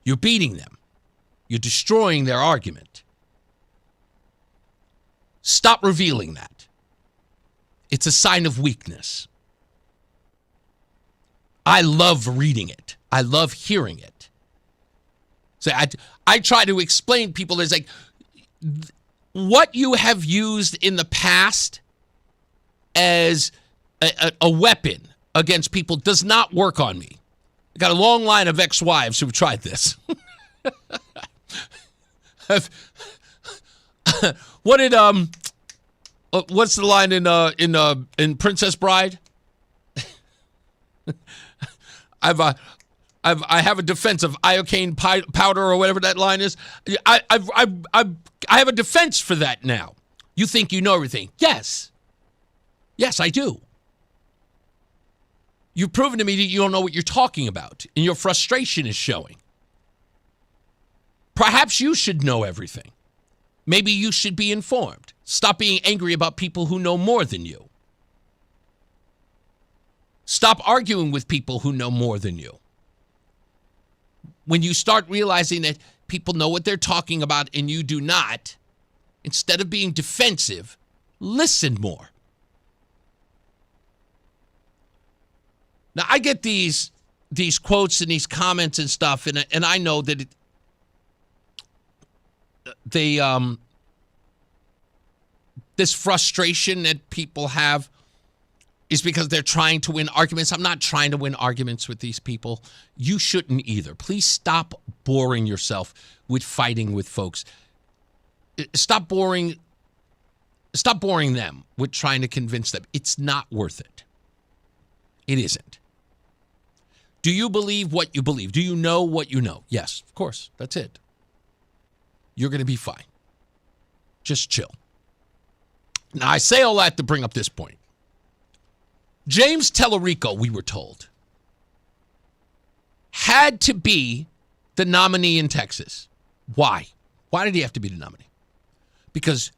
You're beating them. You're destroying their argument. Stop revealing that. It's a sign of weakness. I love reading it. I love hearing it. So I try to explain people, there's like, what you have used in the past as a weapon against people does not work on me. I got a long line of ex-wives who've tried this. What's the line in Princess Bride? I have a defense of iocane powder or whatever that line is. I have a defense for that now. You think you know everything. Yes, I do. You've proven to me that you don't know what you're talking about, and your frustration is showing. Perhaps you should know everything. Maybe you should be informed. Stop being angry about people who know more than you. Stop arguing with people who know more than you. When you start realizing that people know what they're talking about and you do not, instead of being defensive, listen more. Now, I get these quotes and these comments and stuff, and I know that this frustration that people have is because they're trying to win arguments. I'm not trying to win arguments with these people. You shouldn't either. Please stop boring yourself with fighting with folks. Stop boring them with trying to convince them. It's not worth it. It isn't. Do you believe what you believe? Do you know what you know? Yes, of course. That's it. You're going to be fine. Just chill. Now, I say all that to bring up this point. James Tellerico, we were told, had to be the nominee in Texas. Why? Why did he have to be the nominee? Because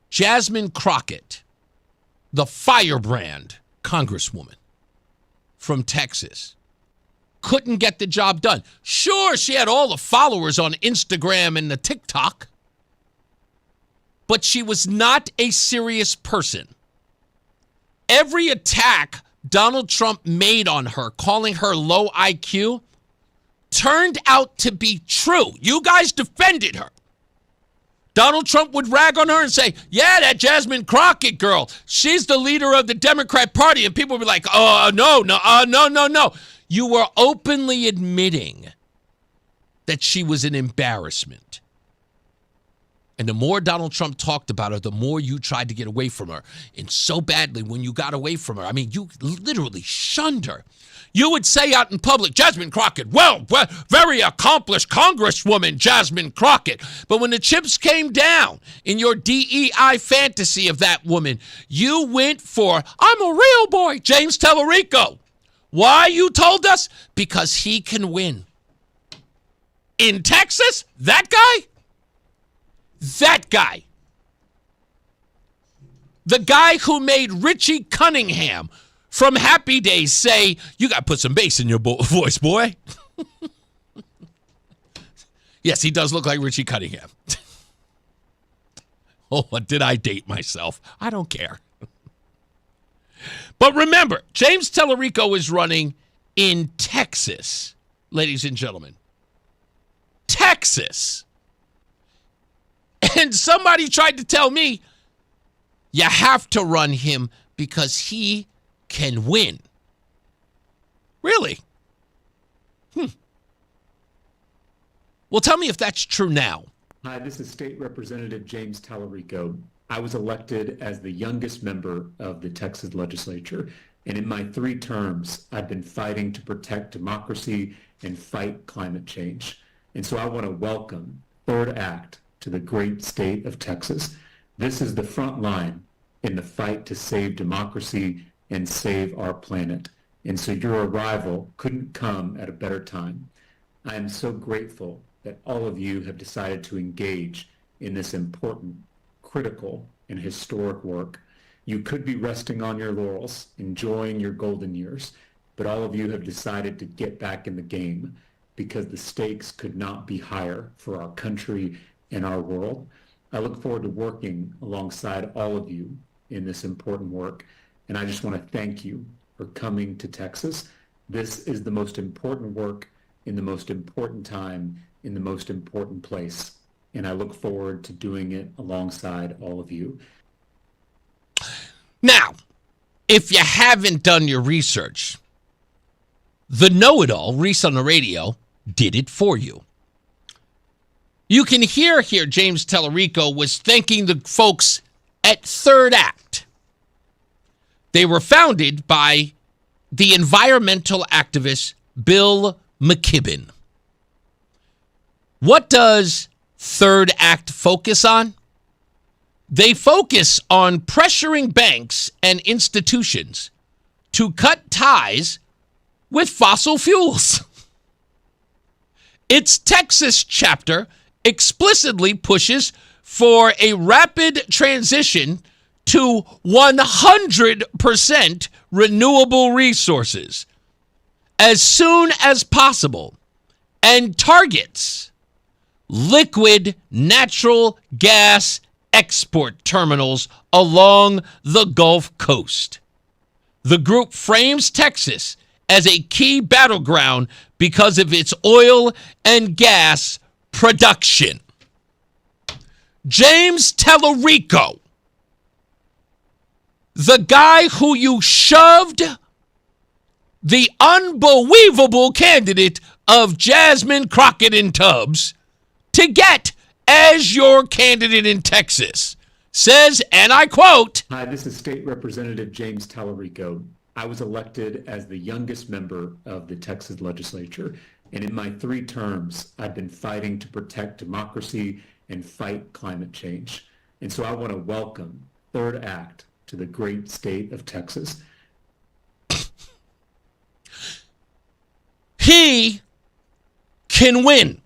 Jasmine Crockett, the firebrand congresswoman from Texas, couldn't get the job done. Sure, she had all the followers on Instagram and the TikTok, but she was not a serious person. Every attack Donald Trump made on her, calling her low IQ, turned out to be true. You guys defended her. Donald Trump would rag on her and say, yeah, that Jasmine Crockett girl, she's the leader of the Democrat Party. And people would be like, oh, no. You were openly admitting that she was an embarrassment. And the more Donald Trump talked about her, the more you tried to get away from her. And so badly when you got away from her, I mean, you literally shunned her. You would say out in public, Jasmine Crockett, well, very accomplished Congresswoman, Jasmine Crockett. But when the chips came down in your DEI fantasy of that woman, you went for, I'm a real boy, James Tellerico. Why, you told us? Because he can win. In Texas, that guy? The guy who made Richie Cunningham from Happy Days say, you got to put some bass in your voice, boy. Yes, he does look like Richie Cunningham. Oh, did I date myself? I don't care. But remember, James Tellerico is running in Texas, ladies and gentlemen. Texas. And somebody tried to tell me, you have to run him because he can win. Really? Well, tell me if that's true now. Hi, this is State Representative James Tellerico. I was elected as the youngest member of the Texas legislature, and in my 3 terms, I've been fighting to protect democracy and fight climate change. And so I want to welcome Third Act to the great state of Texas. This is the front line in the fight to save democracy and save our planet. And so your arrival couldn't come at a better time. I am so grateful that all of you have decided to engage in this important, critical, and historic work. You could be resting on your laurels, enjoying your golden years, but all of you have decided to get back in the game because the stakes could not be higher for our country and our world. I look forward to working alongside all of you in this important work, and I just want to thank you for coming to Texas. This is the most important work in the most important time in the most important place, and I look forward to doing it alongside all of you. Now, if you haven't done your research, the know-it-all, Reese on the Radio, did it for you. You can hear here James Tellerico was thanking the folks at Third Act. They were founded by the environmental activist Bill McKibben. What does Third Act focus on? They focus on pressuring banks and institutions to cut ties with fossil fuels. Its Texas chapter explicitly pushes for a rapid transition to 100% renewable resources as soon as possible and targets liquid natural gas export terminals along the Gulf Coast. The group frames Texas as a key battleground because of its oil and gas production. James Tellerico, the guy who you shoved the unbelievable candidate of Jasmine Crockett in Tubbs to get as your candidate in Texas, says, and I quote, Hi, this is State Representative James Tellerico. I was elected as the youngest member of the Texas legislature, and in my 3 terms, I've been fighting to protect democracy and fight climate change. And so I want to welcome Third Act to the great state of Texas. He can win.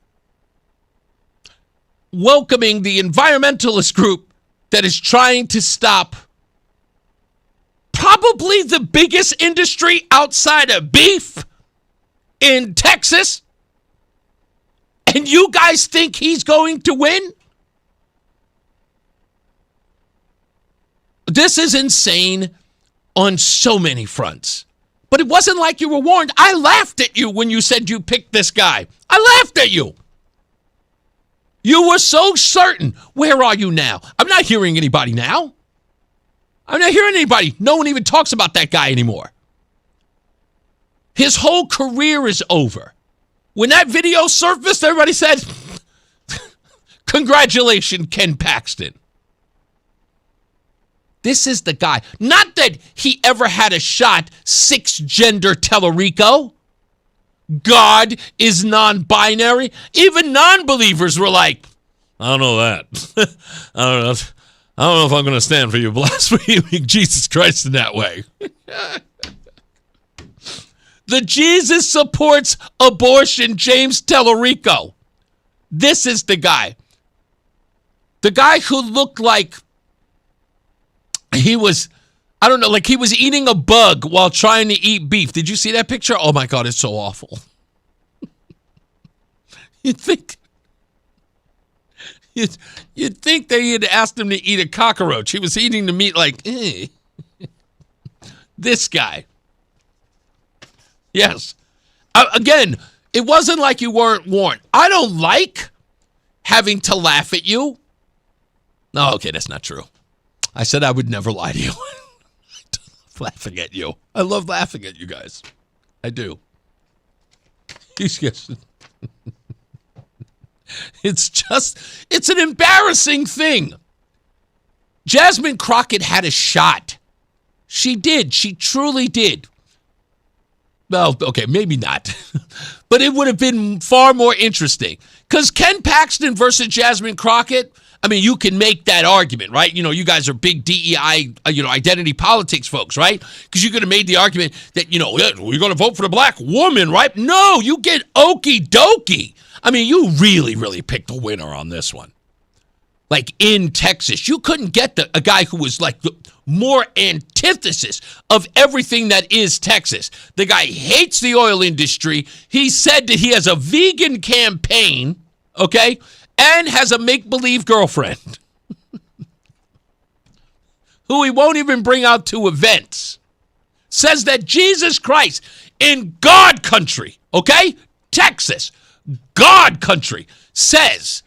Welcoming the environmentalist group that is trying to stop probably the biggest industry outside of beef in Texas, and you guys think he's going to win? This is insane on so many fronts. But it wasn't like you were warned. I laughed at you when you said you picked this guy. I laughed at you. You were so certain. Where are you now? I'm not hearing anybody now. I'm not hearing anybody. No one even talks about that guy anymore. His whole career is over. When that video surfaced, everybody said, congratulations, Ken Paxton. This is the guy. Not that he ever had a shot, 6-gender Tellerico. God is non-binary. Even non-believers were like, I don't know that. I don't know if I'm going to stand for you blaspheming Jesus Christ in that way. The Jesus supports abortion, James Tellerico. This is the guy. The guy who looked like he was, I don't know, like he was eating a bug while trying to eat beef. Did you see that picture? Oh my God, it's so awful. You'd think they had asked him to eat a cockroach. He was eating the meat like, eh. This guy. Yes. Again, it wasn't like you weren't warned. I don't like having to laugh at you. No, okay, that's not true. I said I would never lie to you. I love laughing at you. I love laughing at you guys. I do. It's an embarrassing thing. Jasmine Crockett had a shot. She did. She truly did. Well, okay, maybe not. But it would have been far more interesting. Because Ken Paxton versus Jasmine Crockett, I mean, you can make that argument, right? You know, you guys are big DEI, identity politics folks, right? Because you could have made the argument that, we're going to vote for the black woman, right? No, you get okie dokie. I mean, you really, really picked a winner on this one. Like in Texas, you couldn't get a guy who was like the more antithesis of everything that is Texas. The guy hates the oil industry. He said that he has a vegan campaign, okay, and has a make-believe girlfriend who he won't even bring out to events. Says that Jesus Christ in God country, okay, Texas, God country, says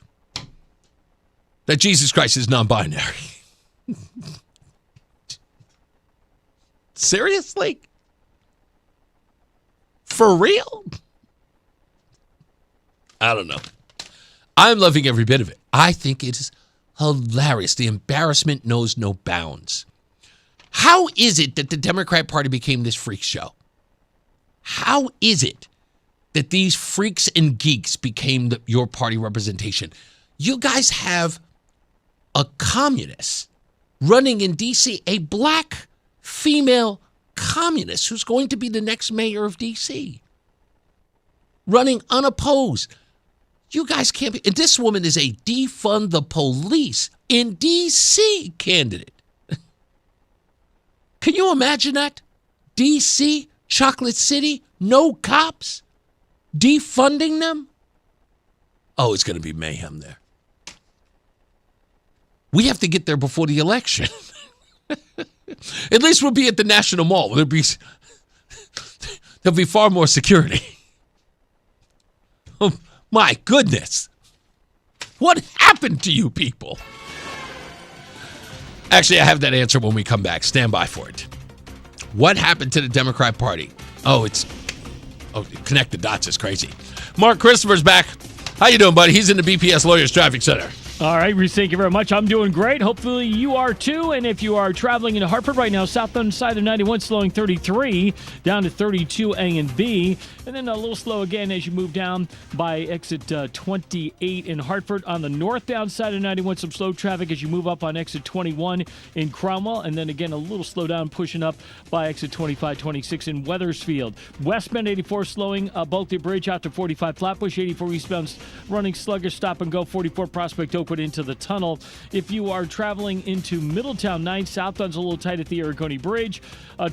that Jesus Christ is non-binary. Seriously? For real? I don't know. I'm loving every bit of it. I think it is hilarious. The embarrassment knows no bounds. How is it that the Democrat Party became this freak show? How is it that these freaks and geeks became your party representation? You guys have a communist running in D.C., a black female communist who's going to be the next mayor of D.C., running unopposed. You guys can't be. And this woman is a defund the police in D.C. candidate. Can you imagine that? D.C., Chocolate City, no cops, defunding them? Oh, it's going to be mayhem there. We have to get there before the election. At least we'll be at the National Mall. There'll be far more security. Oh, my goodness. What happened to you people? Actually, I have that answer when we come back. Stand by for it. What happened to the Democrat Party? Connect the dots is crazy. Mark Christopher's back. How you doing, buddy? He's in the BPS Lawyers Traffic Center. All right, Reese, thank you very much. I'm doing great. Hopefully you are too. And if you are traveling into Hartford right now, southbound side of 91 slowing 33 down to 32 A and B. And then a little slow again as you move down by exit 28 in Hartford. On the northbound side of 91, some slow traffic as you move up on exit 21 in Cromwell. And then again, a little slow down pushing up by exit 25, 26 in Wethersfield. Westbound 84 slowing Bulkley Bridge out to 45 Flatbush. 84 eastbound running sluggish stop and go 44 Prospect Oak Oakwood into the tunnel. If you are traveling into Middletown, 9 southbound's a little tight at the Aragoni Bridge.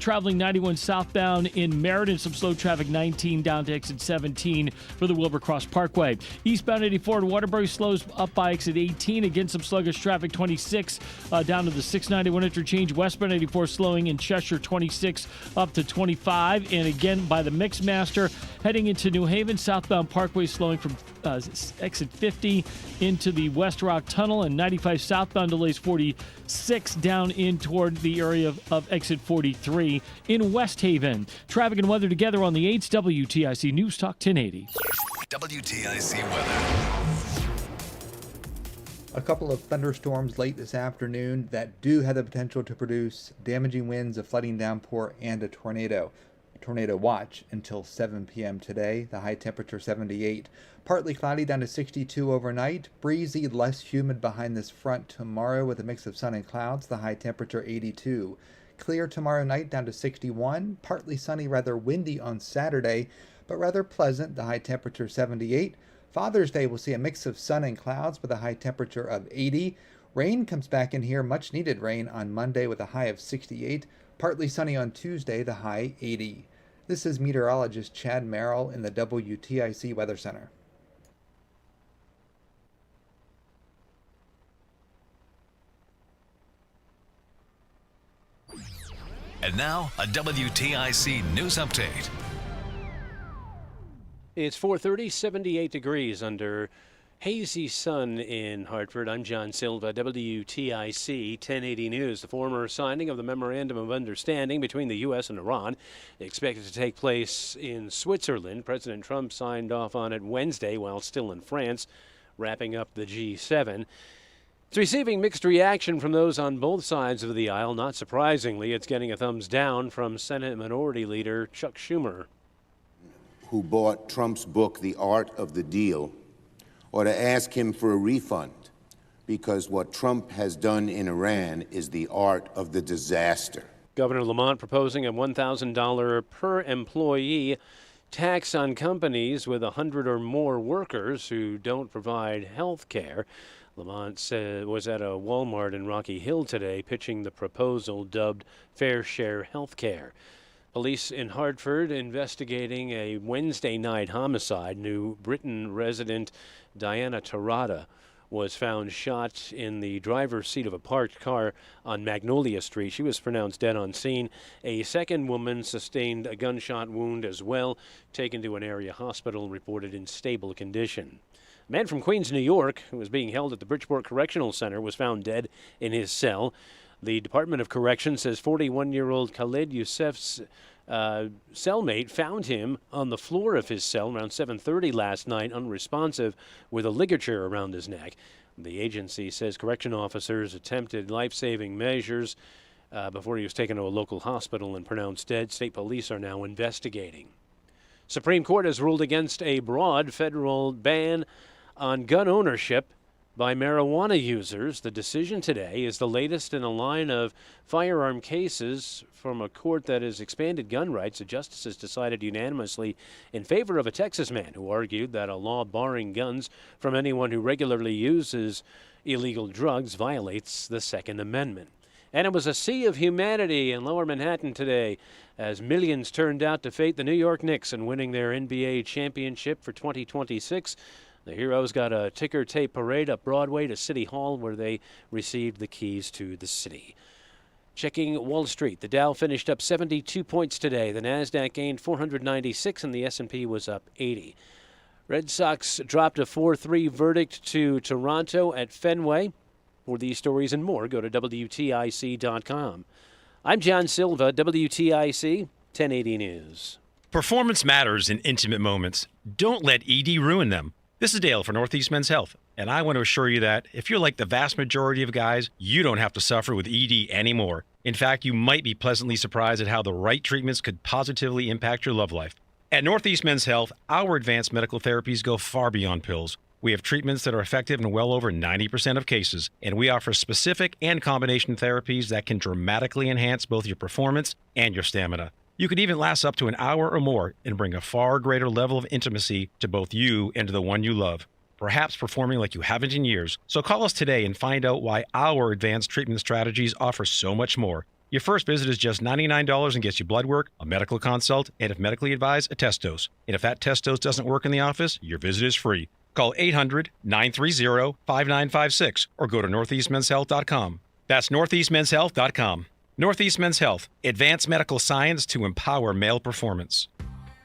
Traveling 91 southbound in Meriden, some slow traffic 19 down to exit 17 for the Wilbur-Cross Parkway. Eastbound 84 in Waterbury slows up by exit 18. Again, some sluggish traffic 26 down to the 691 interchange. Westbound 84 slowing in Cheshire 26 up to 25. And again, by the Mixmaster, heading into New Haven, southbound Parkway slowing from exit 50 into the West Rock Tunnel, and 95 southbound delays 46 down in toward the area of exit 43 in West Haven. Traffic and weather together on the 8's WTIC News Talk 1080. WTIC weather. A couple of thunderstorms late this afternoon that do have the potential to produce damaging winds, a flooding downpour, and a tornado. A tornado watch until 7 p.m. today. The high temperature 78. Partly cloudy down to 62 overnight. Breezy, less humid behind this front tomorrow with a mix of sun and clouds. The high temperature 82. Clear tomorrow night down to 61. Partly sunny, rather windy on Saturday, but rather pleasant. The high temperature 78. Father's Day will see a mix of sun and clouds with a high temperature of 80. Rain comes back in here, much needed rain on Monday with a high of 68. Partly sunny on Tuesday, the high 80. This is meteorologist Chad Merrill in the WTIC Weather Center. And now, a WTIC news update. It's 4:30, 78 degrees under hazy sun in Hartford. I'm John Silva, WTIC 1080 News. The former signing of the Memorandum of Understanding between the U.S. and Iran expected to take place in Switzerland. President Trump signed off on it Wednesday while still in France, wrapping up the G7. It's receiving mixed reaction from those on both sides of the aisle. Not surprisingly, it's getting a thumbs down from Senate Minority Leader Chuck Schumer, who bought Trump's book, The Art of the Deal, or to ask him for a refund, because what Trump has done in Iran is the art of the disaster. Governor Lamont proposing a $1,000 per employee tax on companies with 100 or more workers who don't provide health care. Lamont was at a Walmart in Rocky Hill today pitching the proposal dubbed Fair Share Health Care. Police in Hartford investigating a Wednesday night homicide. New Britain resident Diana Tarada was found shot in the driver's seat of a parked car on Magnolia Street. She was pronounced dead on scene. A second woman sustained a gunshot wound as well, taken to an area hospital, reported in stable condition. A man from Queens, New York, who was being held at the Bridgeport Correctional Center, was found dead in his cell. The Department of Corrections says 41-year-old Khalid Youssef's cellmate found him on the floor of his cell around 7:30 last night, unresponsive, with a ligature around his neck. The agency says correction officers attempted life-saving measures before he was taken to a local hospital and pronounced dead. State police are now investigating. Supreme Court has ruled against a broad federal ban on gun ownership by marijuana users. The decision today is the latest in a line of firearm cases from a court that has expanded gun rights. The justices decided unanimously in favor of a Texas man who argued that a law barring guns from anyone who regularly uses illegal drugs violates the Second Amendment. And it was a sea of humanity in Lower Manhattan today as millions turned out to fate the New York Knicks in winning their NBA championship for 2026. The Heroes got a ticker tape parade up Broadway to City Hall where they received the keys to the city. Checking Wall Street, the Dow finished up 72 points today. The Nasdaq gained 496 and the S&P was up 80. Red Sox dropped a 4-3 verdict to Toronto at Fenway. For these stories and more, go to WTIC.com. I'm John Silva, WTIC 1080 News. Performance matters in intimate moments. Don't let ED ruin them. This is Dale for Northeast Men's Health, and I want to assure you that if you're like the vast majority of guys, you don't have to suffer with ED anymore. In fact, you might be pleasantly surprised at how the right treatments could positively impact your love life. At Northeast Men's Health, our advanced medical therapies go far beyond pills. We have treatments that are effective in well over 90% of cases, and we offer specific and combination therapies that can dramatically enhance both your performance and your stamina. You could even last up to an hour or more and bring a far greater level of intimacy to both you and to the one you love. perhaps performing like you haven't in years. So call us today and find out why our advanced treatment strategies offer so much more. Your first visit is just $99 and gets you blood work, a medical consult, and if medically advised, a test dose. And if that test dose doesn't work in the office, your visit is free. Call 800-930-5956 or go to northeastmenshealth.com. That's northeastmenshealth.com. Northeast Men's Health, advanced medical science to empower male performance.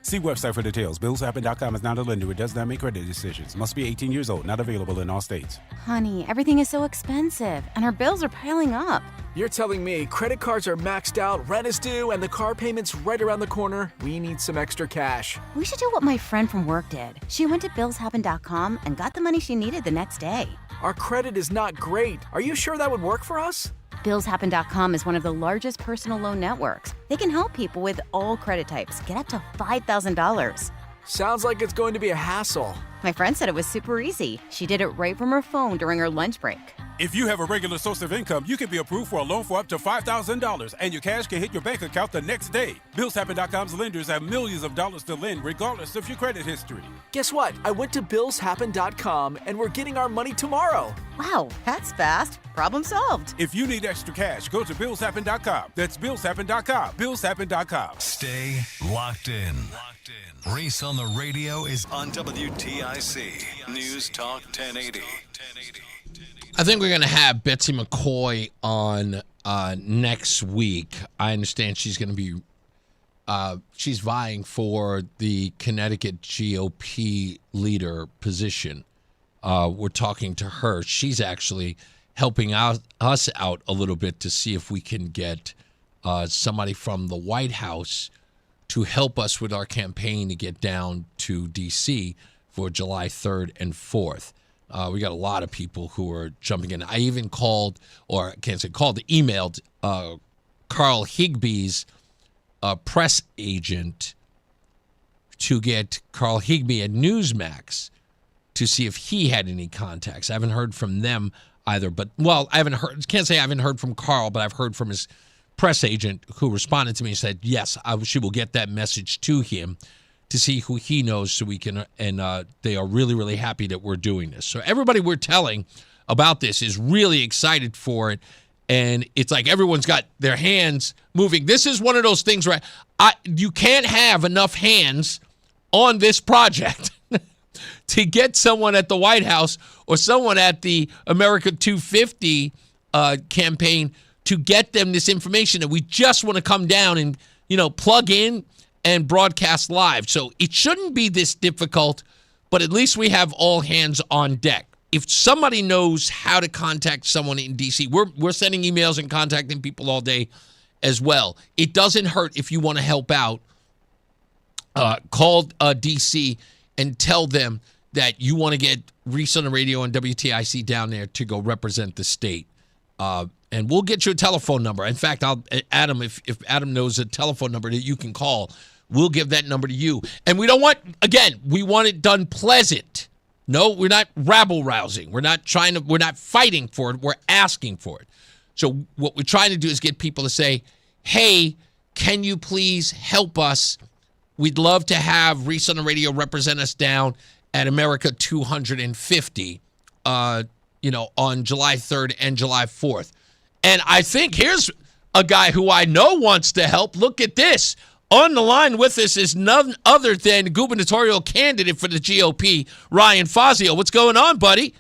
See website for details. BillsHappen.com is not a lender. It does not make credit decisions. Must be 18 years old. Not available in all states. Honey, everything is so expensive, and our bills are piling up. You're telling me credit cards are maxed out, rent is due, and the car payment's right around the corner? We need some extra cash. We should do what my friend from work did. She went to BillsHappen.com and got the money she needed the next day. Our credit is not great. Are you sure that would work for us? BillsHappen.com is one of the largest personal loan networks. They can help people with all credit types get up to $5,000. Sounds like it's going to be a hassle. My friend said it was super easy. She did it right from her phone during her lunch break. If you have a regular source of income, you can be approved for a loan for up to $5,000, and your cash can hit your bank account the next day. BillsHappen.com's lenders have millions of dollars to lend, regardless of your credit history. Guess what? I went to BillsHappen.com, and we're getting our money tomorrow. Wow, that's fast. Problem solved. If you need extra cash, go to BillsHappen.com. That's BillsHappen.com. BillsHappen.com. Stay locked in. Reese on the Radio is on WTIC News Talk 1080. I think we're going to have Betsy McCoy on next week. I understand she's going to be she's vying for the Connecticut GOP leader position. We're talking to her. She's actually helping us out a little bit to see if we can get somebody from the White House to help us with our campaign to get down to D.C. for July 3rd and 4th. We got a lot of people who are jumping in. I even called, or I can't say called, emailed Carl Higbee's press agent to get Carl Higbee at Newsmax to see if he had any contacts. I haven't heard from them either, but, well, I can't say I haven't heard from Carl, but I've heard from his press agent who responded to me and said, yes, she will get that message to him to see who he knows so we can, and they are really, really happy that we're doing this. So everybody we're telling about this is really excited for it, and it's like everyone's got their hands moving. This is one of those things where you can't have enough hands on this project to get someone at the White House or someone at the America 250 campaign to get them this information, and we just want to come down and, plug in and broadcast live. So it shouldn't be this difficult, but at least we have all hands on deck. If somebody knows how to contact someone in D.C., we're sending emails and contacting people all day as well. It doesn't hurt if you want to help out. Call D.C. and tell them that you want to get Reese on the Radio and WTIC down there to go represent the state. And we'll get you a telephone number. In fact, Adam, if Adam knows a telephone number that you can call, we'll give that number to you. And we want it done pleasant. No, we're not rabble-rousing. We're not fighting for it. We're asking for it. So what we're trying to do is get people to say, hey, can you please help us? We'd love to have Reese on the Radio represent us down at America 250, on July 3rd and July 4th. And I think here's a guy who I know wants to help. Look at this. On the line with us is none other than gubernatorial candidate for the GOP, Ryan Fazio. What's going on, buddy?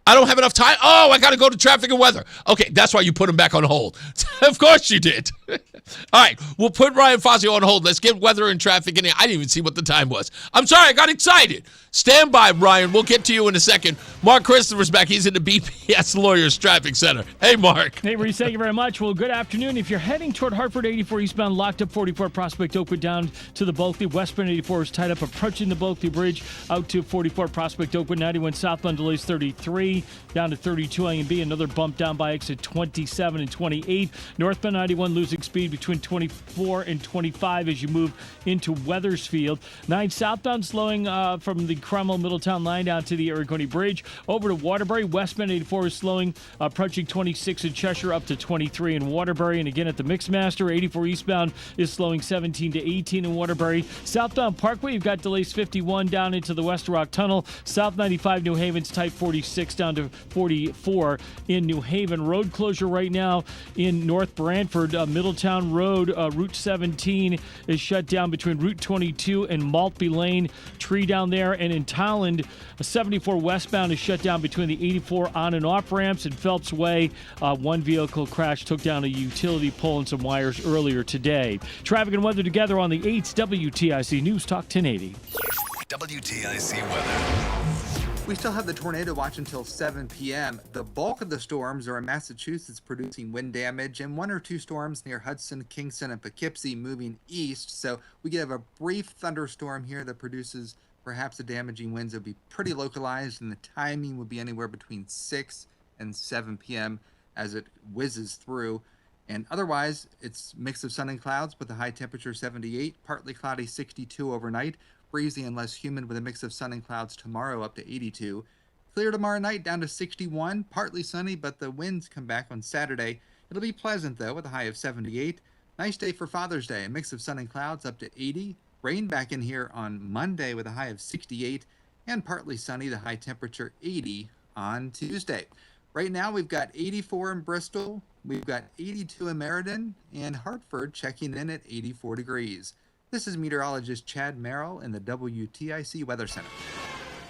I don't have enough time. Oh, I got to go to traffic and weather. Okay, that's why you put him back on hold. Of course you did. All right, we'll put Ryan Fazio on hold. Let's get weather and traffic in here. I didn't even see what the time was. I'm sorry, I got excited. Stand by, Ryan. We'll get to you in a second. Mark Christopher's back. He's in the BPS Lawyers Traffic Center. Hey, Mark. Hey, Reese, thank you very much. Well, good afternoon. If you're heading toward Hartford 84 eastbound, locked up 44 Prospect Oakwood down to the Bulkley. Westbound 84 is tied up approaching the Bulkley Bridge out to 44 Prospect Oakwood. 91 southbound delays 33 down to 32 A and B. Another bump down by exit 27 and 28. Northbound 91 losing speed between 24 and 25 as you move into Weathersfield. 9 southbound slowing from the Kreml, Middletown line down to the Ariconi Bridge. Over to Waterbury, westbound 84 is slowing, approaching 26 in Cheshire, up to 23 in Waterbury. And again at the Mixmaster, 84 eastbound is slowing 17 to 18 in Waterbury. Southbound Parkway, you've got delays 51 down into the West Rock Tunnel. South 95 New Haven's type 46 down to 44 in New Haven. Road closure right now in North Brantford. Middletown Road, Route 17 is shut down between Route 22 and Maltby Lane. Tree down there. And in Towland, 74 westbound is shut down between the 84 on and off ramps and Phelps Way. One vehicle crash took down a utility pole and some wires earlier today. Traffic and weather together on the 8th WTIC News Talk 1080. WTIC weather. We still have the tornado watch until 7 p.m. The bulk of the storms are in Massachusetts, producing wind damage, and 1 or 2 storms near Hudson, Kingston, and Poughkeepsie moving east. So we could have a brief thunderstorm here that produces perhaps the damaging winds. It would be pretty localized, and the timing would be anywhere between 6 and 7 p.m. as it whizzes through. And otherwise, it's a mix of sun and clouds with a high temperature 78, partly cloudy 62 overnight, breezy and less humid with a mix of sun and clouds tomorrow up to 82. Clear tomorrow night down to 61, partly sunny, but the winds come back on Saturday. It'll be pleasant, though, with a high of 78. Nice day for Father's Day, a mix of sun and clouds up to 80. Rain back in here on Monday with a high of 68, and partly sunny, the high temperature 80 on Tuesday. Right now, we've got 84 in Bristol, we've got 82 in Meriden, and Hartford checking in at 84 degrees. This is meteorologist Chad Merrill in the WTIC Weather Center.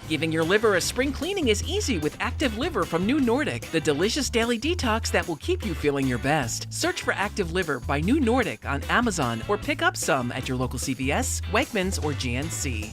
Giving your liver a spring cleaning is easy with Active Liver from New Nordic, the delicious daily detox that will keep you feeling your best. Search for Active Liver by New Nordic on Amazon or pick up some at your local CVS, Wegmans, or GNC.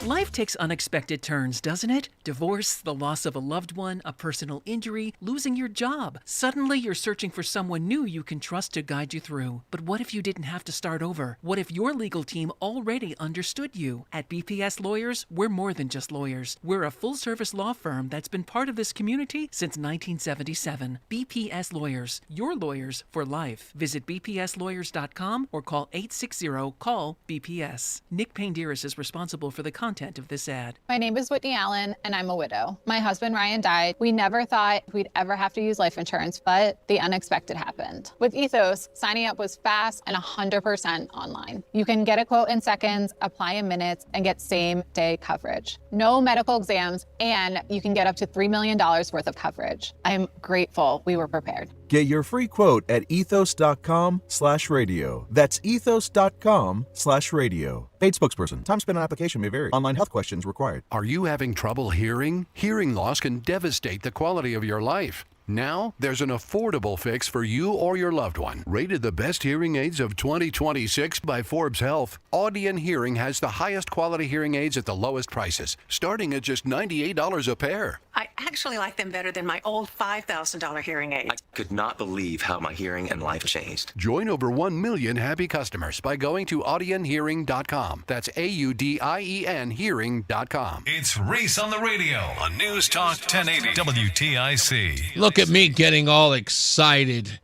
Life takes unexpected turns, doesn't it? Divorce, the loss of a loved one, a personal injury, losing your job. Suddenly you're searching for someone new you can trust to guide you through. But what if you didn't have to start over? What if your legal team already understood you? At BPS Lawyers, we're more than just lawyers. We're a full-service law firm that's been part of this community since 1977. BPS Lawyers, your lawyers for life. Visit bpslawyers.com or call 860-CALL-BPS. Nick Painderis is responsible for the content of this ad. My name is Whitney Allen, and I'm a widow. My husband, Ryan, died. We never thought we'd ever have to use life insurance, but the unexpected happened. With Ethos, signing up was fast and 100% online. You can get a quote in seconds, apply in minutes, and get same-day coverage. No medical exams, and you can get up to $3 million worth of coverage. I'm grateful we were prepared. Get your free quote at ethos.com/radio. That's ethos.com/radio. Paid spokesperson. Time spent on application may vary. Online health questions required. Are you having trouble hearing? Hearing loss can devastate the quality of your life. Now, there's an affordable fix for you or your loved one. Rated the best hearing aids of 2026 by Forbes Health, Audion Hearing has the highest quality hearing aids at the lowest prices, starting at just $98 a pair. I actually like them better than my old $5,000 hearing aid. I could not believe how my hearing and life changed. Join over 1 million happy customers by going to audionhearing.com. That's AUDIEN hearing.com. It's Reese on the Radio on News Talk 1080 WTIC. Look at me getting all excited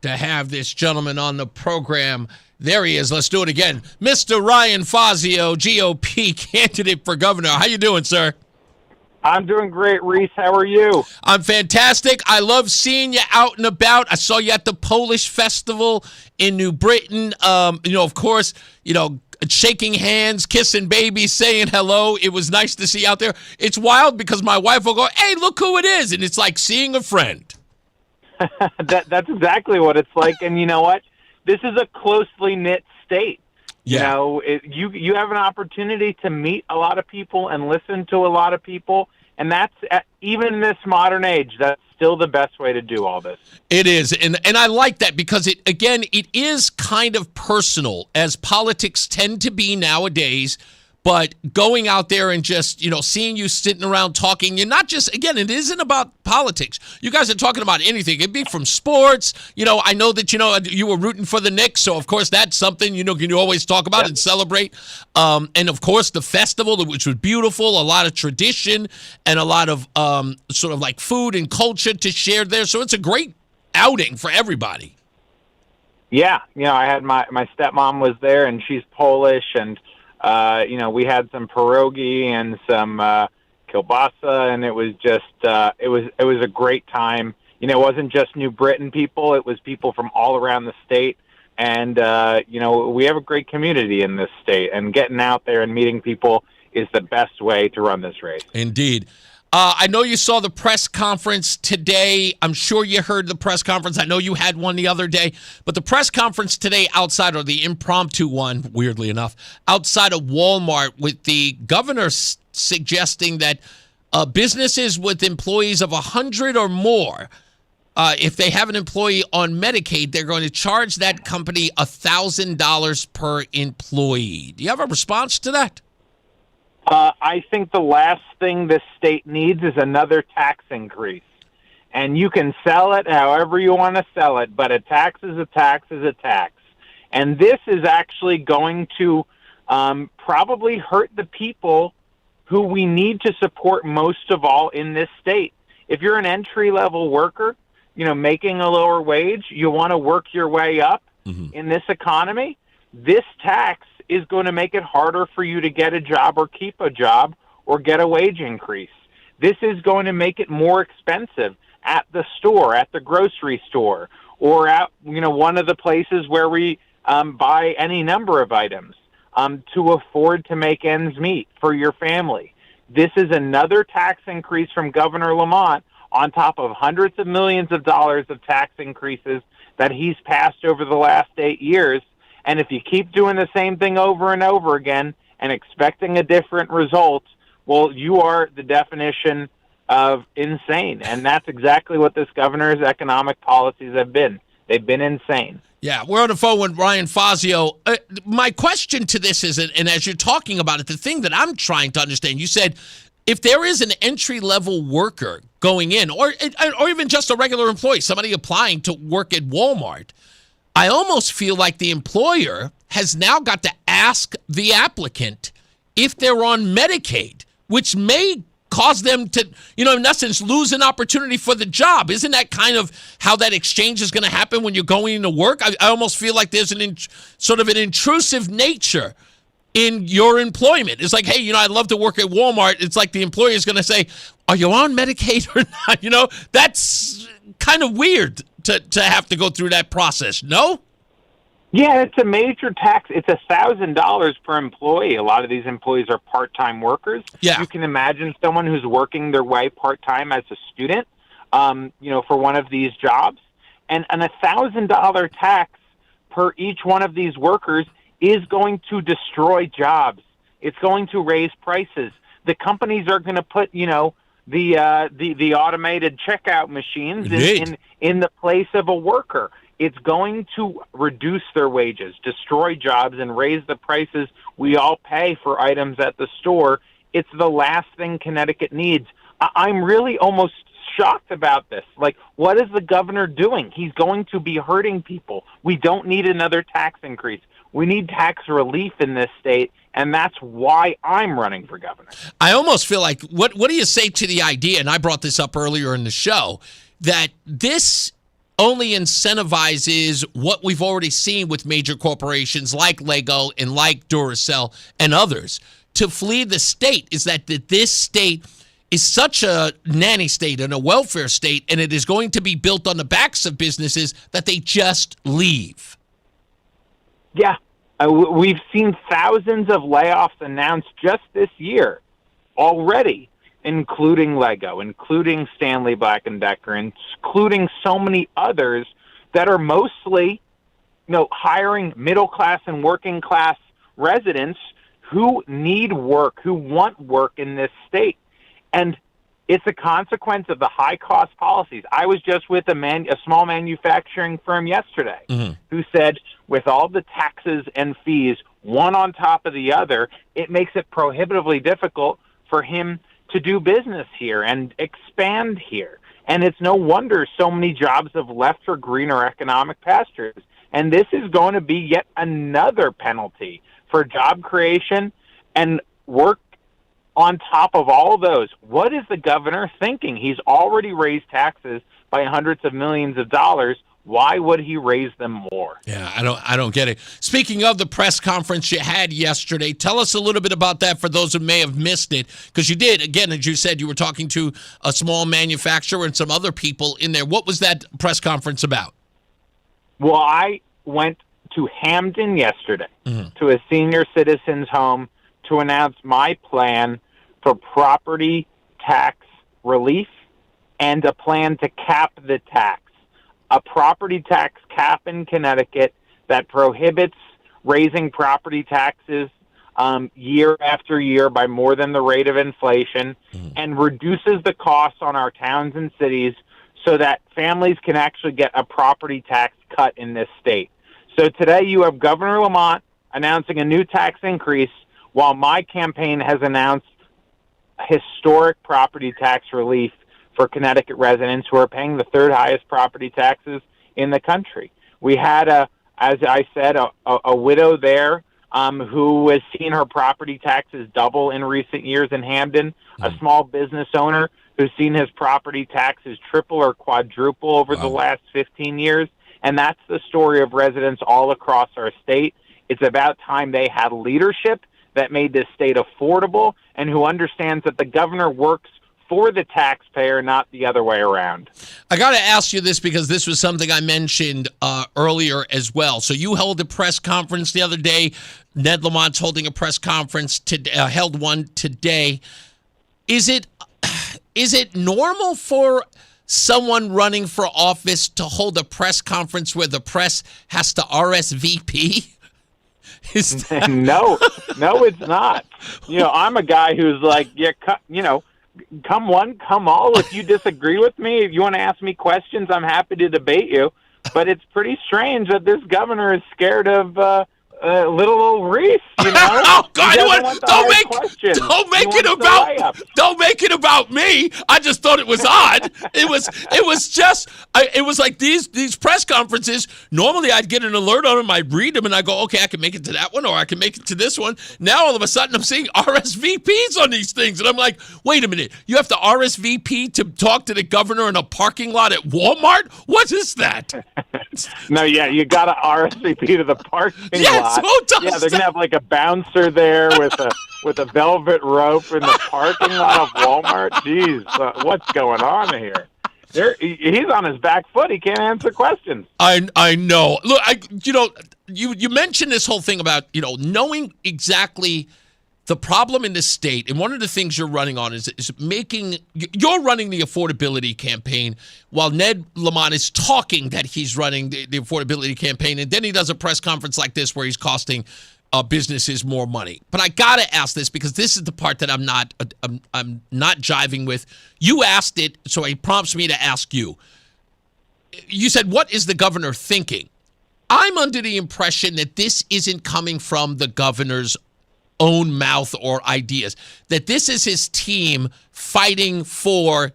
to have this gentleman on the program. There he is. Let's do it again. Mr. Ryan Fazio, GOP candidate for governor. How you doing, sir? I'm doing great, Reese. How are you? I'm fantastic. I love seeing you out and about. I saw you at the Polish Festival in New Britain. Of course, shaking hands, kissing babies, saying hello. It was nice to see you out there. It's wild because my wife will go, "Hey, look who it is." And it's like seeing a friend. That's exactly what it's like. And you know what? This is a closely knit state. Yeah. You have an opportunity to meet a lot of people and listen to a lot of people. And that's, even in this modern age, that's still the best way to do all this. It is. And I like that because, it is kind of personal, as politics tend to be nowadays. But going out there and just, seeing you sitting around talking, you're not just, again, it isn't about politics. You guys are talking about anything. It'd be from sports. I know that, you were rooting for the Knicks. So, of course, that's something, can you always talk about and celebrate. And, of course, the festival, which was beautiful, a lot of tradition and a lot of sort of like food and culture to share there. So it's a great outing for everybody. Yeah. I had my stepmom was there, and she's Polish, and We had some pierogi and some kielbasa, and it was just it was a great time. It wasn't just New Britain people; it was people from all around the state. And we have a great community in this state, and getting out there and meeting people is the best way to run this race. Indeed. I know you saw the press conference today. I'm sure you heard the press conference. I know you had one the other day. But the press conference today outside, or the impromptu one, weirdly enough, outside of Walmart, with the governor suggesting that businesses with employees of 100 or more, if they have an employee on Medicaid, they're going to charge that company $1,000 per employee. Do you have a response to that? I think the last thing this state needs is another tax increase. And you can sell it however you want to sell it, but a tax is a tax is a tax. And this is actually going to probably hurt the people who we need to support most of all in this state. If you're an entry-level worker, making a lower wage, you want to work your way up in this economy, this tax is going to make it harder for you to get a job or keep a job or get a wage increase. This is going to make it more expensive at the store, at the grocery store, or at one of the places where we buy any number of items to afford to make ends meet for your family. This is another tax increase from Governor Lamont on top of hundreds of millions of dollars of tax increases that he's passed over the last 8 years. And if you keep doing the same thing over and over again and expecting a different result, well, you are the definition of insane. And that's exactly what this governor's economic policies have been. They've been insane. Yeah, we're on the phone with Ryan Fazio. My question to this is, and as you're talking about it, the thing that I'm trying to understand, you said if there is an entry-level worker going in, or even just a regular employee, somebody applying to work at Walmart, I almost feel like the employer has now got to ask the applicant if they're on Medicaid, which may cause them to, in essence, lose an opportunity for the job. Isn't that kind of how that exchange is going to happen when you're going into work? I almost feel like there's sort of an intrusive nature in your employment. It's like, hey, I'd love to work at Walmart. It's like the employer is going to say, are you on Medicaid or not? That's kind of weird to have to go through that process, no? Yeah, it's a major tax. It's $1,000 per employee. A lot of these employees are part-time workers. Yeah. You can imagine someone who's working their way part-time as a student, for one of these jobs. And an $1,000 tax per each one of these workers is going to destroy jobs. It's going to raise prices. The companies are going to put, the automated checkout machines in the place of a worker. It's going to reduce their wages, destroy jobs, and raise the prices we all pay for items at the store. It's the last thing Connecticut needs. I'm really almost shocked about this. Like, what is the governor doing? He's going to be hurting people. We don't need another tax increase. We need tax relief in this state, and that's why I'm running for governor. I almost feel like, what do you say to the idea, and I brought this up earlier in the show, that this only incentivizes what we've already seen with major corporations like Lego and like Duracell and others to flee the state, is that this state is such a nanny state and a welfare state, and it is going to be built on the backs of businesses that they just leave. Yeah, we've seen thousands of layoffs announced just this year already, including Lego, including Stanley Black & Decker, including so many others that are mostly, hiring middle-class and working-class residents who need work, who want work in this state. And it's a consequence of the high-cost policies. I was just with a small manufacturing firm yesterday who said with all the taxes and fees, one on top of the other, it makes it prohibitively difficult for him to do business here and expand here. And it's no wonder so many jobs have left for greener economic pastures. And this is going to be yet another penalty for job creation and work on top of all those, what is the governor thinking? He's already raised taxes by hundreds of millions of dollars. Why would he raise them more? Yeah, I don't get it. Speaking of the press conference you had yesterday, tell us a little bit about that for those who may have missed it, because you did, again, as you said, you were talking to a small manufacturer and some other people in there. What was that press conference about? Well, I went to Hamden yesterday to a senior citizen's home to announce my plan for property tax relief and a plan to cap the tax. A property tax cap in Connecticut that prohibits raising property taxes year after year by more than the rate of inflation and reduces the costs on our towns and cities so that families can actually get a property tax cut in this state. So today you have Governor Lamont announcing a new tax increase while my campaign has announced historic property tax relief for Connecticut residents who are paying the third highest property taxes in the country. We had, as I said, a widow there who has seen her property taxes double in recent years in Hamden, a small business owner who's seen his property taxes triple or quadruple over the last 15 years. And that's the story of residents all across our state. It's about time they had leadership that made this state affordable and who understands that the governor works for the taxpayer, not the other way around. I got to ask you this because this was something I mentioned earlier as well. So you held a press conference the other day. Ned Lamont's holding a press conference, held one today. Is it normal for someone running for office to hold a press conference where the press has to RSVP? No, it's not. I'm a guy who's like, come one, come all. If you disagree with me, if you want to ask me questions, I'm happy to debate you. But it's pretty strange that this governor is scared of little old Reese. Oh God! Don't make it about me. I just thought it was odd. It was like these press conferences. Normally, I'd get an alert on them, I'd read them, and I go, okay, I can make it to that one, or I can make it to this one. Now all of a sudden, I'm seeing RSVPs on these things, and I'm like, wait a minute, you have to RSVP to talk to the governor in a parking lot at Walmart? What is that? No, yeah, you got to RSVP to the parking lot. Yes, who does Yeah, they're gonna have like a bouncer there with a velvet rope in the parking lot of Walmart. Jeez, what's going on here? He's on his back foot. He can't answer questions. I know. Look, you mentioned this whole thing about knowing exactly the problem in the state, and one of the things you're running on is you're running the affordability campaign while Ned Lamont is talking that he's running the affordability campaign, and then he does a press conference like this where he's costing businesses more money. But I gotta ask this because this is the part that I'm not jiving with. You asked it, so it prompts me to ask you. You said, "What is the governor thinking?" I'm under the impression that this isn't coming from the governor's own mouth or ideas, that this is his team fighting for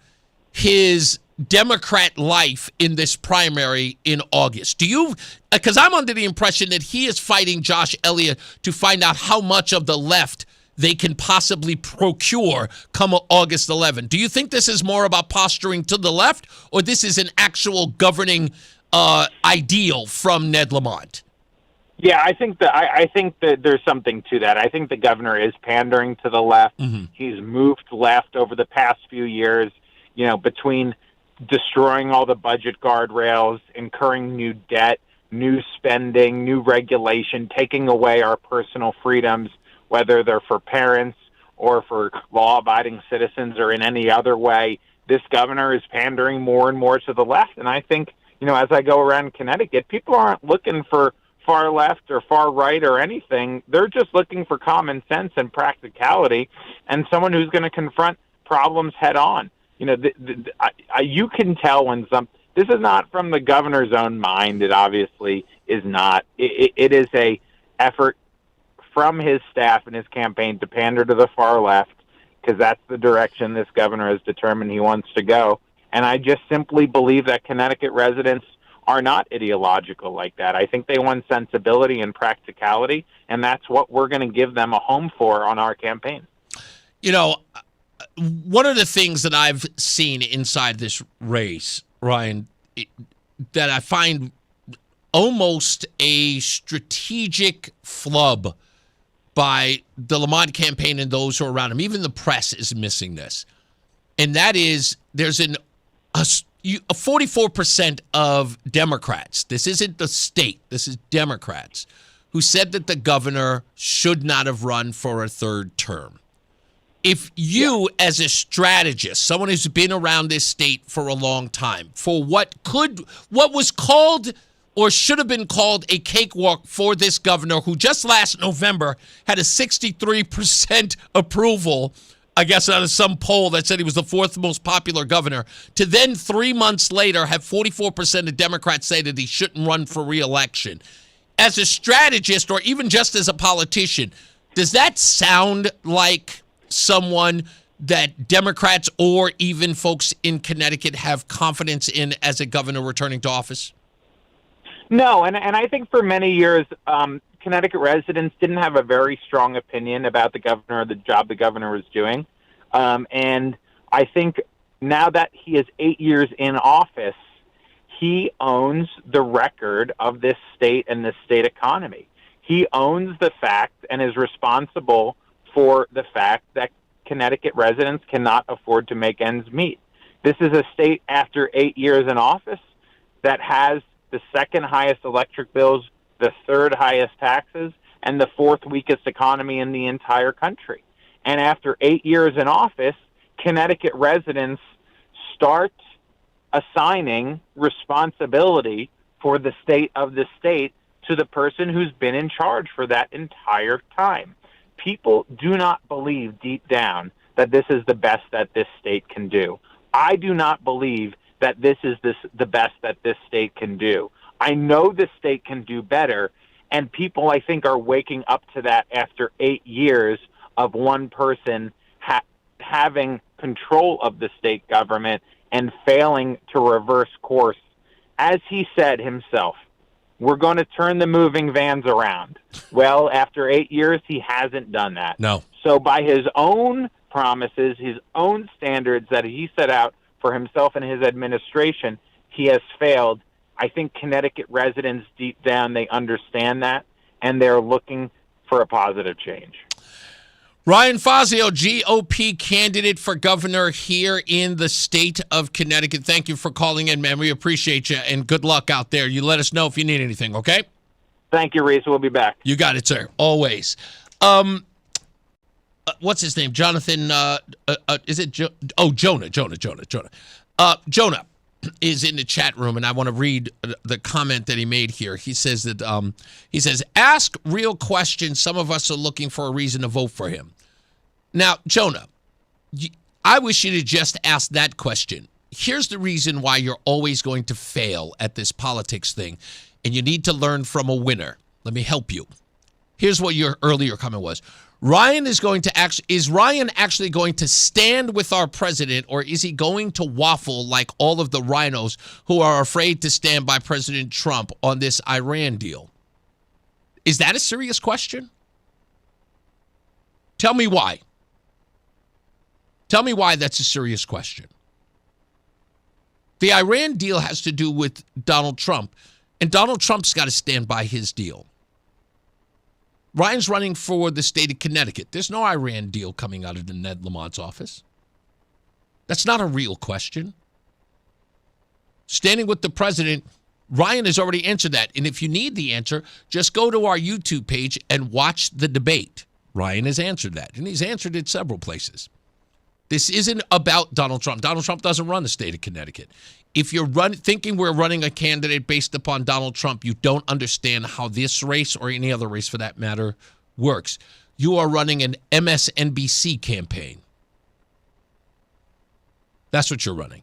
his Democrat life in this primary in August. Do you, because I'm under the impression that he is fighting Josh Elliott to find out how much of the left they can possibly procure come August 11. Do you think this is more about posturing to the left, or this is an actual governing ideal from Ned Lamont? Yeah, I think that there's something to that. I think the governor is pandering to the left. Mm-hmm. He's moved left over the past few years, between destroying all the budget guardrails, incurring new debt, new spending, new regulation, taking away our personal freedoms, whether they're for parents or for law-abiding citizens or in any other way. This governor is pandering more and more to the left. And I think, as I go around Connecticut, people aren't looking for far left or far right or anything. They're just looking for common sense and practicality and someone who's going to confront problems head on. You can tell when this is not from the governor's own mind. It obviously is not. It is a effort from his staff and his campaign to pander to the far left because that's the direction this governor has determined he wants to go. And I just simply believe that Connecticut residents are not ideological like that. I think they want sensibility and practicality, and that's what we're going to give them a home for on our campaign. One of the things that I've seen inside this race, Ryan, that I find almost a strategic flub by the Lamont campaign and those who are around him. Even the press is missing this. And that is there's a 44% of Democrats, this isn't the state, this is Democrats, who said that the governor should not have run for a third term. If you, as a strategist, someone who's been around this state for a long time, for what was called or should have been called a cakewalk for this governor who just last November had a 63% approval, I guess out of some poll that said he was the fourth most popular governor, to then 3 months later have 44% of Democrats say that he shouldn't run for re-election. As a strategist or even just as a politician, does that sound like someone that Democrats or even folks in Connecticut have confidence in as a governor returning to office? No, and I think for many years, Connecticut residents didn't have a very strong opinion about the governor or the job the governor was doing. And I think now that he is 8 years in office, he owns the record of this state and this state economy. He owns the fact and is responsible for the fact that Connecticut residents cannot afford to make ends meet. This is a state after 8 years in office that has the second highest electric bills, the third highest taxes, and the fourth weakest economy in the entire country. And after 8 years in office, Connecticut residents start assigning responsibility for the state of the state to the person who's been in charge for that entire time. People do not believe deep down that this is the best that this state can do. I do not believe that this is the best that this state can do. I know this state can do better, and people, I think, are waking up to that after 8 years of one person having control of the state government and failing to reverse course. As he said himself, we're going to turn the moving vans around. Well, after 8 years, he hasn't done that. No. So by his own promises, his own standards that he set out for himself and his administration, he has failed. I think Connecticut residents deep down, they understand that, and they're looking for a positive change. Ryan Fazio, GOP candidate for governor here in the state of Connecticut. Thank you for calling in, man. We appreciate you, and good luck out there. You let us know if you need anything, okay? Thank you, Reese. We'll be back. You got it, sir. Always. What's his name? Jonathan, is it Jonah. Jonah is in the chat room, and I want to read the comment that he made here. He says that ask real questions. Some of us are looking for a reason to vote for him. Now, Jonah, I wish you to just ask that question. Here's the reason why you're always going to fail at this politics thing, and you need to learn from a winner. Let me help you. Here's what your earlier comment was. Is Ryan actually going to stand with our president, or is he going to waffle like all of the rhinos who are afraid to stand by President Trump on this Iran deal? Is that a serious question? Tell me why. Tell me why that's a serious question. The Iran deal has to do with Donald Trump, and Donald Trump's got to stand by his deal. Ryan's running for the state of Connecticut. There's no Iran deal coming out of the Ned Lamont's office. That's not a real question. Standing with the president, Ryan has already answered that. And if you need the answer, just go to our YouTube page and watch the debate. Ryan has answered that, and he's answered it several places. This isn't about Donald Trump. Donald Trump doesn't run the state of Connecticut. If you're thinking we're running a candidate based upon Donald Trump, you don't understand how this race, or any other race for that matter, works. You are running an MSNBC campaign. That's what you're running.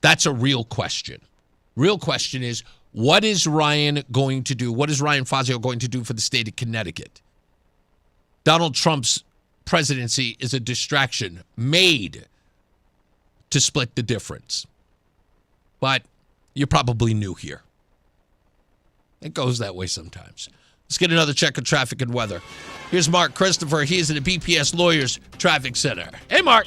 That's a real question. Real question is, what is Ryan going to do? What is Ryan Fazio going to do for the state of Connecticut? Donald Trump's presidency is a distraction made to split the difference. But you're probably new here. It goes that way sometimes. Let's get another check of traffic and weather. Here's Mark Christopher. He's at the BPS Lawyers Traffic Center. Hey, Mark.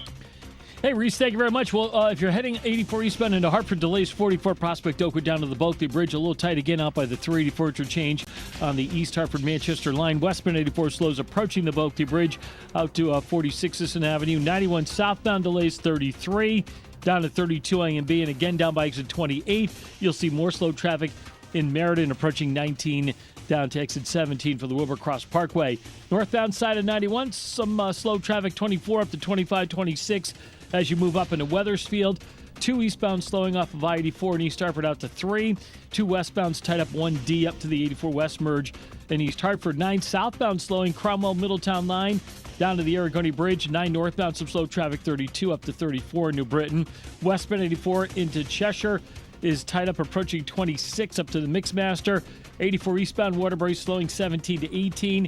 Hey, Reese, thank you very much. Well, if you're heading 84 eastbound into Hartford, delays 44 Prospect Oakwood down to the Bulkley Bridge. A little tight again out by the 384 interchange on the East Hartford-Manchester line. Westbound 84 slows approaching the Bulkley Bridge out to 46 Sisson Avenue. 91 southbound delays 33 down to 32 A&B. And again down by exit 28. You'll see more slow traffic in Meriden approaching 19 down to exit 17 for the Wilbur-Cross Parkway. Northbound side of 91, some slow traffic 24 up to 25, 26 as you move up into Weathersfield. 2 eastbound slowing off of I-84 in East Hartford out to 3. 2 westbounds tied up 1D up to the 84 West merge in East Hartford. 9 southbound slowing Cromwell Middletown line down to the Aragoni Bridge. 9 northbound some slow traffic 32 up to 34 in New Britain. Westbound 84 into Cheshire is tied up approaching 26 up to the Mixmaster. 84 eastbound Waterbury slowing 17 to 18.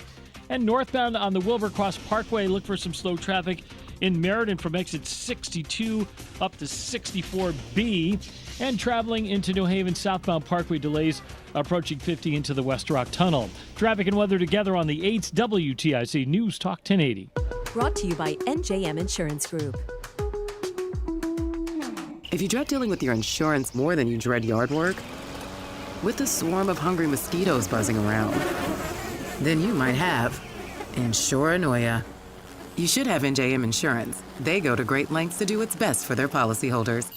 And northbound on the Wilbur-Cross Parkway, look for some slow traffic in Meriden from exit 62 up to 64B. And traveling into New Haven, southbound Parkway delays approaching 50 into the West Rock Tunnel. Traffic and weather together on the 8th WTIC News Talk 1080. Brought to you by NJM Insurance Group. If you dread dealing with your insurance more than you dread yard work, with a swarm of hungry mosquitoes buzzing around, then you might have Insuranoia. You should have NJM Insurance. They go to great lengths to do what's best for their policyholders.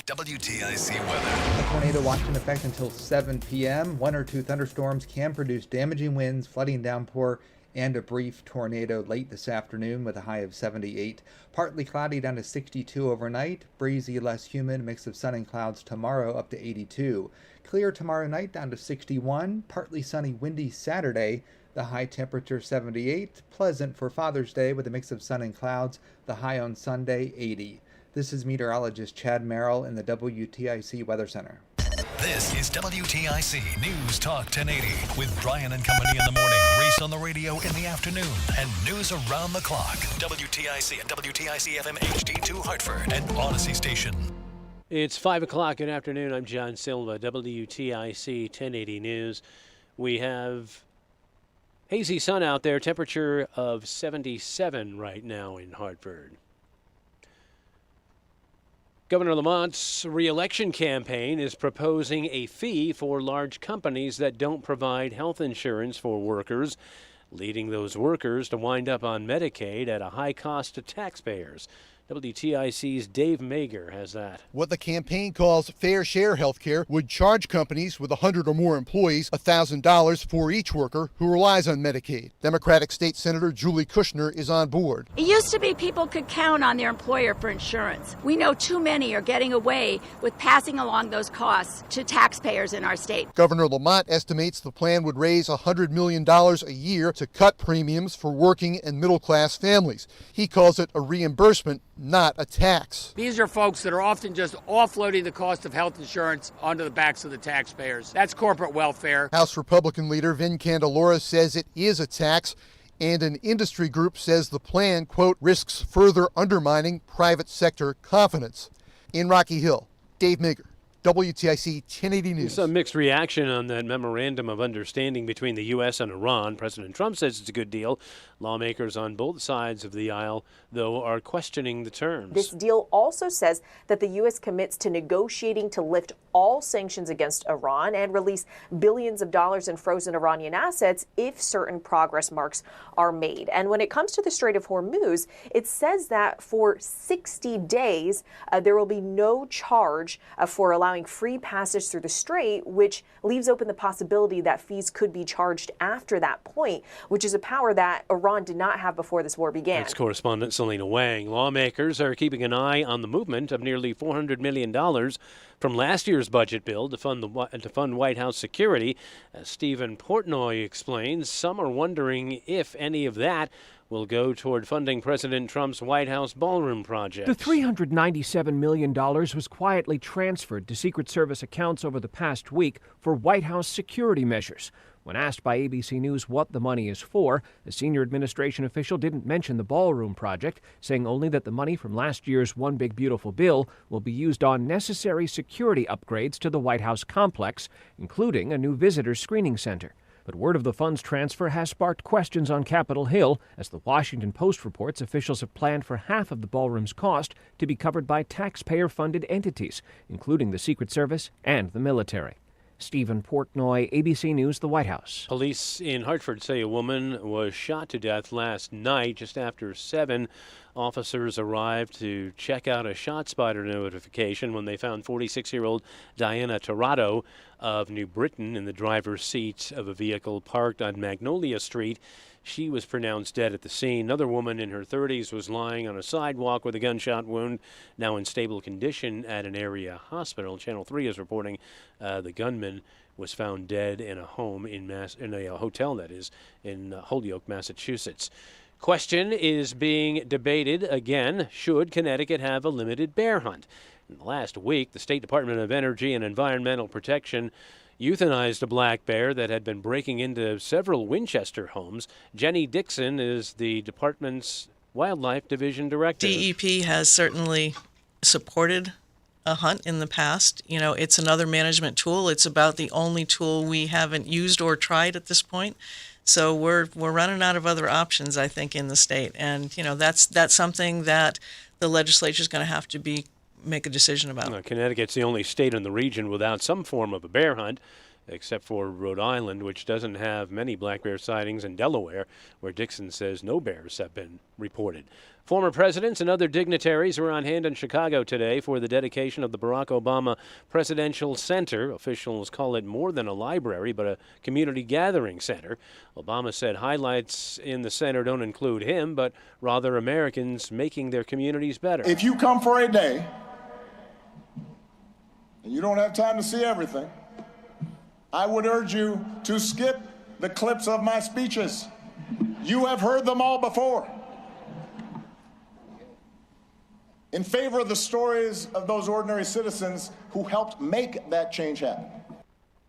WTIC weather. A tornado watched in effect until 7 p.m. 1 or 2 thunderstorms can produce damaging winds, flooding downpour, and a brief tornado late this afternoon with a high of 78. Partly cloudy down to 62 overnight. Breezy, less humid, mix of sun and clouds tomorrow up to 82. Clear tomorrow night down to 61. Partly sunny, windy Saturday. The high temperature 78. Pleasant for Father's Day with a mix of sun and clouds. The high on Sunday 80. This is meteorologist Chad Merrill in the WTIC Weather Center. This is WTIC News Talk 1080 with Brian and Company in the morning, Reese on the radio in the afternoon, and news around the clock. WTIC and WTIC FM HD2 Hartford and Odyssey Station. It's 5 o'clock. Good afternoon. I'm John Silva, WTIC 1080 News. We have hazy sun out there, temperature of 77 right now in Hartford. Governor Lamont's re-election campaign is proposing a fee for large companies that don't provide health insurance for workers, leading those workers to wind up on Medicaid at a high cost to taxpayers. WTIC's Dave Mager has that. What the campaign calls fair share healthcare would charge companies with 100 or more employees $1,000 for each worker who relies on Medicaid. Democratic State Senator Julie Kushner is on board. It used to be people could count on their employer for insurance. We know too many are getting away with passing along those costs to taxpayers in our state. Governor Lamont estimates the plan would raise $100 million a year to cut premiums for working and middle-class families. He calls it a reimbursement, not a tax. These are folks that are often just offloading the cost of health insurance onto the backs of the taxpayers. That's corporate welfare. House Republican leader Vin Candelora says it is a tax, and an industry group says the plan, quote, risks further undermining private sector confidence. In Rocky Hill, Dave Mager, WTIC 1080 News. Some mixed reaction on that memorandum of understanding between the U.S. and Iran. President Trump says it's a good deal. Lawmakers on both sides of the aisle, though, are questioning the terms. This deal also says that the U.S. commits to negotiating to lift all sanctions against Iran and release billions of dollars in frozen Iranian assets if certain progress marks are made. And when it comes to the Strait of Hormuz, it says that for 60 days, there will be no charge for allowing free passage through the strait, which leaves open the possibility that fees could be charged after that point, which is a power that Iran did not have before this war began. That's correspondent Selena Wang. Lawmakers are keeping an eye on the movement of nearly $400 million from last year's budget bill to fund White House security. As Stephen Portnoy explains, some are wondering if any of that will go toward funding President Trump's White House ballroom project. The $397 million was quietly transferred to Secret Service accounts over the past week for White House security measures. When asked by ABC News what the money is for, a senior administration official didn't mention the ballroom project, saying only that the money from last year's One Big Beautiful Bill will be used on necessary security upgrades to the White House complex, including a new visitor screening center. But word of the funds transfer has sparked questions on Capitol Hill, as the Washington Post reports officials have planned for half of the ballroom's cost to be covered by taxpayer-funded entities, including the Secret Service and the military. Stephen Portnoy, ABC News, the White House. Police in Hartford say a woman was shot to death last night just after 7. Officers arrived to check out a ShotSpotter notification when they found 46-year-old Diana Tirado of New Britain in the driver's seat of a vehicle parked on Magnolia Street. She was pronounced dead at the scene. Another woman in her 30s was lying on a sidewalk with a gunshot wound, now in stable condition at an area hospital. Channel 3 is reporting the gunman was found dead in a home in a hotel, that is, in Holyoke, Massachusetts. Question is being debated again. Should Connecticut have a limited bear hunt? In the last week, the State Department of Energy and Environmental Protection euthanized a black bear that had been breaking into several Winchester homes. Jenny Dixon is the department's Wildlife Division Director. DEP has certainly supported a hunt in the past. You know, it's another management tool. It's about the only tool we haven't used or tried at this point. So we're running out of other options, I think, in the state. And, you know, that's something that the legislature is going to have to make a decision about. Connecticut's the only state in the region without some form of a bear hunt, except for Rhode Island, which doesn't have many black bear sightings, and Delaware, where Dixon says no bears have been reported. Former presidents and other dignitaries were on hand in Chicago today for the dedication of the Barack Obama Presidential Center. Officials call it more than a library, but a community gathering center. Obama said highlights in the center don't include him, but rather Americans making their communities better. If you come for a day and you don't have time to see everything, I would urge you to skip the clips of my speeches. You have heard them all before. In favor of the stories of those ordinary citizens who helped make that change happen.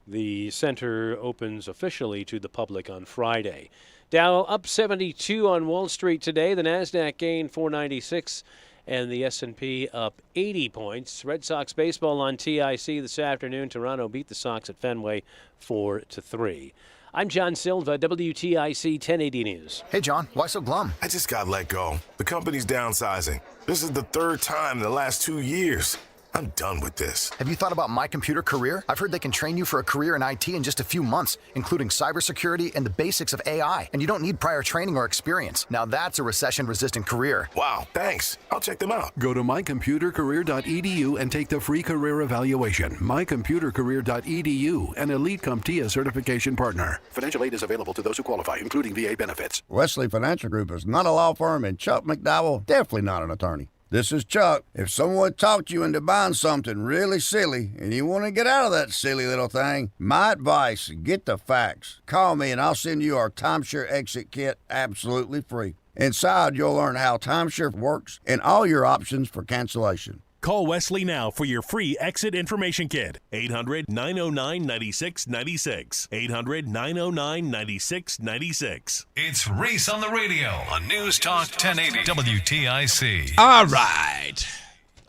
The center opens officially to the public on Friday. Dow up 72 on Wall Street today. The NASDAQ gained 496 and the S&P up 80 points. Red Sox baseball on TIC this afternoon. Toronto beat the Sox at Fenway 4-3. I'm John Silva, WTIC 1080 News. Hey, John, why so glum? I just got let go. The company's downsizing. This is the third time in the last 2 years. I'm done with this. Have you thought about My Computer Career? I've heard they can train you for a career in IT in just a few months, including cybersecurity and the basics of AI. And you don't need prior training or experience. Now that's a recession-resistant career. Wow, thanks. I'll check them out. Go to mycomputercareer.edu and take the free career evaluation. mycomputercareer.edu, an Elite CompTIA certification partner. Financial aid is available to those who qualify, including VA benefits. Wesley Financial Group is not a law firm, and Chuck McDowell, definitely not an attorney. This is Chuck. If someone talked you into buying something really silly and you want to get out of that silly little thing, my advice, get the facts. Call me and I'll send you our timeshare exit kit absolutely free. Inside, you'll learn how timeshare works and all your options for cancellation. Call Wesley now for your free exit information kit. 800-909-9696. 800-909-9696. It's Reese on the Radio on News Talk 1080 WTIC. All right.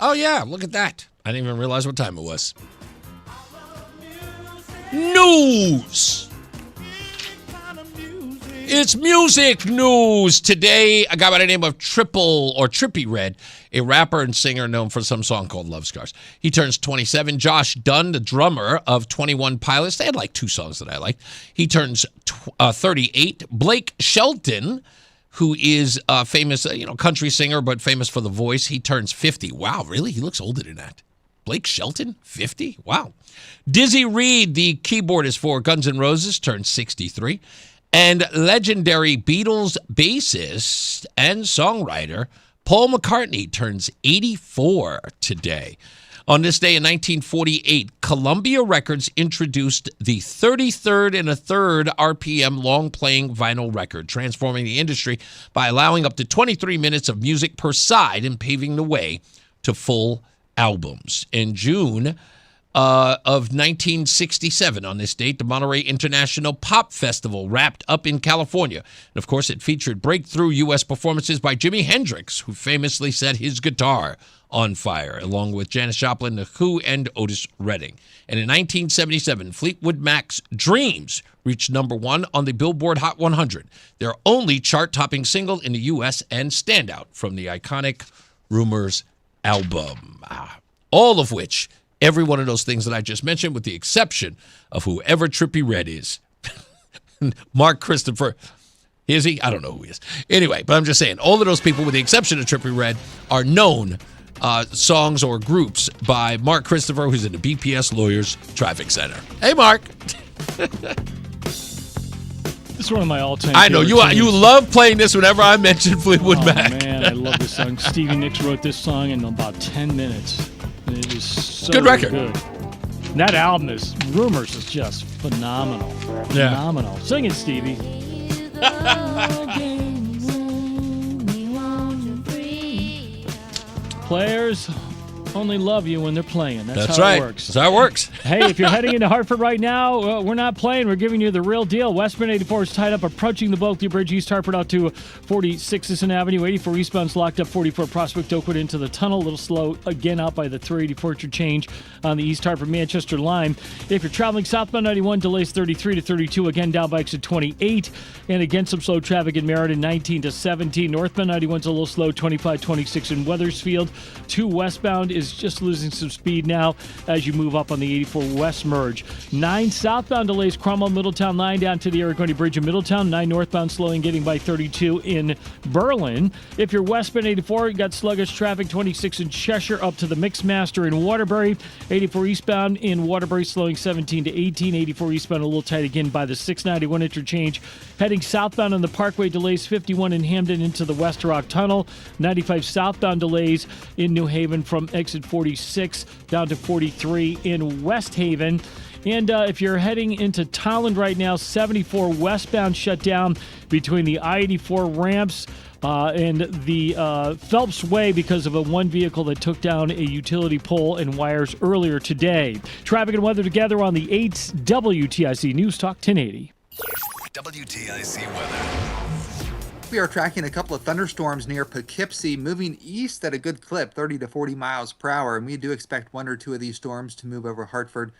Oh, yeah, look at that. I didn't even realize what time it was. News. It's music news. Today, a guy by the name of Trippie Redd, a rapper and singer known for some song called Love Scars. He turns 27. Josh Dunn, the drummer of 21 Pilots. They had like 2 songs that I liked. He turns 38. Blake Shelton, who is a famous country singer, but famous for The Voice. He turns 50. Wow, really? He looks older than that. Blake Shelton, 50? Wow. Dizzy Reed, the keyboardist for Guns N' Roses, turns 63. And legendary Beatles bassist and songwriter Paul McCartney turns 84 today. On this day in 1948, Columbia Records introduced the 33rd and a third RPM long-playing vinyl record, transforming the industry by allowing up to 23 minutes of music per side and paving the way to full albums. In June of 1967. On this date, the Monterey International Pop Festival wrapped up in California. And, of course, it featured breakthrough U.S. performances by Jimi Hendrix, who famously set his guitar on fire, along with Janis Joplin, The Who, and Otis Redding. And in 1977, Fleetwood Mac's Dreams reached number 1 on the Billboard Hot 100, their only chart-topping single in the U.S. and standout from the iconic Rumors album. All of which, every one of those things that I just mentioned, with the exception of whoever Trippie Redd is. Mark Christopher. Is he? I don't know who he is. Anyway, but I'm just saying, all of those people, with the exception of Trippie Redd, are known songs or groups by Mark Christopher, who's in the BPS Lawyers Traffic Center. Hey, Mark. This is one of my all-time I know. You love playing this whenever I mention Fleetwood Mac. Man, I love this song. Stevie Nicks wrote this song in about 10 minutes. And it is so good record. Good. And that album is, Rumors, is just phenomenal. Yeah. Phenomenal. Sing it, Stevie. Players only love you when they're playing. That's how right. it works. That's how it works. Hey, if you're heading into Hartford right now, we're not playing. We're giving you the real deal. Westbound 84 is tied up approaching the Bulkley Bridge, East Hartford out to 46th Avenue. 84 eastbound's locked up, 44 Prospect Oakwood into the tunnel. A little slow again out by the 384 interchange on the East Hartford Manchester line. If you're traveling southbound 91, delays 33 to 32, again down by exit 28. And again, some slow traffic in Meriden, 19 to 17. Northbound 91's a little slow, 25, 26 in Wethersfield. 2 westbound is just losing some speed now as you move up on the 84 West merge. 9 southbound delays, Cromwell, Middletown line down to the Aragoni Bridge in Middletown. 9 northbound slowing, getting by 32 in Berlin. If you're westbound 84, you got sluggish traffic, 26 in Cheshire up to the Mixmaster in Waterbury. 84 eastbound in Waterbury slowing 17 to 18. 84 eastbound a little tight again by the 691 interchange. Heading southbound on the Parkway, delays 51 in Hamden into the West Rock Tunnel. 95 southbound delays in New Haven from exit 46 down to 43 in West Haven. And if you're heading into Tolland right now, 74 westbound shut down between the I-84 ramps and the Phelps Way because of one vehicle that took down a utility pole and wires earlier today. Traffic and weather together on the 8th WTIC News Talk 1080. WTIC weather. We are tracking a couple of thunderstorms near Poughkeepsie, moving east at a good clip, 30 to 40 miles per hour. And we do expect 1 or 2 of these storms to move over Hartford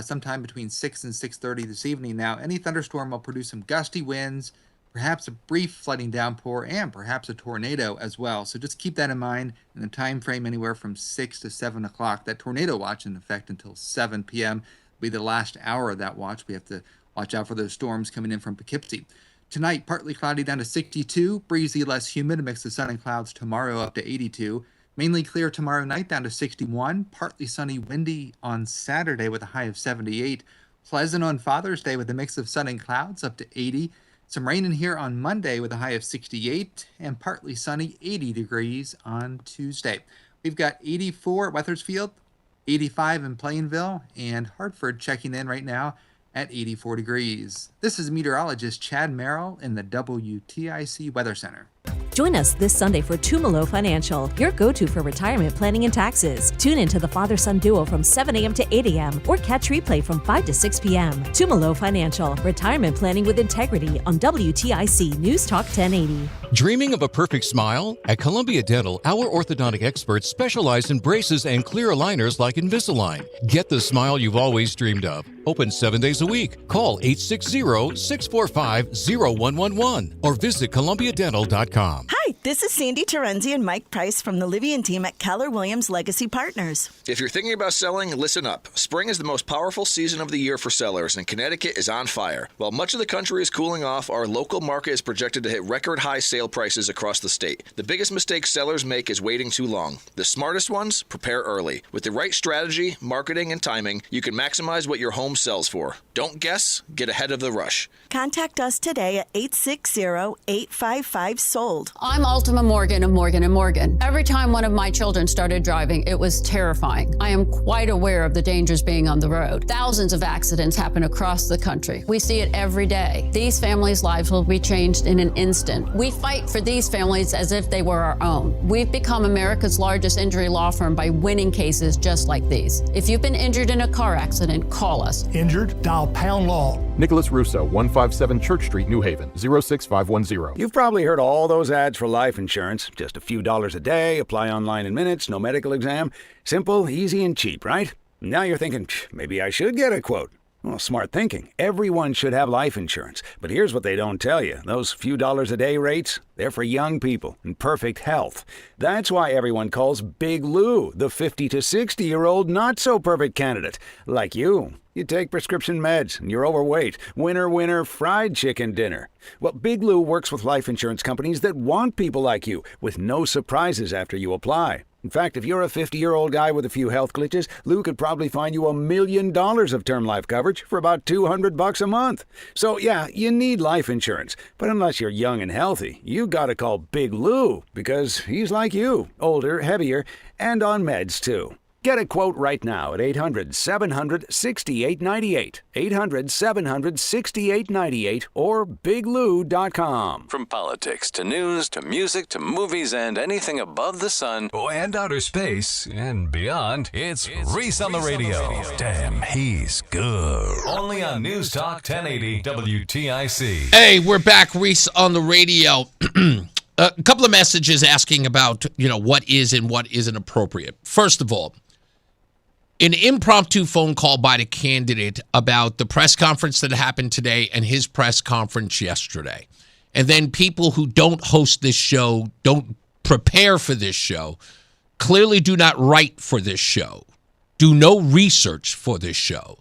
sometime between 6 and 6:30 this evening. Now, any thunderstorm will produce some gusty winds, perhaps a brief flooding downpour, and perhaps a tornado as well. So just keep that in mind in the time frame anywhere from 6 to 7 o'clock. That tornado watch in effect until 7 p.m. will be the last hour of that watch. We have to watch out for those storms coming in from Poughkeepsie. Tonight, partly cloudy down to 62, breezy, less humid, a mix of sun and clouds tomorrow up to 82. Mainly clear tomorrow night down to 61, partly sunny, windy on Saturday with a high of 78. Pleasant on Father's Day with a mix of sun and clouds up to 80. Some rain in here on Monday with a high of 68 and partly sunny, 80 degrees on Tuesday. We've got 84 at Wethersfield, 85 in Plainville, and Hartford checking in right now at 84 degrees. This is meteorologist Chad Merrill in the WTIC Weather Center. Join us this Sunday for Tumalo Financial, your go-to for retirement planning and taxes. Tune into the father-son duo from 7 a.m. to 8 a.m. or catch replay from 5 to 6 p.m. Tumalo Financial, retirement planning with integrity on WTIC News Talk 1080. Dreaming of a perfect smile? At Columbia Dental, our orthodontic experts specialize in braces and clear aligners like Invisalign. Get the smile you've always dreamed of. Open 7 days a week. Call 860-645-0111 or visit columbiadental.com. Hi, this is Sandy Terenzi and Mike Price from the Livian team at Keller Williams Legacy Partners. If you're thinking about selling, listen up. Spring is the most powerful season of the year for sellers, and Connecticut is on fire. While much of the country is cooling off, our local market is projected to hit record high sale prices across the state. The biggest mistake sellers make is waiting too long. The smartest ones prepare early. With the right strategy, marketing, and timing, you can maximize what your home sells for. Don't guess, get ahead of the rush. Contact us today at 860-855-SOLD. I'm all Ultima Morgan of Morgan & Morgan. Every time one of my children started driving, it was terrifying. I am quite aware of the dangers being on the road. Thousands of accidents happen across the country. We see it every day. These families' lives will be changed in an instant. We fight for these families as if they were our own. We've become America's largest injury law firm by winning cases just like these. If you've been injured in a car accident, call us. Injured? Dial pound law. Nicholas Russo, 157 Church Street, New Haven, 06510. You've probably heard all those ads for life insurance. Just a few dollars a day, apply online in minutes, no medical exam. Simple, easy, and cheap, right? Now you're thinking, maybe I should get a quote. Well, smart thinking. Everyone should have life insurance. But here's what they don't tell you. Those few dollars a day rates, they're for young people in perfect health. That's why everyone calls Big Lou the 50 to 60-year-old not-so-perfect candidate. Like you. You take prescription meds and you're overweight. Winner, fried chicken dinner. Well, Big Lou works with life insurance companies that want people like you with no surprises after you apply. In fact, if you're a 50-year-old guy with a few health glitches, Lou could probably find you $1 million of term life coverage for about $200 a month. So yeah, you need life insurance. But unless you're young and healthy, you gotta call Big Lou because he's like you, older, heavier, and on meds too. Get a quote right now at 800-700-6898, 800-700-6898, or biglou.com. From politics to news to music to movies and anything above the sun and outer space and beyond, it's Reese on the Radio. Damn, he's good. Only on News Talk 1080 WTIC. Hey, we're back, Reese on the Radio. A couple of messages asking about, what is and what isn't appropriate. First of all, an impromptu phone call by the candidate about the press conference that happened today and his press conference yesterday. And then people who don't host this show, don't prepare for this show, clearly do not write for this show, do no research for this show.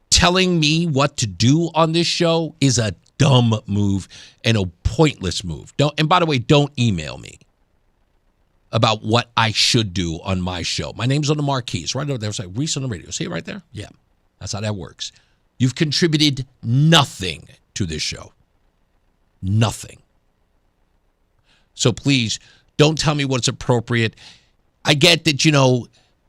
Telling me what to do on this show is a dumb move and a pointless move. And by the way, don't email me about what I should do on my show. My name's on the marquees. Right over there. It's like Reese on the Radio. See it right there? Yeah. That's how that works. You've contributed nothing to this show. Nothing. So please, don't tell me what's appropriate. I get that,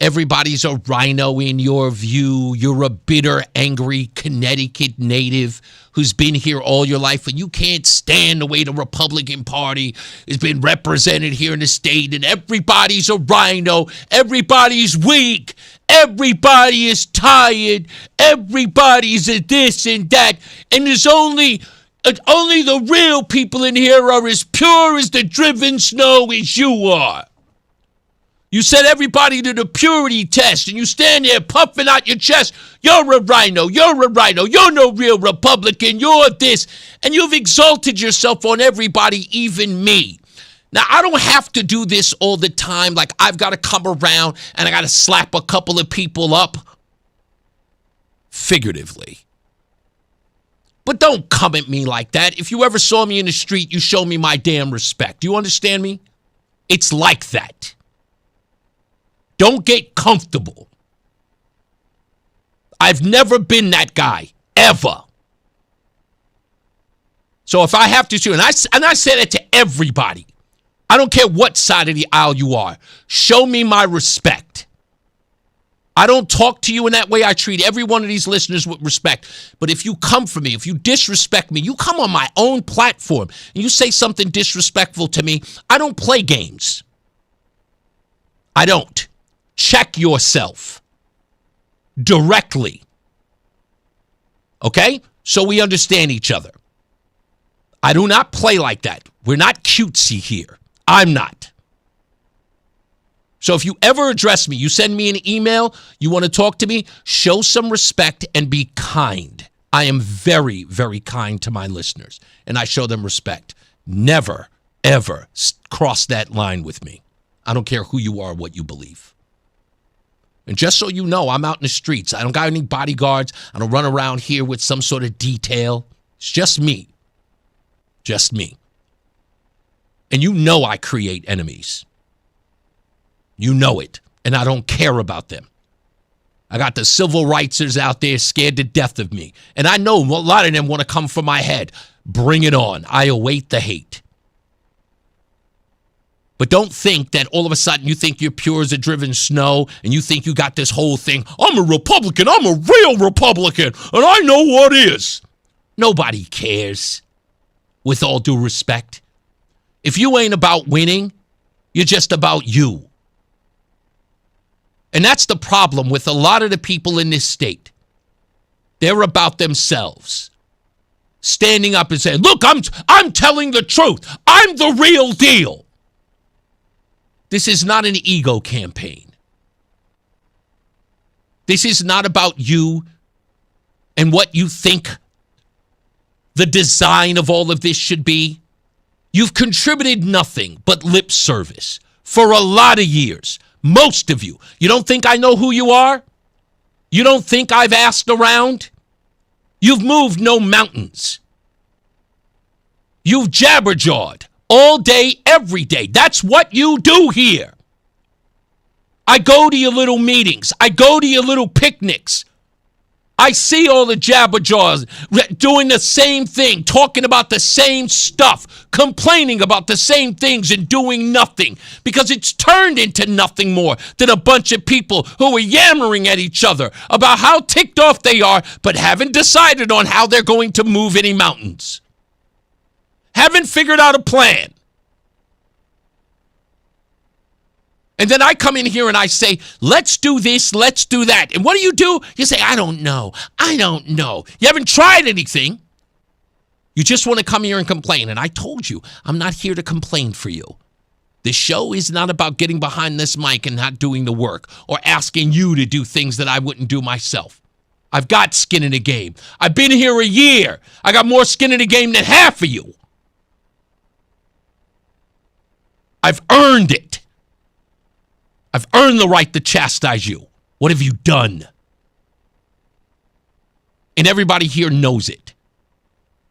everybody's a rhino in your view. You're a bitter, angry Connecticut native who's been here all your life, and you can't stand the way the Republican Party has been represented here in the state, and everybody's a rhino. Everybody's weak. Everybody is tired. Everybody's a this and that. And there's only the real people in here are as pure as the driven snow as you are. You sent everybody to the purity test, and you stand there puffing out your chest. You're a rhino. You're a rhino. You're no real Republican. You're this. And you've exalted yourself on everybody, even me. Now, I don't have to do this all the time. Like, I've got to come around and I got to slap a couple of people up. Figuratively. But don't come at me like that. If you ever saw me in the street, you show me my damn respect. Do you understand me? It's like that. Don't get comfortable. I've never been that guy, ever. So if I have to, and I say that to everybody, I don't care what side of the aisle you are, show me my respect. I don't talk to you in that way. I treat every one of these listeners with respect. But if you come for me, if you disrespect me, you come on my own platform and you say something disrespectful to me, I don't play games. I don't. Check yourself directly. Okay? So we understand each other. I do not play like that. We're not cutesy here. I'm not. So if you ever address me, you send me an email, you want to talk to me, show some respect and be kind. I am very, very kind to my listeners, and I show them respect. Never, ever cross that line with me. I don't care who you are, what you believe. And just so you know, I'm out in the streets. I don't got any bodyguards. I don't run around here with some sort of detail. It's just me. Just me. And you know I create enemies. You know it. And I don't care about them. I got the civil rightsers out there scared to death of me. And I know a lot of them want to come for my head. Bring it on. I await the hate. But don't think that all of a sudden you think you're pure as a driven snow and you think you got this whole thing. I'm a Republican. I'm a real Republican. And I know what is. Nobody cares, with all due respect. If you ain't about winning, you're just about you. And that's the problem with a lot of the people in this state. They're about themselves. Standing up and saying, look, I'm telling the truth. I'm the real deal. This is not an ego campaign. This is not about you and what you think the design of all of this should be. You've contributed nothing but lip service for a lot of years. Most of you. You don't think I know who you are? You don't think I've asked around? You've moved no mountains. You've jabberjawed all day, every day. That's what you do here. I go to your little meetings. I go to your little picnics. I see all the jabberjaws doing the same thing, talking about the same stuff, complaining about the same things and doing nothing, because it's turned into nothing more than a bunch of people who are yammering at each other about how ticked off they are, but haven't decided on how they're going to move any mountains. Haven't figured out a plan. And then I come in here and I say, let's do this, let's do that. And what do? You say, I don't know. I don't know. You haven't tried anything. You just want to come here and complain. And I told you, I'm not here to complain for you. The show is not about getting behind this mic and not doing the work or asking you to do things that I wouldn't do myself. I've got skin in the game. I've been here a year. I got more skin in the game than half of you. I've earned it. I've earned the right to chastise you. What have you done? And everybody here knows it.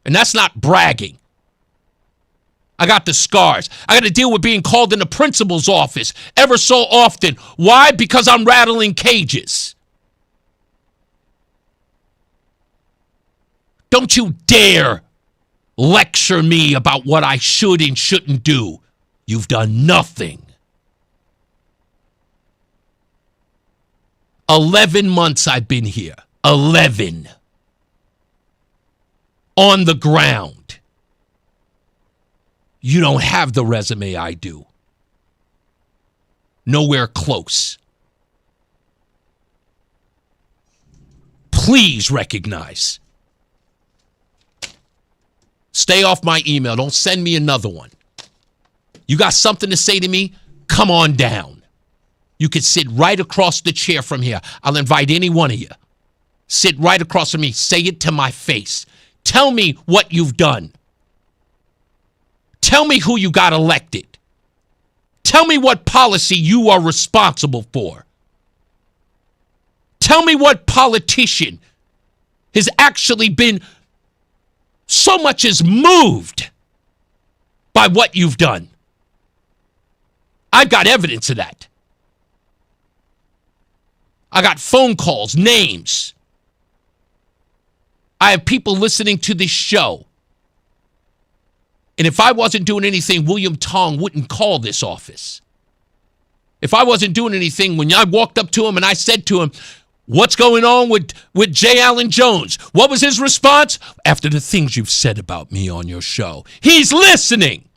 And that's not bragging. I got the scars. I got to deal with being called in the principal's office ever so often. Why? Because I'm rattling cages. Don't you dare lecture me about what I should and shouldn't do. You've done nothing. 11 months I've been here. 11. On the ground. You don't have the resume I do. Nowhere close. Please recognize. Stay off my email. Don't send me another one. You got something to say to me? Come on down. You could sit right across the chair from here. I'll invite any one of you. Sit right across from me. Say it to my face. Tell me what you've done. Tell me who you got elected. Tell me what policy you are responsible for. Tell me what politician has actually been so much as moved by what you've done. I've got evidence of that. I got phone calls, names. I have people listening to this show. And if I wasn't doing anything, William Tong wouldn't call this office. If I wasn't doing anything, when I walked up to him and I said to him, what's going on with J. Allen Jones? What was his response? After the things you've said about me on your show. He's listening.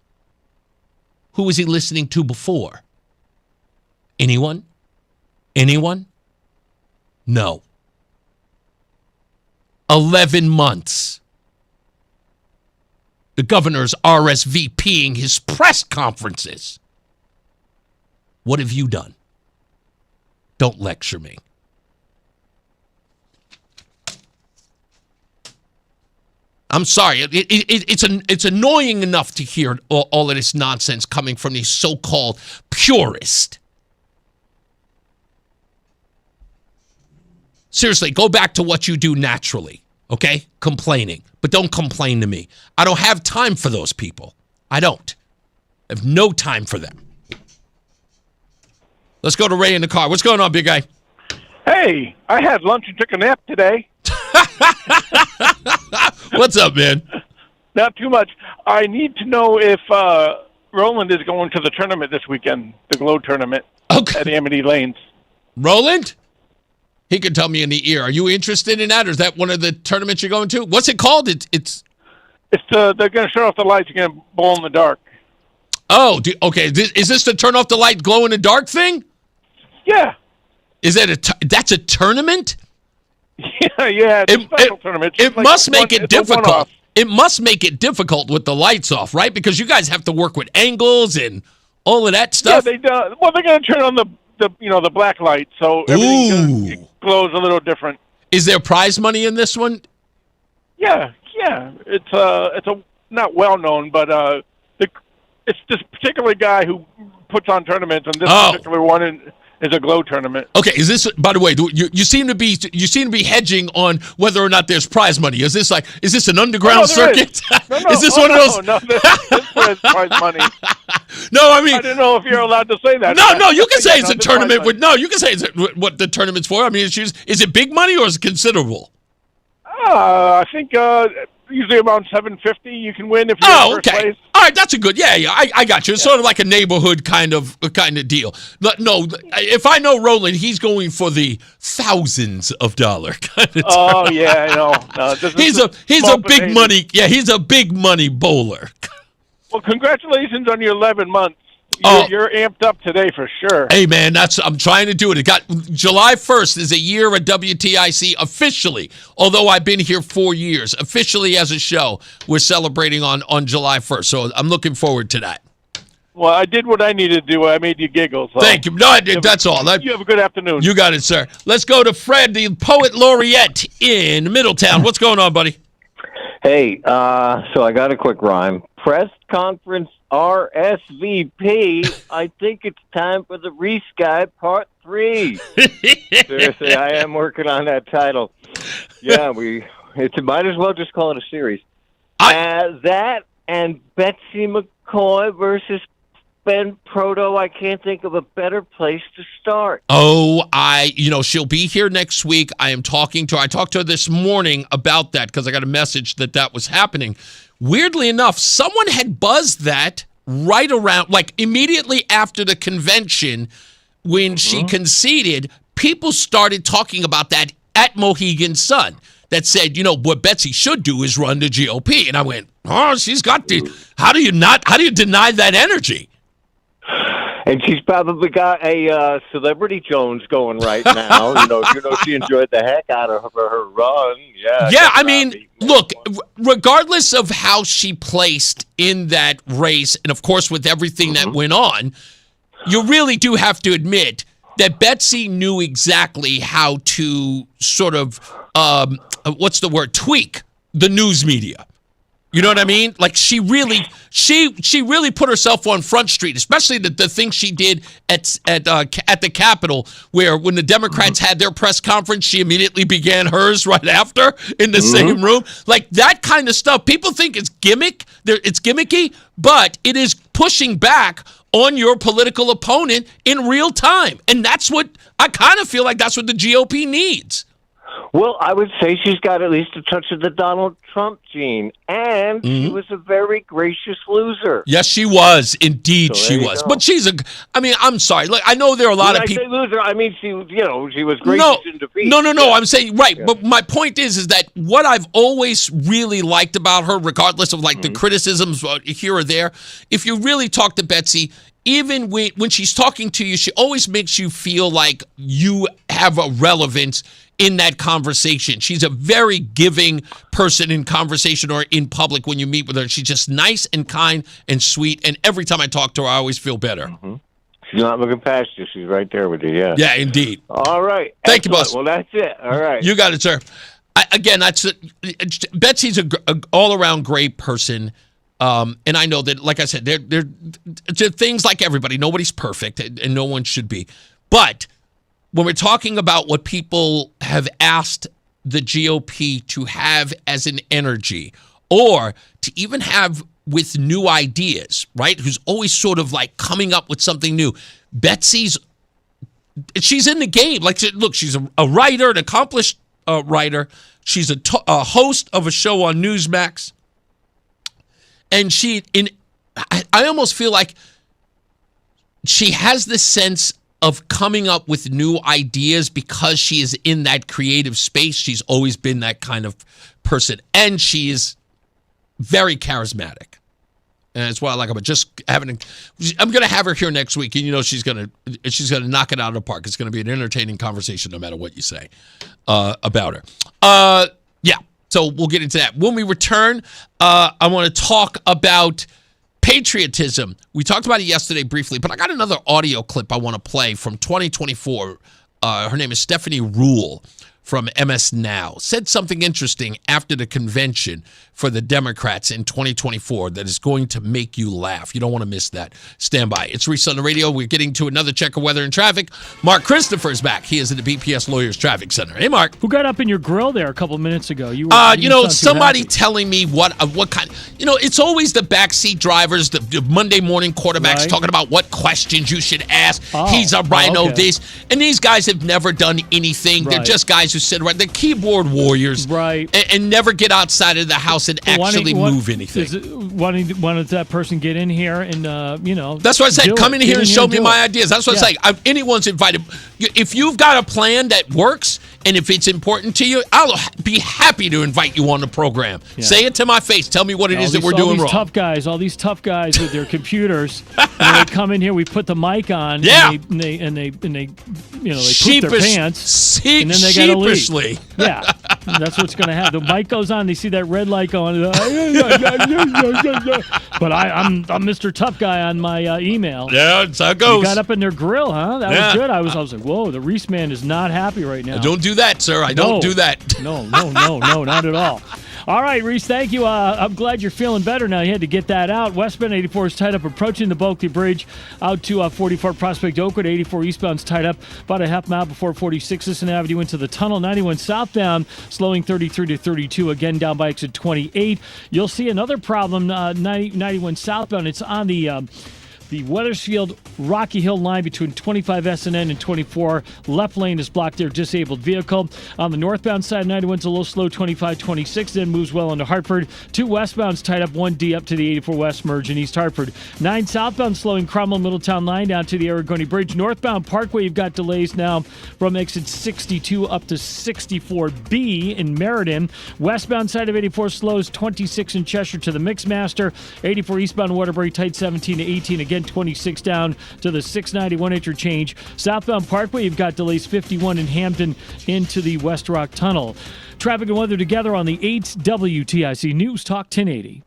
Who was he listening to before? Anyone? Anyone? No. 11 months. The governor's RSVPing his press conferences. What have you done? Don't lecture me. I'm sorry. It's annoying enough to hear all of this nonsense coming from these so-called purists. Seriously, go back to what you do naturally, okay? Complaining. But don't complain to me. I don't have time for those people. I don't. I have no time for them. Let's go to Ray in the car. What's going on, big guy? Hey, I had lunch and took a nap today. What's up, man? Not too much. I need to know if Roland is going to the tournament this weekend, the Glow tournament at Amity Lanes. Roland? He can tell me in the ear. Are you interested in that, or is that one of the tournaments you're going to? What's it called? They're going to shut off the lights. You're going to bowl in the dark. Oh, okay. Is this the turn off the light, glow in the dark thing? Yeah. Is that that's a tournament? Yeah. It's a special tournament. It must make it difficult. It must make it difficult with the lights off, right? Because you guys have to work with angles and all of that stuff. Yeah, they're going to turn on the black light, so everything glows a little different. Is there prize money in this one? Yeah. It's a not well known, but it's this particular guy who puts on tournaments, and this particular one is a Glow tournament. Okay, is this, by the way, you seem to be hedging on whether or not there's prize money. Is this an underground circuit? No. Is this one of those? No, this is prize money. No, I mean, I don't know if you're allowed to say that. No, you can say it's a tournament with. No, you can say it's what the tournament's for. I mean, is it big money or is it considerable? I think usually around $750 you can win if you're in first place. All right, that's a good. Yeah, I got you. It's sort of like a neighborhood kind of deal. No, if I know Roland, he's going for the thousands of dollar kind of. Oh yeah, I know. No, he's a big money. Yeah, he's a big money bowler. Well, congratulations on your 11 months. You're amped up today for sure. Hey, man, I'm trying to do it. It got July 1st is a year at WTIC officially, although I've been here 4 years. Officially as a show, we're celebrating on July 1st, so I'm looking forward to that. Well, I did what I needed to do. I made you giggle. So. Thank you. No, that's all. You have a good afternoon. You got it, sir. Let's go to Fred, the poet laureate in Middletown. What's going on, buddy? Hey, so I got a quick rhyme. Press conference RSVP. I think it's time for the Reese Guy Part 3. Seriously, I am working on that title. Yeah, it might as well just call it a series. That and Betsy McCoy versus Ben Proto. I can't think of a better place to start. Oh, she'll be here next week. I talked to her this morning about that because I got a message that was happening. Weirdly enough, someone had buzzed that right around, like immediately after the convention when she conceded, people started talking about that at Mohegan Sun that said, what Betsy should do is run the GOP. And I went, she's got to, how do you deny that energy? And she's probably got a Celebrity Jones going right now. She enjoyed the heck out of her run. Yeah, I mean, look, regardless of how she placed in that race, and of course with everything that went on, you really do have to admit that Betsy knew exactly how to sort of, tweak the news media. You know what I mean? Like she really put herself on Front Street, especially the thing she did at the Capitol, where when the Democrats had their press conference, she immediately began hers right after in the same room. Like that kind of stuff. People think it's gimmicky, but it is pushing back on your political opponent in real time, and that's what I kind of feel like. That's what the GOP needs. Well, I would say she's got at least a touch of the Donald Trump gene, and she was a very gracious loser. Yes, she was. Indeed, she was. Go. But I'm sorry. Like, I know there are a lot of people. When I say loser, I mean she was gracious in defeat. No. I'm saying, right. Yeah. But my point is that what I've always really liked about her, regardless of the criticisms here or there, if you really talk to Betsy, even when she's talking to you, she always makes you feel like you have a relevance in that conversation. She's a very giving person in conversation or in public when you meet with her. She's just nice and kind and sweet, and every time I talk to her, I always feel better. She's not looking past you. She's right there with you, yeah. Yeah, indeed. All right. Thank you, boss. Well, that's it. All right. You got it, sir. Betsy's a all-around great person. And I know that, like I said, they're things like everybody. Nobody's perfect, and no one should be. But when we're talking about what people have asked the GOP to have as an energy, or to even have with new ideas, right? Who's always sort of like coming up with something new. Betsy's in the game. Like, look, she's a writer, an accomplished writer. She's a host of a show on Newsmax. And she, in I almost feel like she has this sense of coming up with new ideas because she is in that creative space. She's always been that kind of person, and she is very charismatic. And that's what I like about I'm going to have her here next week, and she's going to knock it out of the park. It's going to be an entertaining conversation no matter what you say about her. Yeah, so we'll get into that. When we return, I want to talk about patriotism. We talked about it yesterday briefly, but I got another audio clip I want to play from 2024. Her name is Stephanie Rule from MS Now. Said something interesting after the convention for the Democrats in 2024 that is going to make you laugh. You don't want to miss that. Stand by. It's Reese on the Radio. We're getting to another check of weather and traffic. Mark Christopher's back. He is at the BPS Lawyers Traffic Center. Hey, Mark. Who got up in your grill there a couple minutes ago? Somebody telling me what kind. It's always the backseat drivers, the Monday morning quarterbacks talking about what questions you should ask. He's a rhino, this. And these guys have never done anything. They're just guys who sit around. They're keyboard warriors. Right. And never get outside of the house and actually move anything. Wanted that person get in here and, That's what I said. Come in here and show me my ideas. That's what I say. Anyone's invited. If you've got a plan that works and if it's important to you, I'll be happy to invite you on the program. Yeah. Say it to my face. Tell me what it is that we're doing wrong. All these tough guys with their computers. When they come in here, we put the mic on. Yeah. And they poop their pants. And then they got to leave. Yeah. That's what's going to happen. The mic goes on. They see that red light going. But I'm Mr. Tough Guy on my email. Yeah, that's how it goes. You got up in their grill, huh? That was good. I was like, whoa, the Reese man is not happy right now. Don't do that, sir. I don't do that. No, not at all. All right, Reese, thank you. I'm glad you're feeling better now. You had to get that out. Westbound 84 is tied up approaching the Bulkley Bridge out to 44 Prospect Oakwood. 84 eastbound is tied up about a half mile before 46 Sisson Avenue into the tunnel. 91 southbound slowing 33 to 32, again down by exit 28. You'll see another problem, 91 southbound. It's on the Weathersfield Rocky Hill line between 25 S&N and 24. Left lane is blocked there, disabled vehicle. On the northbound side, 91's a little slow, 25-26, then moves well into Hartford. 2 westbounds tied up, 1D up to the 84 West merge in East Hartford. 9 southbound slowing Cromwell Middletown line down to the Aragoni Bridge. Northbound Parkway, you've got delays now from exit 62 up to 64B in Meriden. Westbound side of 84 slows 26 in Cheshire to the Mixmaster. 84 eastbound Waterbury tight 17 to 18, again 26 down to the 691 interchange. Southbound Parkway, you've got delays 51 in Hampton into the West Rock Tunnel. Traffic and weather together on the 8 WTIC News Talk 1080.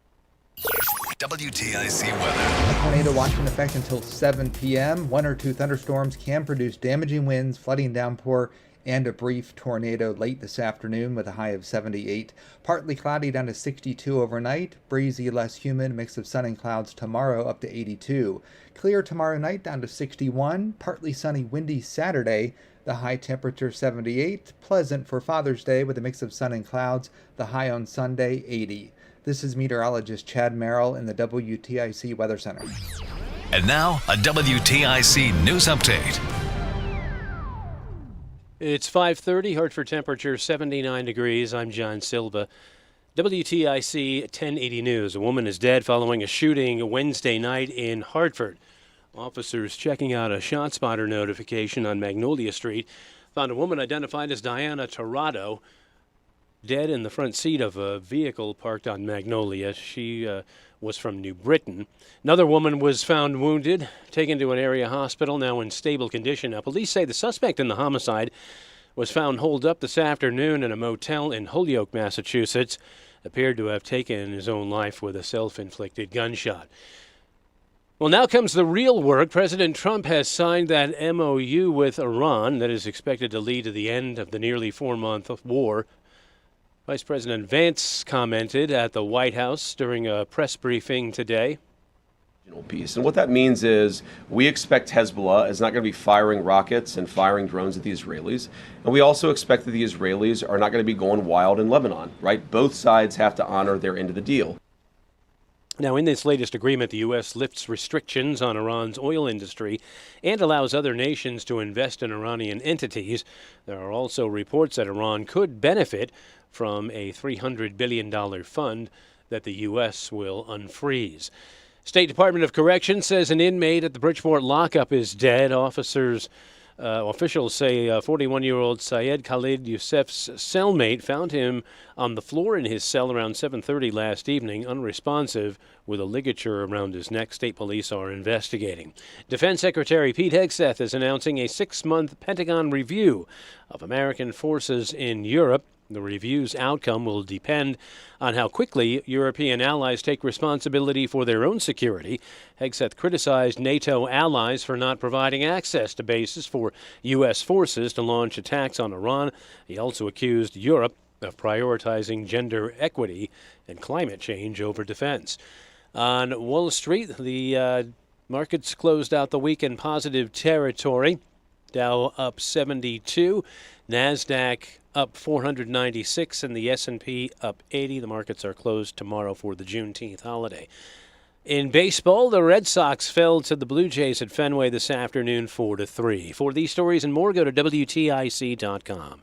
WTIC weather. A tornado watch in effect until 7 p.m. 1 or 2 thunderstorms can produce damaging winds, flooding downpour, and a brief tornado late this afternoon with a high of 78. Partly cloudy down to 62 overnight. Breezy, less humid, mix of sun and clouds tomorrow up to 82. Clear tomorrow night down to 61. Partly sunny, windy Saturday. The high temperature 78. Pleasant for Father's Day with a mix of sun and clouds. The high on Sunday 80. This is meteorologist Chad Merrill in the WTIC Weather Center. And now, a WTIC news update. It's 5:30, Hartford temperature 79 degrees. I'm John Silva. WTIC 1080 News. A woman is dead following a shooting Wednesday night in Hartford. Officers checking out a ShotSpotter notification on Magnolia Street found a woman identified as Diana Torrado dead in the front seat of a vehicle parked on Magnolia. She was from New Britain. Another woman was found wounded, taken to an area hospital, now in stable condition. Now, police say the suspect in the homicide was found holed up this afternoon in a motel in Holyoke, Massachusetts. Appeared to have taken his own life with a self-inflicted gunshot. Well, now comes the real work. President Trump has signed that MOU with Iran that is expected to lead to the end of the nearly 4-month war. Vice President Vance commented at the White House during a press briefing today. Peace. And what that means is we expect Hezbollah is not going to be firing rockets and firing drones at the Israelis. And we also expect that the Israelis are not going to be going wild in Lebanon, right? Both sides have to honor their end of the deal. Now, in this latest agreement, the U.S. lifts restrictions on Iran's oil industry and allows other nations to invest in Iranian entities. There are also reports that Iran could benefit from a $300 billion fund that the U.S. will unfreeze. State Department of Corrections says an inmate at the Bridgeport lockup is dead. Officials say 41-year-old Syed Khalid Youssef's cellmate found him on the floor in his cell around 7:30 last evening, unresponsive with a ligature around his neck. State police are investigating. Defense Secretary Pete Hegseth is announcing a 6-month Pentagon review of American forces in Europe. The review's outcome will depend on how quickly European allies take responsibility for their own security. Hegseth criticized NATO allies for not providing access to bases for U.S. forces to launch attacks on Iran. He also accused Europe of prioritizing gender equity and climate change over defense. On Wall Street, the markets closed out the week in positive territory. Dow up 72, NASDAQ up 496, and the S&P up 80. The markets are closed tomorrow for the Juneteenth holiday. In baseball, the Red Sox fell to the Blue Jays at Fenway this afternoon 4-3. For these stories and more, go to WTIC.com.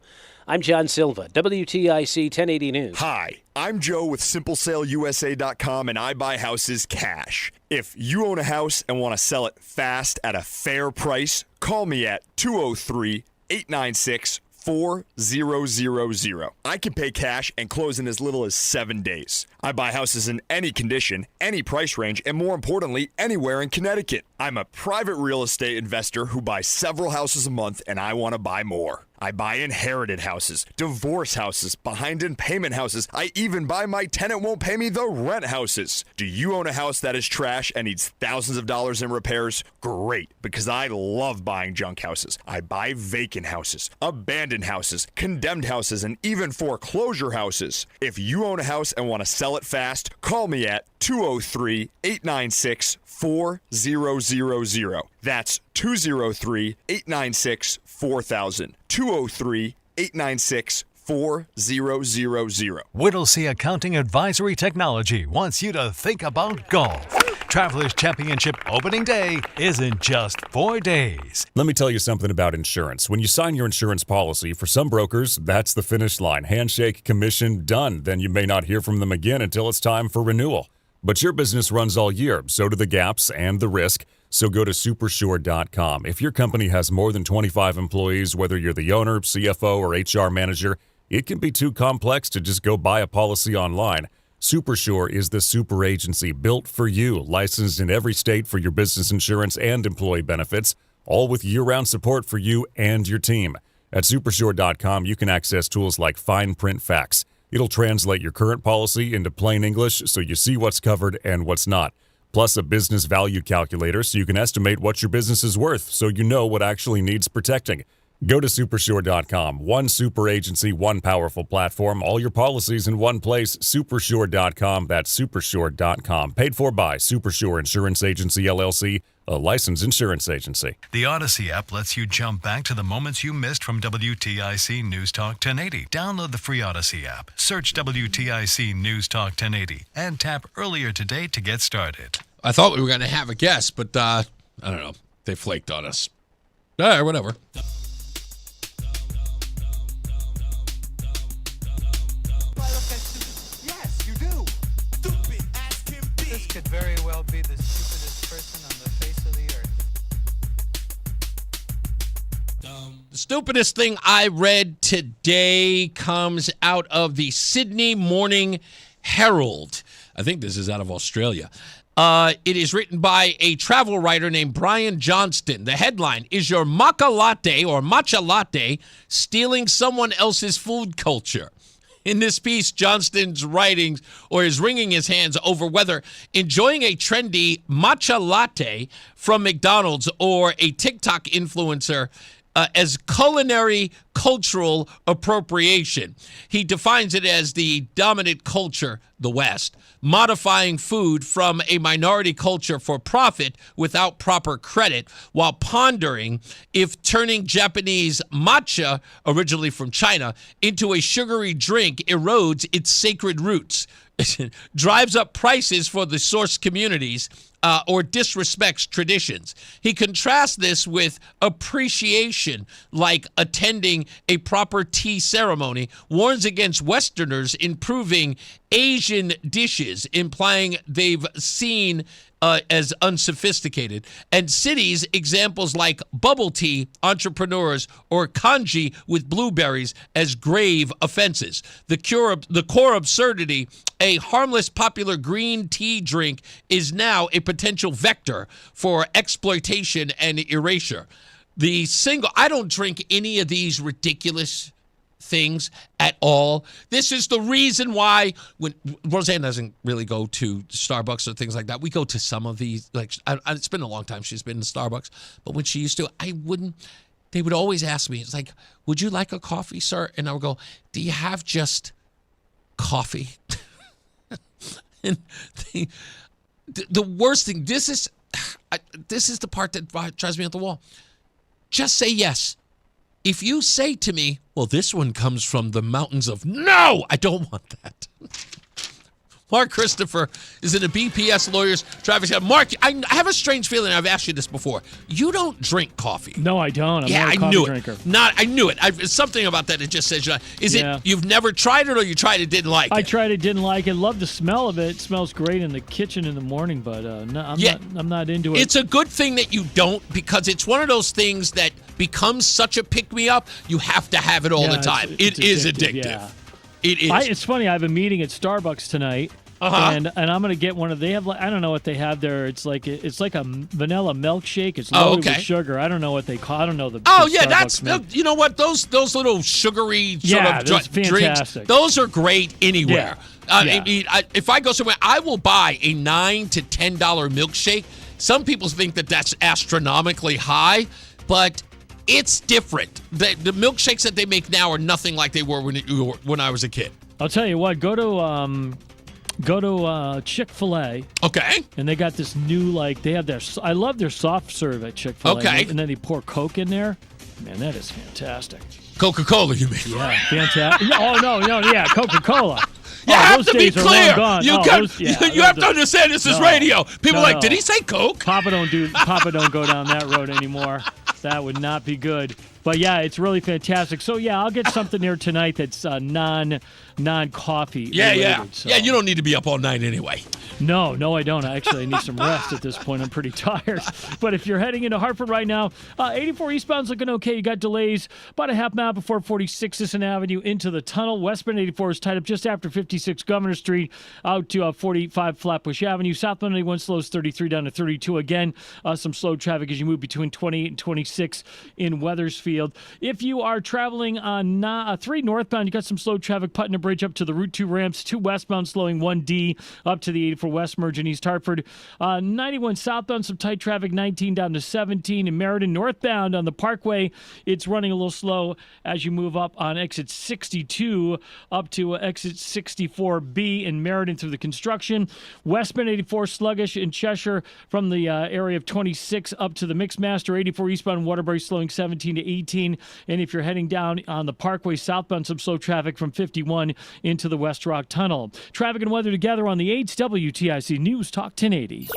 I'm John Silva, WTIC 1080 News. Hi, I'm Joe with SimpleSaleUSA.com, and I buy houses cash. If you own a house and want to sell it fast at a fair price, call me at 203-896-4000. I can pay cash and close in as little as 7 days. I buy houses in any condition, any price range, and more importantly, anywhere in Connecticut. I'm a private real estate investor who buys several houses a month, and I want to buy more. I buy inherited houses, divorce houses, behind in payment houses. I even buy my tenant won't pay me the rent houses. Do you own a house that is trash and needs thousands of dollars in repairs? Great, because I love buying junk houses. I buy vacant houses, abandoned houses, condemned houses, and even foreclosure houses. If you own a house and want to sell it fast, call me at 203-896-4000. That's 203-896-4000. 203-896-4000. Whittlesey Accounting Advisory Technology wants you to think about golf. Travelers Championship opening day is in just 4 days. Let me tell you something about insurance. When you sign your insurance policy, for some brokers, that's the finish line. Handshake, commission, done. Then you may not hear from them again until it's time for renewal. But your business runs all year, so do the gaps and the risk. So go to Supersure.com. If your company has more than 25 employees, whether you're the owner, CFO, or HR manager, it can be too complex to just go buy a policy online. Supersure is the super agency built for you, licensed in every state for your business insurance and employee benefits, all with year-round support for you and your team. At Supersure.com, you can access tools like Fine Print Facts. It'll translate your current policy into plain English so you see what's covered and what's not. Plus a business value calculator so you can estimate what your business is worth so you know what actually needs protecting. Go to Supersure.com. One super agency, one powerful platform, all your policies in one place. Supersure.com. That's Supersure.com. Paid for by Supersure Insurance Agency, LLC, a licensed insurance agency. The Odyssey app lets you jump back to the moments you missed from WTIC News Talk 1080. Download the free Odyssey app, search WTIC News Talk 1080, and tap earlier today to get started. I thought we were going to have a guest, but I don't know. They flaked on us. All right, whatever. Yes, you do. Stupid as can be. This could very well be the stupidest person on the face of the earth. The stupidest thing I read today comes out of the Sydney Morning Herald. I think this is out of Australia. It is written by a travel writer named Brian Johnston. The headline, is your maca latte or matcha latte stealing someone else's food culture? In this piece, Johnston's writings or is wringing his hands over whether enjoying a trendy matcha latte from McDonald's or a TikTok influencer as culinary cultural appropriation. He defines it as the dominant culture, the West, modifying food from a minority culture for profit without proper credit, while pondering if turning Japanese matcha, originally from China, into a sugary drink erodes its sacred roots, drives up prices for the source communities, or disrespects traditions. He contrasts this with appreciation, like attending a proper tea ceremony, warns against Westerners improving Asian dishes, implying they've seen as unsophisticated. And cities, examples like bubble tea entrepreneurs or kanji with blueberries as grave offenses. The core absurdity, a harmless popular green tea drink, is now a potential vector for exploitation and erasure. I don't drink any of these ridiculous things at all. This is the reason why when Roseanne doesn't really go to Starbucks or things like that. We go to some of these, it's been a long time she's been to Starbucks, but when she used to, they would always ask me, it's like, would you like a coffee, sir? And I would go, do you have just coffee? And the worst thing, this is the part that drives me up the wall. Just say yes. If you say to me, well, this one comes from the mountains of... No, I don't want that. Mark Christopher is in a BPS Lawyers Traffic Center. Mark, I have a strange feeling. I've asked you this before. You don't drink coffee. No, I don't. I'm not a coffee drinker. I knew it. It's something about that. It just says, it you've never tried it or you tried it, didn't like it? I tried it, didn't like it. Love the smell of it. It smells great in the kitchen in the morning, but I'm not into it. It's a good thing that you don't, because it's one of those things that becomes such a pick-me-up, you have to have it all the time. It is addictive. Yeah. It is. It's funny. I have a meeting at Starbucks tonight, and I'm gonna get one of. They have. I don't know what they have there. It's like a vanilla milkshake. It's loaded with sugar. I don't know what they call. I don't know the. That's you know what, those little sugary sort of drinks. Those are great anywhere. If I go somewhere, I will buy a $9 to $10 milkshake. Some people think that that's astronomically high, but it's different. The milkshakes that they make now are nothing like they were when I was a kid. I'll tell you what. Go to Chick-fil-A. Okay. And they got this new, they have I love their soft serve at Chick-fil-A. Okay. And then they pour Coke in there. Man, that is fantastic. Coca-Cola, you mean? Yeah, fantastic. Coca-Cola. You have to be clear. You have to understand this is radio. People are like, did he say Coke? Papa don't go down that road anymore. That would not be good. But yeah, it's really fantastic. So yeah, I'll get something there tonight that's non-coffee. Yeah. So. Yeah, you don't need to be up all night anyway. No, I don't. Actually, I need some rest at this point. I'm pretty tired. But if you're heading into Hartford right now, 84 eastbound's looking okay. You got delays about a half mile before 46 Sisson Avenue into the tunnel. Westbound 84 is tied up just after 56 Governor Street out to 45 Flatbush Avenue. Southbound 81 slows 33 down to 32. Again, some slow traffic as you move between 28 and 26 in Wethersfield. If you are traveling on 3 northbound, you got some slow traffic. Putnam Bridge up to the Route 2 ramps. 2 westbound slowing 1D up to the 84 West merge in East Hartford. 91 southbound, some tight traffic. 19 down to 17 in Meriden. Northbound on the Parkway, it's running a little slow as you move up on exit 62 up to exit 64B in Meriden through the construction. Westbound 84 sluggish in Cheshire from the area of 26 up to the Mixmaster. 84 eastbound Waterbury slowing 17 to 18. And if you're heading down on the Parkway southbound, some slow traffic from 51 into the West Rock Tunnel. Traffic and weather together on the 8th WTIC News Talk 1080.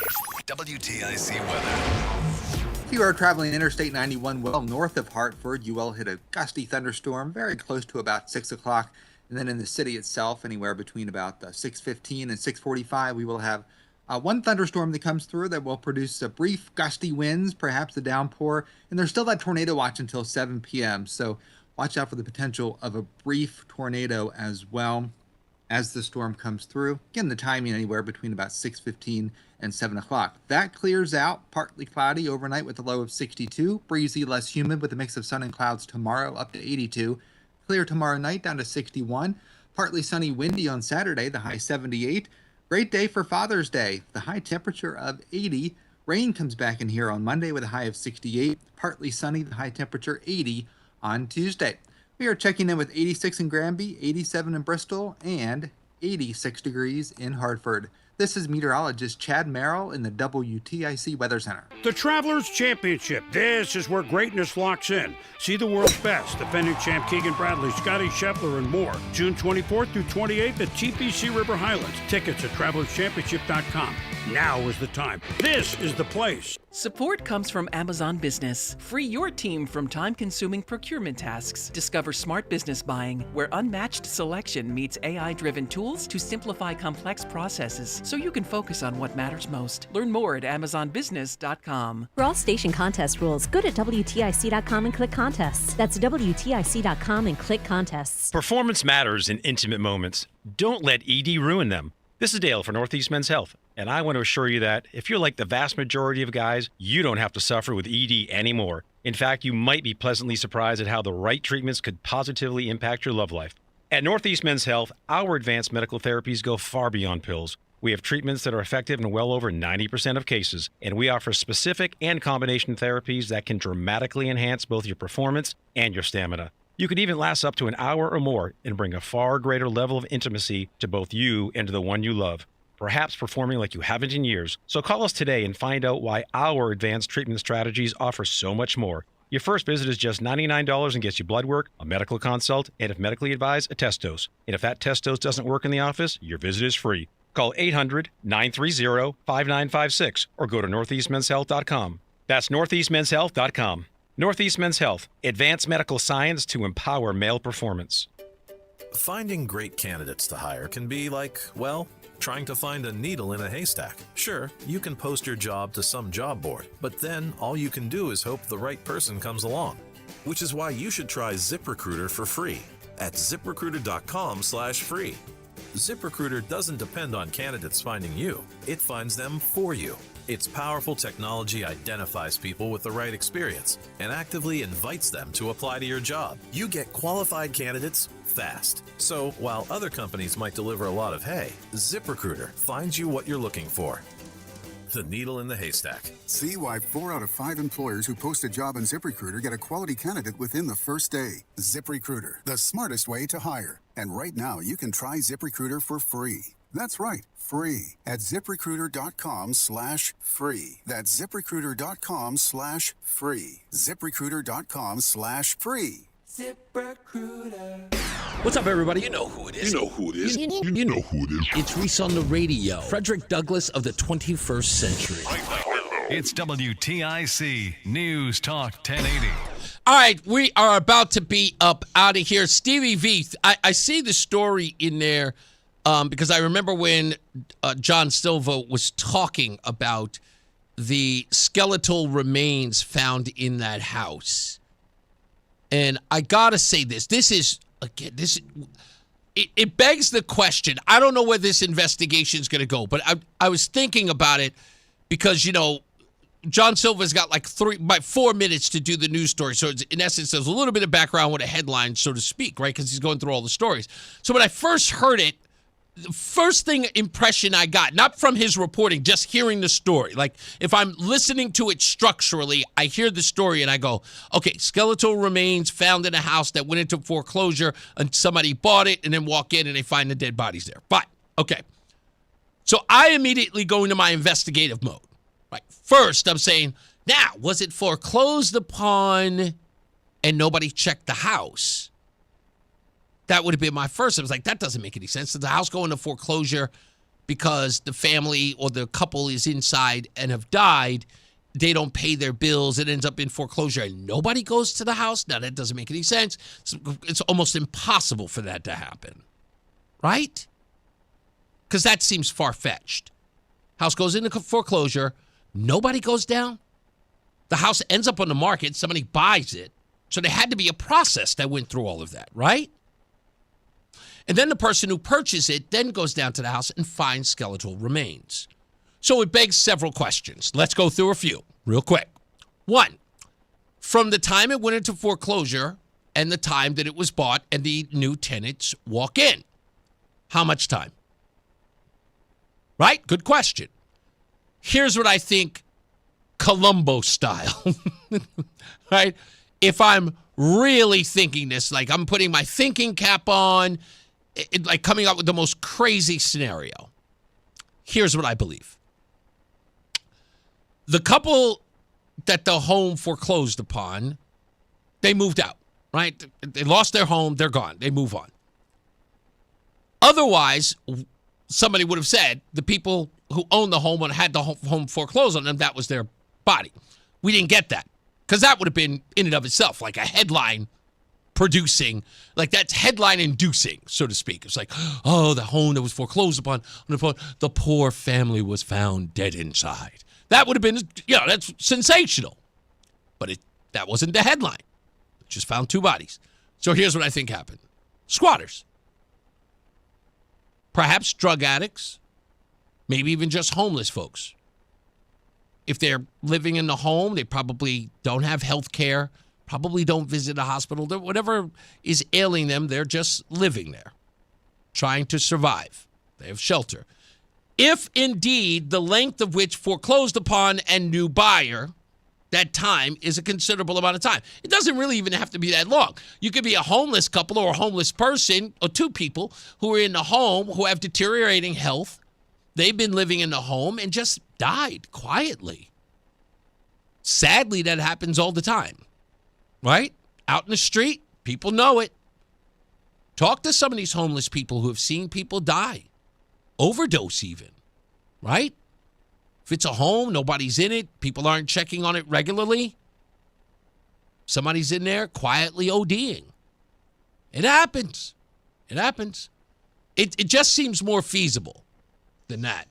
WTIC weather. If you are traveling Interstate 91 well north of Hartford, you will hit a gusty thunderstorm very close to about 6 o'clock. And then in the city itself, anywhere between about 6:15 and 6:45, we will have one thunderstorm that comes through that will produce a brief gusty winds, perhaps a downpour. And there's still that tornado watch until 7 p.m. So watch out for the potential of a brief tornado as well as the storm comes through. Again, the timing anywhere between about 6:15 and 7 o'clock. That clears out, partly cloudy overnight with a low of 62. Breezy, less humid with a mix of sun and clouds tomorrow up to 82. Clear tomorrow night down to 61. Partly sunny, windy on Saturday, the high 78. Great day for Father's Day, the high temperature of 80. Rain comes back in here on Monday with a high of 68. Partly sunny, the high temperature 80 on Tuesday. We are checking in with 86 in Granby, 87 in Bristol, and 86 degrees in Hartford. This is meteorologist Chad Merrill in the WTIC Weather Center. The Travelers Championship. This is where greatness locks in. See the world's best. Defending champ Keegan Bradley, Scotty Scheffler, and more. June 24th through 28th at TPC River Highlands. Tickets at TravelersChampionship.com. Now is the time. This is the place. Support comes from Amazon Business. Free your team from time-consuming procurement tasks. Discover smart business buying, where unmatched selection meets AI-driven tools to simplify complex processes so you can focus on what matters most. Learn more at amazonbusiness.com. For all station contest rules, go to WTIC.com and click contests. That's WTIC.com and click contests. Performance matters in intimate moments. Don't let ED ruin them. This is Dale for Northeast Men's Health, and I want to assure you that if you're like the vast majority of guys, you don't have to suffer with ED anymore. In fact, you might be pleasantly surprised at how the right treatments could positively impact your love life. At Northeast Men's Health, our advanced medical therapies go far beyond pills. We have treatments that are effective in well over 90% of cases, and we offer specific and combination therapies that can dramatically enhance both your performance and your stamina. You could even last up to an hour or more and bring a far greater level of intimacy to both you and to the one you love, perhaps performing like you haven't in years. So call us today and find out why our advanced treatment strategies offer so much more. Your first visit is just $99 and gets you blood work, a medical consult, and if medically advised, a test dose. And if that test dose doesn't work in the office, your visit is free. Call 800-930-5956 or go to northeastmenshealth.com. That's northeastmenshealth.com. Northeast Men's Health, advanced medical science to empower male performance. Finding great candidates to hire can be like, well, trying to find a needle in a haystack. Sure, you can post your job to some job board, but then all you can do is hope the right person comes along. Which is why you should try ZipRecruiter for free at ZipRecruiter.com/free. ZipRecruiter doesn't depend on candidates finding you. It finds them for you. Its powerful technology identifies people with the right experience and actively invites them to apply to your job. You get qualified candidates fast. So while other companies might deliver a lot of hay, ZipRecruiter finds you what you're looking for. The needle in the haystack. See why 4 out of 5 employers who post a job on ZipRecruiter get a quality candidate within the first day. ZipRecruiter, the smartest way to hire. And right now, you can try ZipRecruiter for free. That's right, free at ZipRecruiter.com/free. That's ZipRecruiter.com/free. ZipRecruiter.com/free. ZipRecruiter. What's up, everybody? You know who it is. You know who it is. You know who it is. It's Reese on the Radio. Frederick Douglass of the 21st century. It's WTIC News Talk 1080. All right, we are about to be up out of here. Stevie V, I see the story in there because I remember when John Silva was talking about the skeletal remains found in that house. And I got to say this. This is, again, it begs the question. I don't know where this investigation is going to go, but I was thinking about it because, you know, John Silva's got like 4 minutes to do the news story. So it's, in essence, there's a little bit of background with a headline, so to speak, right? Because he's going through all the stories. So when I first heard it, the first impression I got, not from his reporting, just hearing the story. Like, if I'm listening to it structurally, I hear the story and I go, okay, skeletal remains found in a house that went into foreclosure and somebody bought it and then walk in and they find the dead bodies there. But, okay. So I immediately go into my investigative mode. Right. First, I'm saying, now, was it foreclosed upon and nobody checked the house? That would have been my first. I was like, that doesn't make any sense. Did the house go into foreclosure because the family or the couple is inside and have died? They don't pay their bills. It ends up in foreclosure and nobody goes to the house? Now, that doesn't make any sense. It's almost impossible for that to happen. Right? Because that seems far-fetched. House goes into foreclosure. Nobody goes down. The house ends up on the market. Somebody buys it. So there had to be a process that went through all of that, right? And then the person who purchased it then goes down to the house and finds skeletal remains. So it begs several questions. Let's go through a few real quick. 1, from the time it went into foreclosure and the time that it was bought and the new tenants walk in, how much time? Right? Good question. Here's what I think Columbo style, right? If I'm really thinking this, like I'm putting my thinking cap on, like coming up with the most crazy scenario. Here's what I believe. The couple that the home foreclosed upon, they moved out, right? They lost their home, they're gone, they move on. Otherwise, somebody would have said the people who owned the home and had the home foreclosed on them, that was their body. We didn't get that because that would have been in and of itself like a headline producing, like that's headline inducing, so to speak. It's like, oh, the home that was foreclosed upon, the poor family was found dead inside. That would have been, that's sensational. But that wasn't the headline. Just found 2 bodies. So here's what I think happened. Squatters. Perhaps drug addicts. Maybe even just homeless folks. If they're living in the home, they probably don't have health care, probably don't visit a hospital. Whatever is ailing them, they're just living there, trying to survive. They have shelter. If indeed the length of which foreclosed upon and new buyer, that time is a considerable amount of time. It doesn't really even have to be that long. You could be a homeless couple or a homeless person or 2 people who are in the home who have deteriorating health. They've been living in the home and just died quietly. Sadly, that happens all the time, right? Out in the street, people know it. Talk to some of these homeless people who have seen people die, overdose even, right? If it's a home, nobody's in it, people aren't checking on it regularly, somebody's in there quietly ODing. It happens. It happens. It just seems more feasible than that.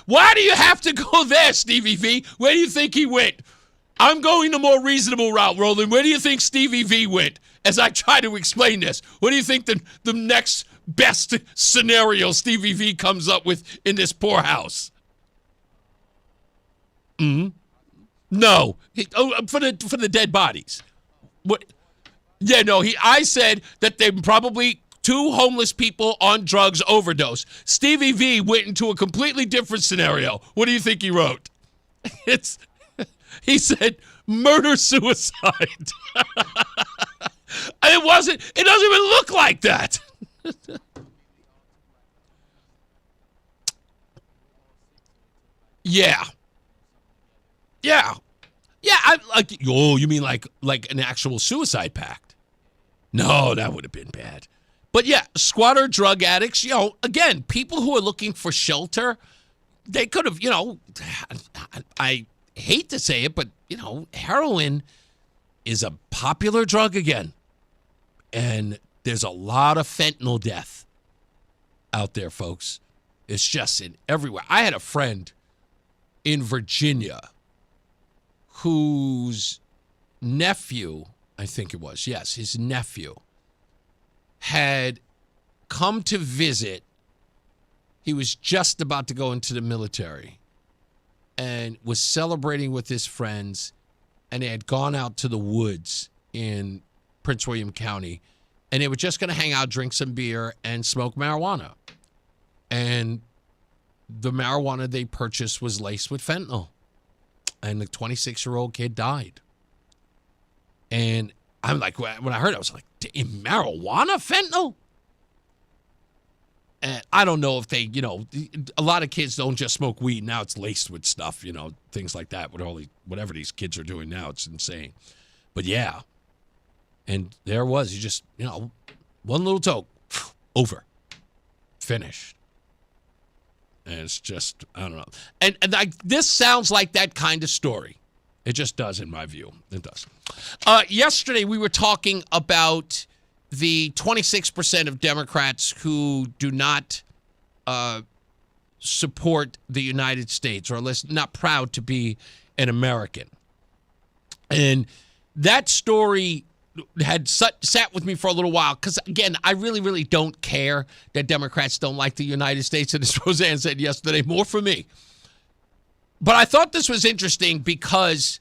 Why do you have to go there, Stevie V? Where do you think he went? I'm going the more reasonable route, Roland. Where do you think Stevie V went as I try to explain this? What do you think the next best scenario Stevie V comes up with in this poorhouse? No. For the dead bodies. What? Yeah, no. I said that they probably 2 homeless people on drugs overdose. Stevie V went into a completely different scenario. What do you think he wrote? He said murder-suicide. It doesn't even look like that. Yeah. You mean like an actual suicide pact? No, that would have been bad. But yeah, squatter drug addicts, again, people who are looking for shelter, they could have, I hate to say it, but, heroin is a popular drug again. And there's a lot of fentanyl death out there, folks. It's just in everywhere. I had a friend in Virginia whose nephew, I think it was, yes, his nephew, had come to visit. He was just about to go into the military and was celebrating with his friends, and they had gone out to the woods in Prince William County, and they were just going to hang out, drink some beer, and smoke marijuana. And the marijuana they purchased was laced with fentanyl, and the 26-year-old kid died. And I'm like, when I heard it, I was like, marijuana, fentanyl? And I don't know if they, a lot of kids don't just smoke weed. Now it's laced with stuff, things like that. Whatever these kids are doing now, it's insane. But yeah. And there it was. You just, one little toke, over. Finished. And it's just, I don't know. And this sounds like that kind of story. It just does, in my view. It does. Yesterday, we were talking about the 26% of Democrats who do not support the United States, or at least not proud to be an American. And that story had sat with me for a little while because, again, I really, really don't care that Democrats don't like the United States. And as Roseanne said yesterday, more for me. But I thought this was interesting because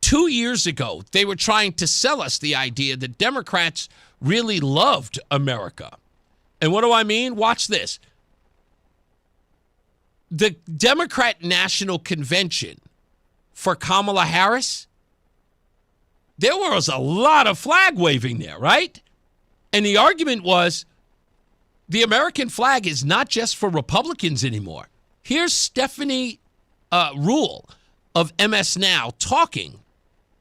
2 years ago, they were trying to sell us the idea that Democrats really loved America. And what do I mean? Watch this. The Democrat National Convention for Kamala Harris, there was a lot of flag waving there, right? And the argument was the American flag is not just for Republicans anymore. Here's Stephanie Ruhle of MS Now talking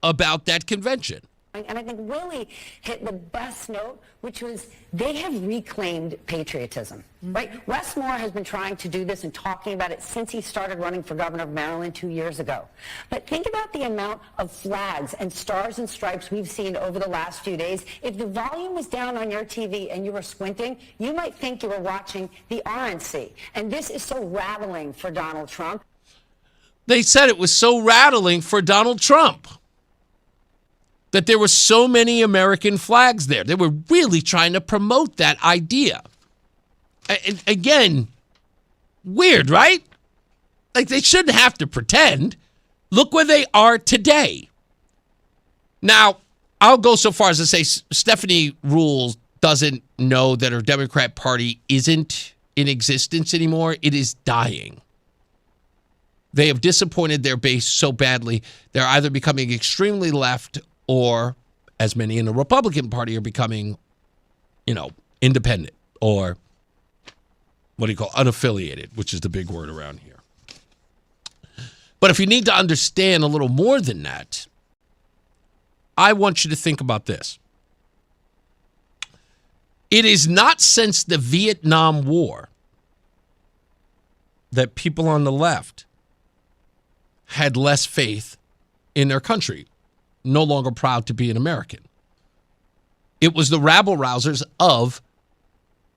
about that convention. And I think Willie hit the best note, which was they have reclaimed patriotism, right? Wes Moore has been trying to do this and talking about it since he started running for governor of Maryland 2 years ago. But think about the amount of flags and stars and stripes we've seen over the last few days. If the volume was down on your TV and you were squinting, you might think you were watching the RNC. And this is so rattling for Donald Trump. They said it was so rattling for Donald Trump that there were so many American flags there. They were really trying to promote that idea. And again, weird, right? Like, they shouldn't have to pretend. Look where they are today. Now, I'll go so far as to say Stephanie Ruhle doesn't know that her Democrat Party isn't in existence anymore. It is dying. They have disappointed their base so badly, they're either becoming extremely left or, as many in the Republican Party, are becoming, independent or unaffiliated, which is the big word around here. But if you need to understand a little more than that, I want you to think about this. It is not since the Vietnam War that people on the left had less faith in their country, no longer proud to be an American. It was the rabble-rousers of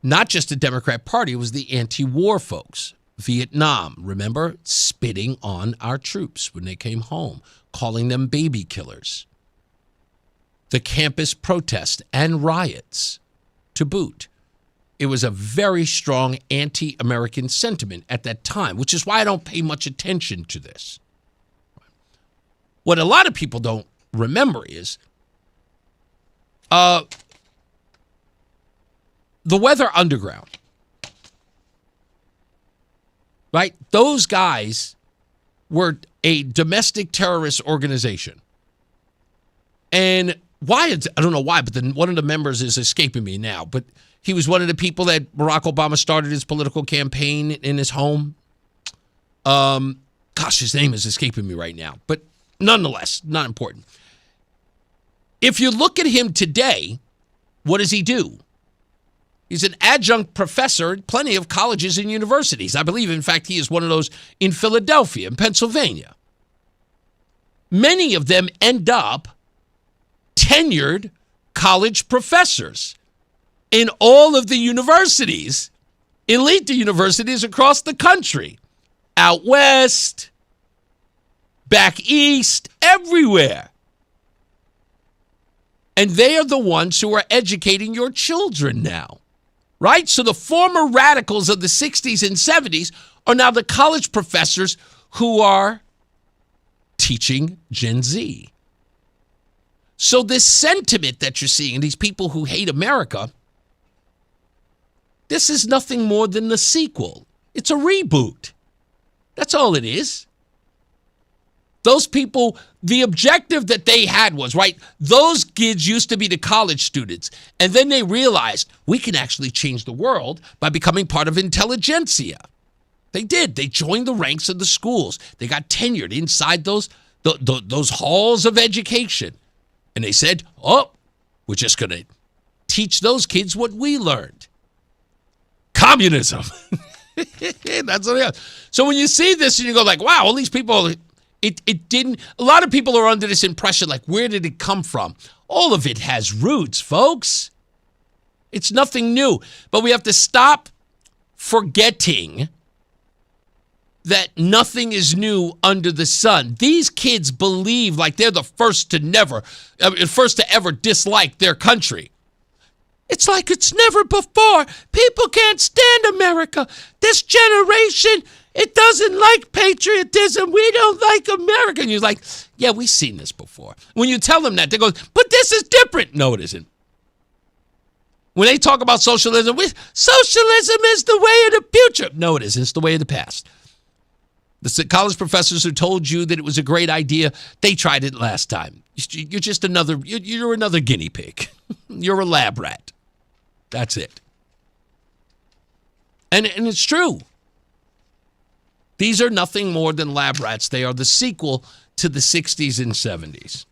not just the Democrat Party, it was the anti-war folks. Vietnam, remember, spitting on our troops when they came home, calling them baby killers. The campus protests and riots to boot. It was a very strong anti-American sentiment at that time, which is why I don't pay much attention to this. What a lot of people don't remember is the Weather Underground, right? Those guys were a domestic terrorist organization. And I don't know why, but one of the members is escaping me now, but he was one of the people that Barack Obama started his political campaign in his home. His name is escaping me right now, but nonetheless, not important. If you look at him today, what does he do? He's an adjunct professor at plenty of colleges and universities. I believe, in fact, he is one of those in Philadelphia, in Pennsylvania. Many of them end up tenured college professors in all of the universities, elite universities across the country, out west, back east, everywhere. And they are the ones who are educating your children now, right? So the former radicals of the 60s and 70s are now the college professors who are teaching Gen Z. So this sentiment that you're seeing, these people who hate America, this is nothing more than the sequel. It's a reboot. That's all it is. Those people, the objective that they had was, right, those kids used to be the college students, and then they realized we can actually change the world by becoming part of intelligentsia. They did. They joined the ranks of the schools. They got tenured inside those halls of education. And they said, we're just going to teach those kids what we learned. Communism. That's what it is. So when you see this and you go like, wow, all these people... It didn't, a lot of people are under this impression, like, where did it come from? All of it has roots, folks. It's nothing new. But we have to stop forgetting that nothing is new under the sun. These kids believe like they're the first to ever dislike their country. It's like it's never before. People can't stand America. This generation, it doesn't like patriotism. We don't like America. And you're like, yeah, we've seen this before. When you tell them that, they go, but this is different. No, it isn't. When they talk about socialism, socialism is the way of the future. No, it isn't. It's the way of the past. The college professors who told you that it was a great idea, they tried it last time. You're just another guinea pig. You're a lab rat. That's it. And it's true. These are nothing more than lab rats. They are the sequel to the 60s and 70s.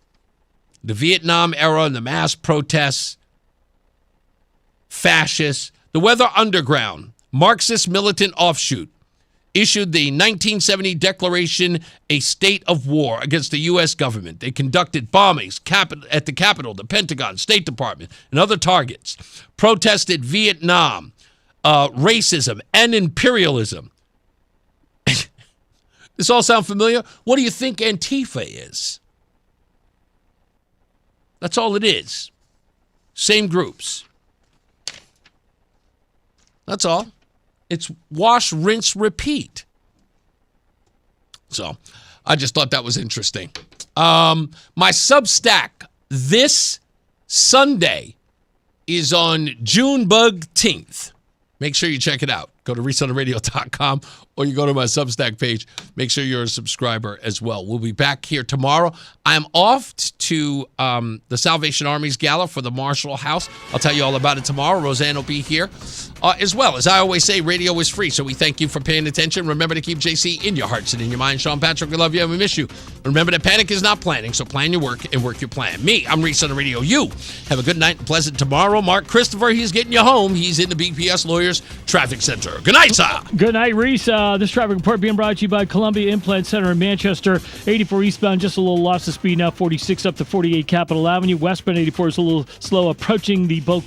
The Vietnam era and the mass protests, fascists. The Weather Underground, Marxist militant offshoot, issued the 1970 Declaration, a state of war against the U.S. government. They conducted bombings at the Capitol, the Pentagon, State Department, and other targets. Protested Vietnam, racism, and imperialism. This all sound familiar? What do you think Antifa is? That's all it is. Same groups. That's all. It's wash, rinse, repeat. So I just thought that was interesting. My Substack this Sunday is on Junebug 10th. Make sure you check it out. Go to ReeseOnTheRadio.com or you go to my Substack page. Make sure you're a subscriber as well. We'll be back here tomorrow. I'm off to the Salvation Army's Gala for the Marshall House. I'll tell you all about it tomorrow. Roseanne will be here. As well, as I always say, radio is free, so we thank you for paying attention. Remember to keep JC in your hearts and in your mind. Sean Patrick, we love you and we miss you. Remember that panic is not planning, so plan your work and work your plan. Me, I'm Reese on the Radio. You have a good night and pleasant tomorrow. Mark Christopher, he's getting you home. He's in the BPS Lawyers Traffic Center. Good night, sir. Good night, Reese. This traffic report being brought to you by Columbia Implant Center in Manchester. 84 eastbound, just a little loss of speed now. 46 up to 48 Capitol Avenue. Westbound 84 is a little slow approaching the Boca